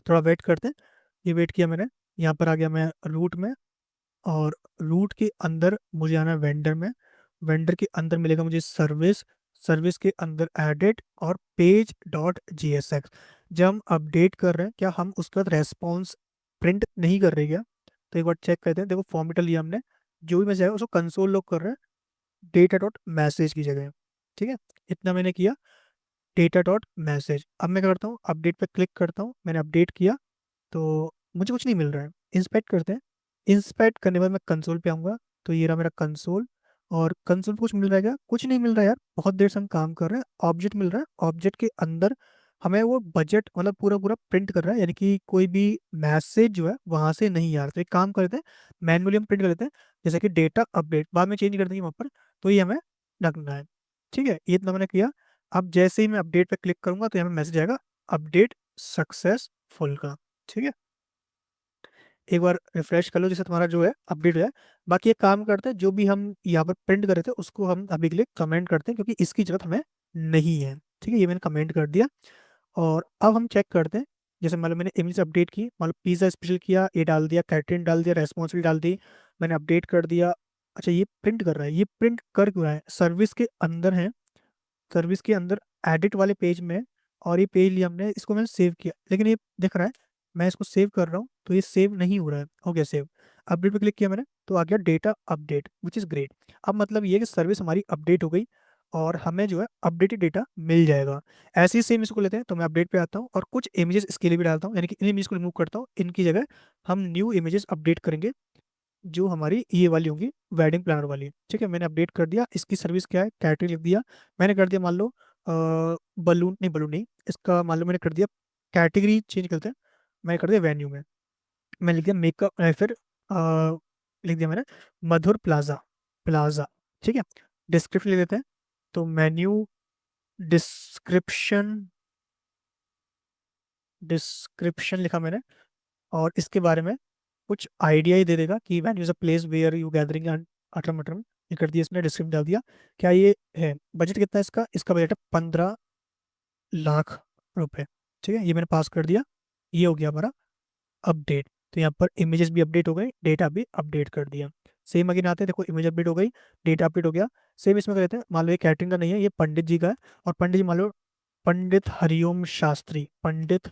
Speaker 1: थोड़ा वेट करते हैं। ये वेट किया मैंने, यहाँ पर आ गया मैं रूट में, और रूट के अंदर मुझे आना है वेंडर में। वेंडर के अंदर मिलेगा मुझे सर्विस, सर्विस के अंदर एडिट और page dot G S x. जब हम अपडेट कर रहे हैं, क्या हम उसके बाद रेस्पॉन्स प्रिंट नहीं कर रहे क्या? तो एक बार चेक करते हैं। देखो फॉर्मेट लिया हमने, जो भी मैसेज आएगा उसको कंसोल लॉग कर रहे हैं डेटा डॉट मैसेज की जगह, ठीक है। इतना मैंने किया, डेटा डॉट मैसेज। अब मैं क्या करता हूँ, अपडेट पे क्लिक करता हूँ, मैंने अपडेट किया, तो मुझे कुछ नहीं मिल रहा है। इंस्पेक्ट करते हैं, इंस्पेक्ट करने के बाद मैं कंसोल पे आऊँगा, तो ये रहा मेरा कंसोल। और कंसोल पे कुछ मिल रहा है क्या? कुछ नहीं मिल रहा है यार, बहुत देर से हम काम कर रहे हैं। ऑब्जेक्ट मिल रहा है, ऑब्जेक्ट के अंदर हमें वो बजट मतलब पूरा पूरा प्रिंट कर रहा है, यानी कि कोई भी मैसेज जो है वहां से नहीं आ रहा। तो एक काम करते हैं, मैनुअली हम प्रिंट कर लेते हैं, जैसे कि डेटा अपडेट बाद में चेंज कर देंगे वहाँ पर। तो ये हमें रखना है, ठीक है। ये इतना मैंने किया। अब जैसे ही मैं अपडेट पे क्लिक करूंगा, तो यहाँ पे मैसेज आएगा अपडेट सक्सेसफुल का, ठीक है। एक बार रिफ्रेश कर लो, जैसे तुम्हारा जो है अपडेट हो जाए। बाकी एक काम करते हैं, जो भी हम यहाँ पर प्रिंट कर रहे थे उसको हम अभी के लिए कमेंट करते हैं, क्योंकि इसकी जरूरत हमें नहीं है, ठीक है। ये मैंने कमेंट कर दिया। और अब हम चेक करते हैं, जैसे मतलब मैंने इमेज अपडेट की, मतलब पिज़्ज़ा स्पेशल किया, ये डाल दिया, कैटरिन डाल दिया, रेस्पॉन्सिबल डाल दी, मैंने अपडेट कर दिया। अच्छा ये प्रिंट कर रहा है, ये प्रिंट कर क्यों रहा है? सर्विस के अंदर है, सर्विस के अंदर एडिट वाले पेज में, और ये पेज लिया हमने, इसको मैंने सेव किया, लेकिन ये दिख रहा है मैं इसको सेव कर रहा हूँ तो ये सेव नहीं हो रहा है। हो गया सेव, अपडेट पे क्लिक किया मैंने, तो आ गया data update which is great. अब मतलब ये है कि सर्विस हमारी अपडेट हो गई, और हमें जो है अपडेटेड डेटा मिल जाएगा। ऐसे ही सेम इसको लेते हैं, तो मैं अपडेट पे आता हूँ और कुछ इमेजेस इसके लिए भी डालता हूँ, यानी कि इन इमेज को रिमूव करता हूँ, इनकी जगह हम न्यू इमेजेस अपडेट करेंगे, जो हमारी ये वाली होंगी, वेडिंग प्लानर वाली, ठीक है। मैंने अपडेट कर दिया, इसकी सर्विस क्या है, कैटरिंग लिख दिया। मैंने कर दिया मान लो बलून, नहीं बलून नहीं, इसका मान लो मैंने कर दिया कैटेगरी चेंज करते हैं, मैंने कर दिया वेन्यू में, मैं लिख दिया मेकअप, फिर लिख दिया मैंने मधुर प्लाजा, प्लाजा, ठीक है। डिस्क्रिप्शन लिख देते हैं, तो मेन्यू डिस्क्रिप्शन, डिस्क्रिप्शन लिखा मैंने, और इसके बारे में कुछ आइडिया ही दे देगा कि when use a place where you gathering अटरम अटरम, ये कर दिया इसने, डिस्क्रिप्शन डाल दिया। क्या ये है? बजट कितना है इसका? इसका बजट है 15 लाख रुपए, ठीक है। ये मैंने पास कर दिया, ये हो गया हमारा अपडेट। तो यहाँ पर इमेजेस भी अपडेट हो गई, डेटा भी अपडेट कर दिया। सेम अगेन आते हैं, देखो इमेज अपडेट हो गई, डेटा अपडेट हो गया। सेम इसमें कर लेते हैं, मान लो ये कैटरिंग का नहीं है, ये पंडित जी का है, और पंडित जी मान लो पंडित हरिओम शास्त्री, पंडित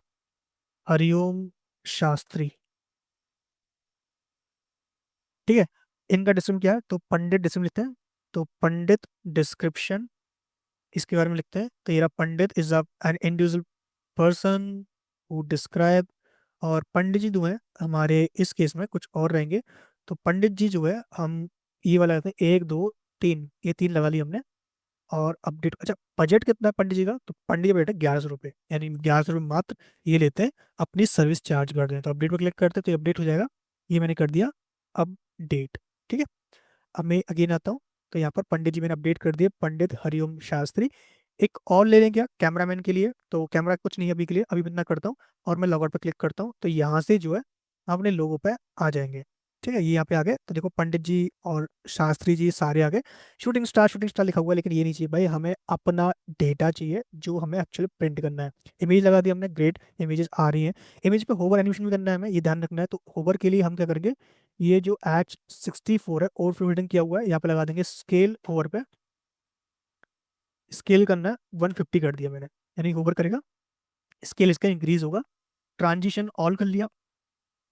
Speaker 1: हरिओम शास्त्री, ठीक है। इनका डिस्क्रिप्शन क्या है? तो पंडित डिस्क्रिप्शन लिखते हैं, तो पंडित डिस्क्रिप्शन इसके बारे में लिखते हैं, तो ये रहा, Pandit is an individual person who describe और पंडित जी जो है हमारे इस केस में कुछ और रहेंगे। तो पंडित जी जो है हम ये वाला लेते हैं, 1 2 3, ये 3 लगा लिया हमने। और अपडेट, अच्छा बजट कितना है पंडित जी का, तो पंडित जी का बजट है 1100 रुपये, यानी 1100 रुपये मात्र ये लेते हैं, अपनी सर्विस चार्ज कर दें। तो अपडेट पर क्लिक करते हैं तो अपडेट हो जाएगा, ये मैंने कर दिया अपडेट। ठीक है, अब मैं अगेन आता हूँ। तो यहाँ पर पंडित जी मैंने अपडेट कर दिए, पंडित हरिओम शास्त्री। एक और ले लें क्या कैमरामैन के लिए, तो कैमरा कुछ नहीं है अभी के लिए, अभी मैं इतना करता हूँ और मैं लॉगआउट पर क्लिक करता हूँ, तो यहाँ से जो है हम अपने लोगों पे आ जाएंगे। ठीक है, ये यहाँ पे आ गए, तो देखो पंडित जी और शास्त्री जी सारे आ गए। शूटिंग स्टार लिखा हुआ है, लेकिन ये नहीं चाहिए भाई, हमें अपना डेटा चाहिए जो हमें एक्चुअली प्रिंट करना है। इमेज लगा दी हमने, ग्रेट, इमेजेस आ रही हैं। इमेज पे होवर एनिमेशन भी करना है हमें, ये ध्यान रखना है। तो होवर के लिए हम क्या करेंगे, ये जो H64 है और फिल्टरिंग किया हुआ है, यहाँ पे लगा देंगे स्केल ओवर पे। स्केल करना है 150 कर दिया मैंने, यानी ओवर करेगा, स्केल इसका इंक्रीज होगा। ट्रांजिशन ऑल कर लिया,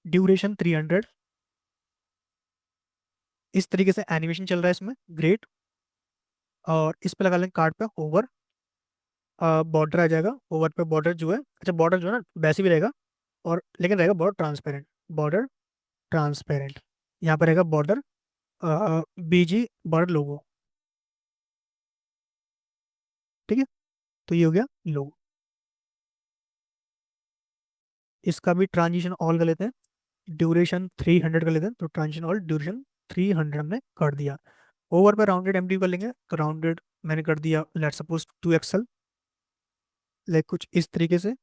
Speaker 1: ड्यूरेशन 300। इस तरीके से एनिमेशन चल रहा है इसमें, ग्रेट। और इस पे लगा लेंगे कार्ड पे ओवर, बॉर्डर आ जाएगा। ओवर पे बॉर्डर जो है, अच्छा बॉर्डर जो है ना वैसे भी रहेगा, और लेकिन रहेगा बॉर्डर ट्रांसपेरेंट, बॉर्डर ट्रांसपेरेंट। यहाँ पे रहेगा बॉर्डर बीजी बॉर्डर लोगो। ठीक है, तो ये हो गया लोगो। इसका भी ट्रांजिशन ऑल कर लेते हैं, ड्यूरेशन 300 कर लेते हैं। तो ट्रांजिशन ऑल ड्यूरेशन 300 हमने कर दिया। ओवर पे राउंडेड एमडी कर लेंगे, तो राउंडेड मैंने कर दिया, लेट सपोज 2 XL, लाइक कुछ इस तरीके से।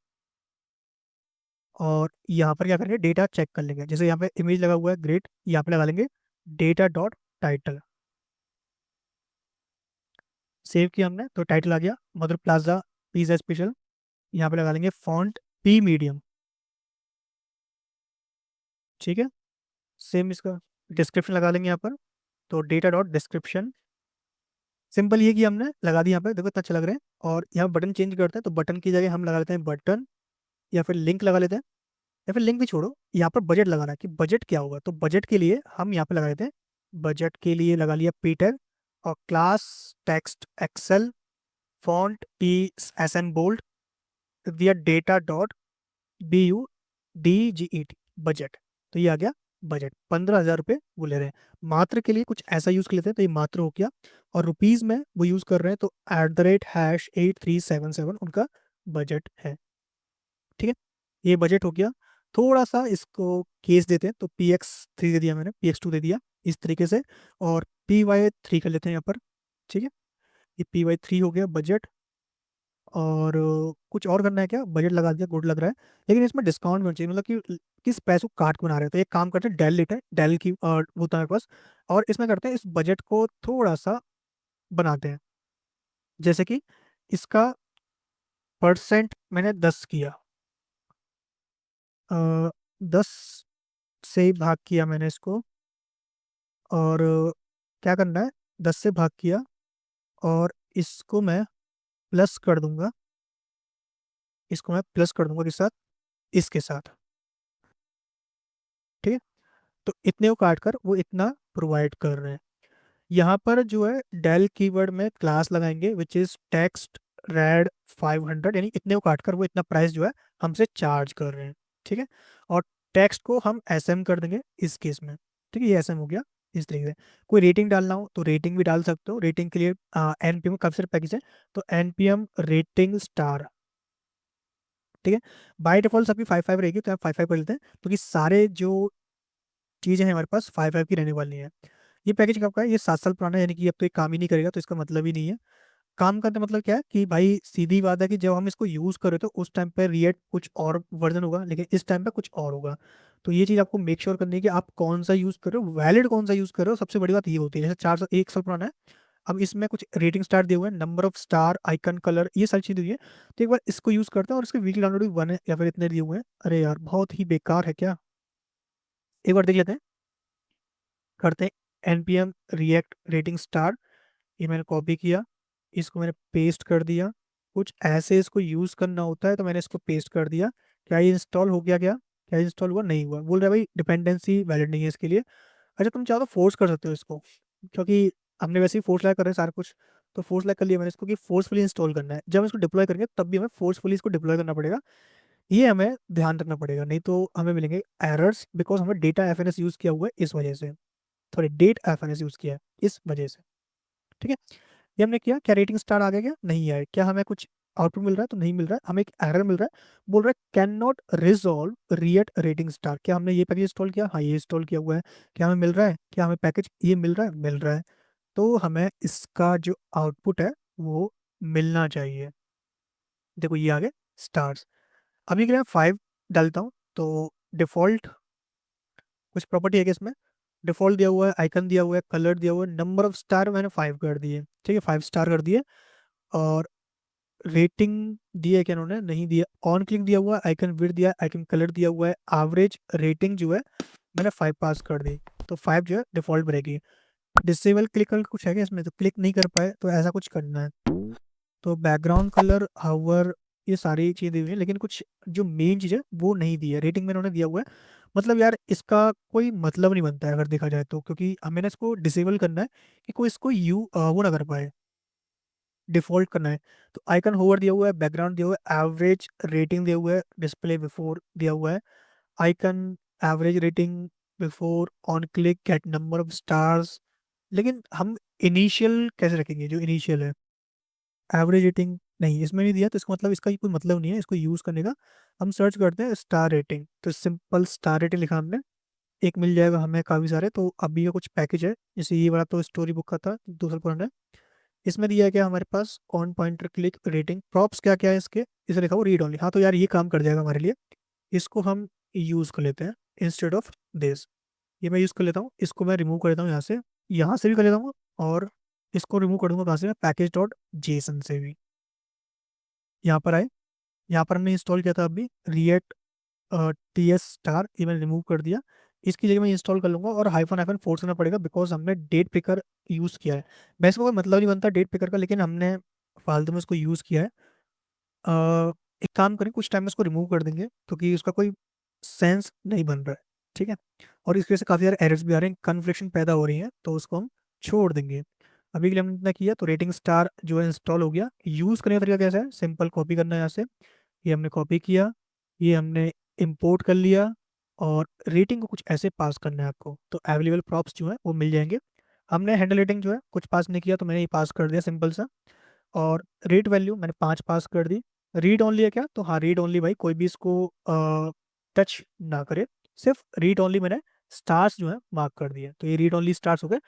Speaker 1: और यहाँ पर क्या करेंगे, डेटा चेक कर लेंगे, जैसे यहाँ पे इमेज लगा हुआ है, ग्रेट, यहाँ पे लगा लेंगे डेटा डॉट टाइटल। सेव किया हमने, तो टाइटल आ गया मधुर प्लाजा पिज्जा स्पेशल। यहाँ पे लगा लेंगे फॉन्ट पी मीडियम। ठीक है, सेम इसका डिस्क्रिप्शन लगा लेंगे यहाँ पर, तो डेटा डॉट डिस्क्रिप्शन। सिंपल ये कि हमने लगा दी, यहाँ पे देखो इतना अच्छा लग रहा है। और यहाँ बटन चेंज करते हैं, तो बटन की जगह हम लगा लेते हैं बटन, या फिर लिंक लगा लेते हैं। या फिर लिंक भी छोड़ो, यहाँ पर बजट लगाना है कि बजट क्या होगा, तो बजट के लिए हम यहाँ पे लगा देते हैं, बजट के लिए लगा लिया पीटर। और class text Excel, font P S N bold, दिया डेटा डॉट BUDGET बजट। तो ये आ गया बजट, 15,000 रुपये वो ले रहे हैं। मात्र के लिए कुछ ऐसा यूज कर लेते हैं, तो ये मात्र हो गया। और रुपीज में वो यूज कर रहे हैं, तो @#8377 उनका बजट है। ठीक है, ये बजट हो गया। थोड़ा सा इसको केस देते हैं, तो PX3 दे दिया मैंने, PX2 दे दिया इस तरीके से। और PY3 कर लेते हैं यहाँ पर। ठीक है, ये PY3 हो गया बजट। और कुछ और करना है क्या, बजट लगा दिया, गुड लग रहा है। लेकिन इसमें डिस्काउंट भी होना चाहिए, मतलब कि किस पैसों को काट के बना रहे हैं। तो एक काम करते हैं, डेल लेते हैं, डेल की वो होता है मेरे पास। और इसमें करते हैं, इस बजट को थोड़ा सा बनाते हैं, जैसे कि इसका परसेंट मैंने 10 किया, 10 से भाग किया मैंने इसको। और क्या करना है, 10 से भाग किया, और इसको मैं प्लस कर दूंगा, इसको मैं प्लस कर दूंगा किस साथ, इसके साथ। ठीक है, तो इतने को काट कर वो इतना प्रोवाइड कर रहे हैं। यहाँ पर जो है डेल कीवर्ड में क्लास लगाएंगे विच इज टेक्स्ट रेड 500, यानी इतने को काट कर वो इतना प्राइस जो है हमसे चार्ज कर रहे हैं। ठीक है, और टेक्स्ट को हम SM कर देंगे इस केस में। ठीक है, ये SM हो गया इस तरीके से। कोई रेटिंग डालना हो तो रेटिंग भी डाल सकते हो, रेटिंग के लिए NPM काफी सारे पैकेज है, तो NPM रेटिंग स्टार। ठीक है, बाय डिफॉल्ट सबकी 5 5 रहेगी, तो आप 5 5 कर लेते हैं, क्योंकि सारे जो चीज़ें हैं हमारे पास 5 5 की रहने वाली हैं। ये पैकेज कब का है, ये 7 साल पुराना है, यानी कि अब तो ये काम ही नहीं करेगा, तो इसका मतलब ही नहीं है। काम करने मतलब क्या है कि भाई सीधी बात है कि जब हम इसको यूज़ करें तो उस टाइम पे रिएक्ट कुछ और वर्जन होगा, लेकिन इस टाइम पे कुछ और होगा। तो ये चीज़ आपको मेक श्योर करनी है कि आप कौन सा यूज़ कर रहे हो, वैलिड कौन सा यूज़ कर रहे हो। सबसे बड़ी बात ये होती है, जैसे 4 साल 1 साल पुराना है, अब इसमें कुछ रेटिंग स्टार दिए हुए हैं, number of star, icon colour, ये सारी चीज़ हुई है। तो एक बार इसको यूज़ करते हैं, और इसके वीकली डाउनलोड भी 1 है या फिर इतने दिए हुए हैं। अरे यार बहुत ही बेकार है क्या, एक बार देख लेते हैं, करते हैं NPM रिएक्ट रेटिंग स्टार। ये मैंने कॉपी किया, इसको मैंने पेस्ट कर दिया। कुछ ऐसे इसको यूज़ करना होता है, तो मैंने इसको पेस्ट कर दिया। क्या ये इंस्टॉल हो गया, क्या इंस्टॉल हुआ, नहीं हुआ, बोल रहा है भाई डिपेंडेंसी वैलिड नहीं है इसके लिए। अच्छा तुम चाहो तो फोर्स कर सकते हो इसको, क्योंकि हमने वैसे ही फोर्स लाइक कर रहे हैं सारा कुछ। तो फोर्स लाइक कर लिया मैंने इसको कि फोर्सफुली इंस्टॉल करना है, जब हम इसको डिप्लॉय करेंगे तब भी हमें फोर्सफुली इसको डिप्लॉय करना पड़ेगा। ये हमें ध्यान रखना पड़ेगा, नहीं तो हमें मिलेंगे एरर्स, बिकॉज हमें डेटा एफएनएस यूज किया हुआ है इस वजह से, सॉरी डेट एफएनएस यूज किया है इस वजह से। ठीक है, ये हमने किया। क्या रेटिंग स्टार आ गया? क्या नहीं आया? क्या हमें कुछ आउटपुट मिल रहा है? तो नहीं मिल रहा है, हमें एक एरर मिल रहा है, बोल रहा है can not resolve रिएट rating star. क्या हमने ये पैकेज इंस्टॉल किया? हाँ, ये इंस्टॉल किया हुआ है। क्या हमें मिल रहा है? क्या हमें पैकेज ये मिल रहा है? मिल रहा है। तो हमें इसका जो आउटपुट है वो मिलना चाहिए। देखो ये आ गए स्टार्स। अभी के लिए मैं 5 डालता हूँ, तो डिफॉल्ट कुछ प्रॉपर्टी है कि इसमें डिफॉल्ट दिया हुआ है, आइकन दिया हुआ है, कलर दिया हुआ है, नंबर ऑफ स्टार मैंने 5 कर दिए। ठीक है, 5 स्टार कर दिए। और रेटिंग दी है क्या इन्होंने? नहीं दिया। ऑन क्लिक दिया हुआ है, आइकन विड्थ दिया है, आइकन कलर दिया हुआ है, एवरेज रेटिंग जो है मैंने 5 पास कर दी। तो 5 जो है डिफॉल्ट रहेगी। डिसेबल क्लिक करके कुछ है क्या इसमें? तो क्लिक नहीं कर पाए, तो ऐसा कुछ करना है। तो बैकग्राउंड कलर, हावर, ये सारी चीज़ें दी हुई है, लेकिन कुछ जो मेन चीज़ है वो नहीं दी है। रेटिंग में उन्होंने दिया हुआ है, मतलब यार इसका कोई मतलब नहीं बनता है अगर देखा जाए तो, क्योंकि हमें ना इसको डिसेबल करना है कि कोई इसको वो ना कर पाए, डिफॉल्ट करना है। तो आइकन होवर दिया हुआ है, बैकग्राउंड दिया हुआ है, एवरेज रेटिंग दिया हुआ है, डिस्प्ले बिफोर दिया हुआ है, icon, average rating before, on click, get number of stars. लेकिन हम इनिशियल कैसे रखेंगे? जो इनिशियल है एवरेज रेटिंग नहीं, इसमें नहीं दिया, तो इसका मतलब इसका कोई मतलब नहीं है इसको यूज़ करने का। हम सर्च करते हैं स्टार रेटिंग, तो सिंपल स्टार रेटिंग लिखा हमने, एक मिल जाएगा हमें काफ़ी सारे। तो अभी का कुछ पैकेज है, जैसे ये वाला तो स्टोरी बुक का था, 2 साल पुराना है। इसमें दिया है क्या हमारे पास? On pointer click rating props क्या क्या है इसके, इसे लिखा हुआ रीड ओनली। हाँ, तो यार ये काम कर जाएगा हमारे लिए, इसको हम यूज़ कर लेते हैं इंस्टेड ऑफ दिस। ये मैं यूज़ कर लेता हूँ, इसको मैं रिमूव कर देता हूँ यहाँ से भी कर लेता हूँ, और इसको रिमूव कर दूंगा कहाँ से? मैं पैकेज डॉट जेसन से भी। यहाँ पर आए, यहाँ पर हमने इंस्टॉल किया था अभी रिएट टी एस स्टार, ये मैंने रिमूव कर दिया। इसकी जगह मैं इंस्टॉल कर लूंगा, और हाइफन हाइफन फोर्स करना पड़ेगा बिकॉज हमने डेट पिकर यूज़ किया है। वैसे कोई मतलब नहीं बनता डेट पिकर का, लेकिन हमने फालतू में उसको यूज़ किया है। एक काम करें, कुछ टाइम में इसको रिमूव कर देंगे क्योंकि उसका कोई सेंस नहीं बन रहा है। ठीक है, और इसकी वजह से काफ़ी सारे एरर्स भी आ रहे हैं, कन्फ्लिक्शन पैदा हो रही हैं, तो उसको हम छोड़ देंगे। अभी के लिए हमने इतना किया, तो रेटिंग स्टार जो है इंस्टॉल हो गया। यूज़ करने का तरीका कैसा है? सिंपल कॉपी करना है यहाँ से, ये हमने कॉपी किया, ये हमने इंपोर्ट कर लिया, और रेटिंग को कुछ ऐसे पास करना है आपको, तो अवेलेबल प्रॉप्स जो है वो मिल जाएंगे। हमने हैंडल रेटिंग जो है कुछ पास नहीं किया, तो मैंने ये पास कर दिया सिंपल सा। और रेट वैल्यू मैंने 5 पास कर दी। रीड ओनली है क्या? तो हाँ, रीड ओनली भाई, कोई भी इसको टच ना करे, सिर्फ रीड ओनली मैंने स्टार्स जो है मार्क कर दिए, तो ये रीड ओनली स्टार्स हो गए।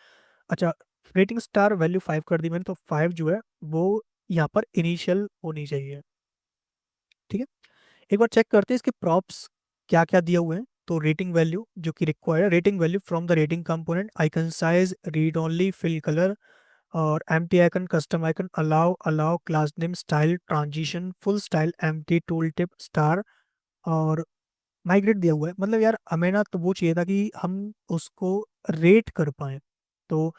Speaker 1: अच्छा, रेटिंग स्टार वैल्यू 5 कर दी मैंने, तो 5 जो है वो यहाँ पर इनिशियल होनी चाहिए। ठीक है, एक बार चेक करते हैं इसके प्रॉप्स क्या क्या दिए हुए हैं। तो रेटिंग वैल्यू जो कि required, rating value from the rating component, icon size, read only, fill colour, और empty icon, custom icon, allow, allow, class name, style, transition, full style, empty, tooltip, star, और migrate दिया हुआ है। मतलब यार हमें ना तो वो चाहिए था कि हम उसको रेट कर पाए। तो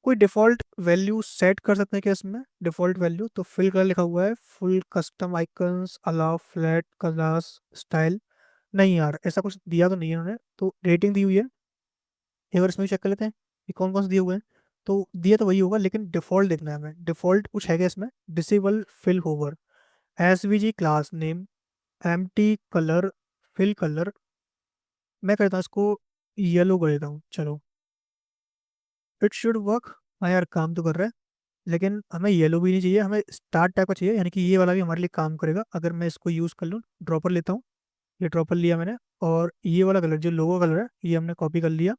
Speaker 1: कोई डिफ़ॉल्ट वैल्यू सेट कर सकते हैं क्या इसमें? डिफ़ॉल्ट वैल्यू तो फिल कलर लिखा हुआ है, full custom icons, allow, flat, class, style. नहीं यार, ऐसा कुछ दिया तो नहीं है उन्होंने, तो रेटिंग दी हुई है। एक बार इसमें भी चेक कर लेते हैं कि कौन कौन से दिए हुए हैं। तो दिया तो वही होगा, लेकिन डिफ़ॉल्ट देखना है हमें। डिफ़ॉल्ट कुछ है क्या इसमें? Disable fill hover, S V G class name, M T colour, fill colour. मैं कहता हूँ इसको येलो कर देता हूँ, चलो इट शुड वर्क। हाँ यार, काम तो कर रहा है, लेकिन हमें येलो भी नहीं चाहिए, हमें स्टार टाइप का चाहिए, यानी कि ये वाला भी हमारे लिए काम करेगा अगर मैं इसको यूज़ कर लूँ। ड्रॉपर लेता हूँ, ये ड्रॉपर लिया मैंने, और ये वाला कलर जो लोगो कलर है ये हमने कॉपी कर लिया,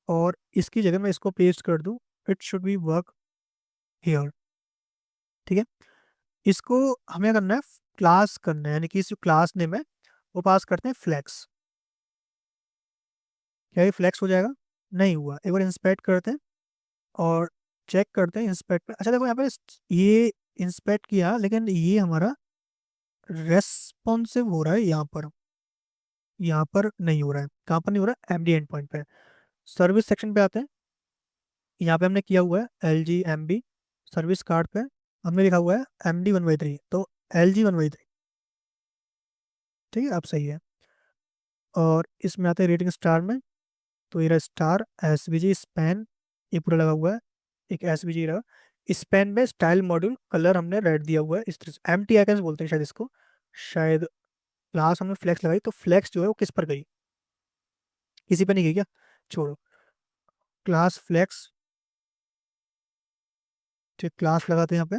Speaker 1: और इसकी जगह मैं इसको पेस्ट कर दूँ। It should be work here. ठीक है, इसको हमें करना है, क्लास करना है, यानी कि इस जो क्लास नेम है वो पास करते हैं फ्लेक्स। क्या ये फ्लेक्स हो जाएगा? नहीं हुआ। एक बार इंस्पेक्ट करते हैं और चेक करते हैं इंस्पेक्ट पे। अच्छा देखो यहाँ पे ये इंस्पेक्ट किया, लेकिन ये हमारा रेस्पॉन्सिव हो रहा है यहाँ पर, यहाँ पर नहीं हो रहा है। कहाँ पर नहीं हो रहा है? एमडी एंड पॉइंट पे। सर्विस सेक्शन पे आते हैं, यहाँ पे हमने किया हुआ है L G M B. Service card पे हमने लिखा हुआ है एम डी 1/3, तो एल जी 1/3। ठीक है, अब सही है। और इसमें आते हैं रेटिंग स्टार में, तो ये रहा स्टार, एस वी जी स्पैन, ये पूरा लगा हुआ है। एक एस वी जी रहा स्पैन में, स्टाइल मॉड्यूल, कलर हमने रेड दिया हुआ है। इस तरह से एम टी आइकन्स बोलते हैं शायद इसको, शायद क्लास हमने फ्लेक्स लगाई, तो फ्लेक्स जो है वो किस पर गई, किसी पर नहीं गई क्या, छोड़ो, क्लास फ्लेक्स, ठीक, क्लास लगाते हैं यहाँ पे,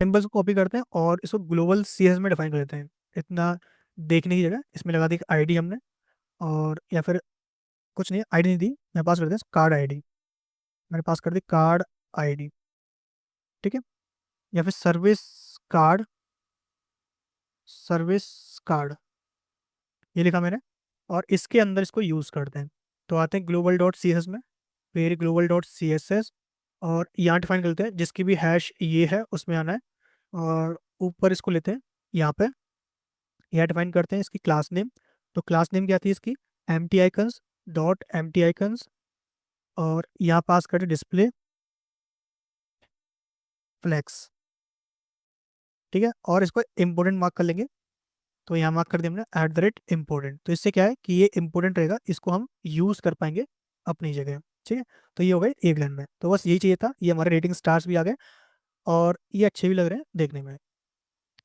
Speaker 1: सिंबल्स को कॉपी करते हैं और इसको ग्लोबल सीएस में डिफाइन कर देते हैं। इतना देखने की जगह इसमें लगा दी आईडी हमने, और या फिर कुछ नहीं, आईडी नहीं दी, मैं पास कर दिया कार्ड आईडी, मैंने पास कर दी कार्ड आईडी, ठीक है, या फिर सर्विस कार्ड, सर्विस कार्ड, ये लिखा मैंने, और इसके अंदर इसको यूज़ करते हैं। तो आते हैं ग्लोबल डॉट सी एस में, फिर global dot C S S, और यहाँ डिफाइन करते हैं जिसकी भी हैश ये है उसमें आना है, और ऊपर इसको लेते हैं यहाँ पे, यहाँ डिफाइन करते हैं इसकी क्लास नेम। तो क्लास नेम क्या थी इसकी, M T icons dot M T icons, और यहाँ पास करते डिस्प्ले फ्लेक्स, ठीक है, और इसको इम्पोर्टेंट मार्क कर लेंगे। तो यहाँ मार्क कर दिया हमने @इम्पोर्टेंट, तो इससे क्या है कि ये इम्पोर्टेंट रहेगा, इसको हम यूज़ कर पाएंगे अपनी जगह, ठीक है। तो ये हो गए एक लाइन में, तो बस यही चाहिए था, ये हमारे रेटिंग स्टार्स भी आ गए, और ये अच्छे भी लग रहे हैं देखने में,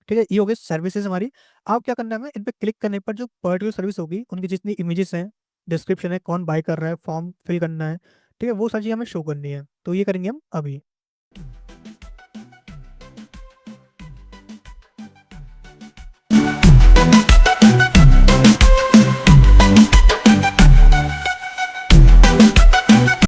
Speaker 1: ठीक है। ये हो गई सर्विसेज हमारी। अब क्या करना है, हमें इन पे क्लिक करने पर जो पर्टिकुलर सर्विस होगी उनकी जितनी इमेजेस हैं, डिस्क्रिप्शन है, कौन बाय कर रहा है, फॉर्म फिल करना है, ठीक है, वो सारी चीज़ हमें शो करनी है, तो ये करेंगे हम अभी।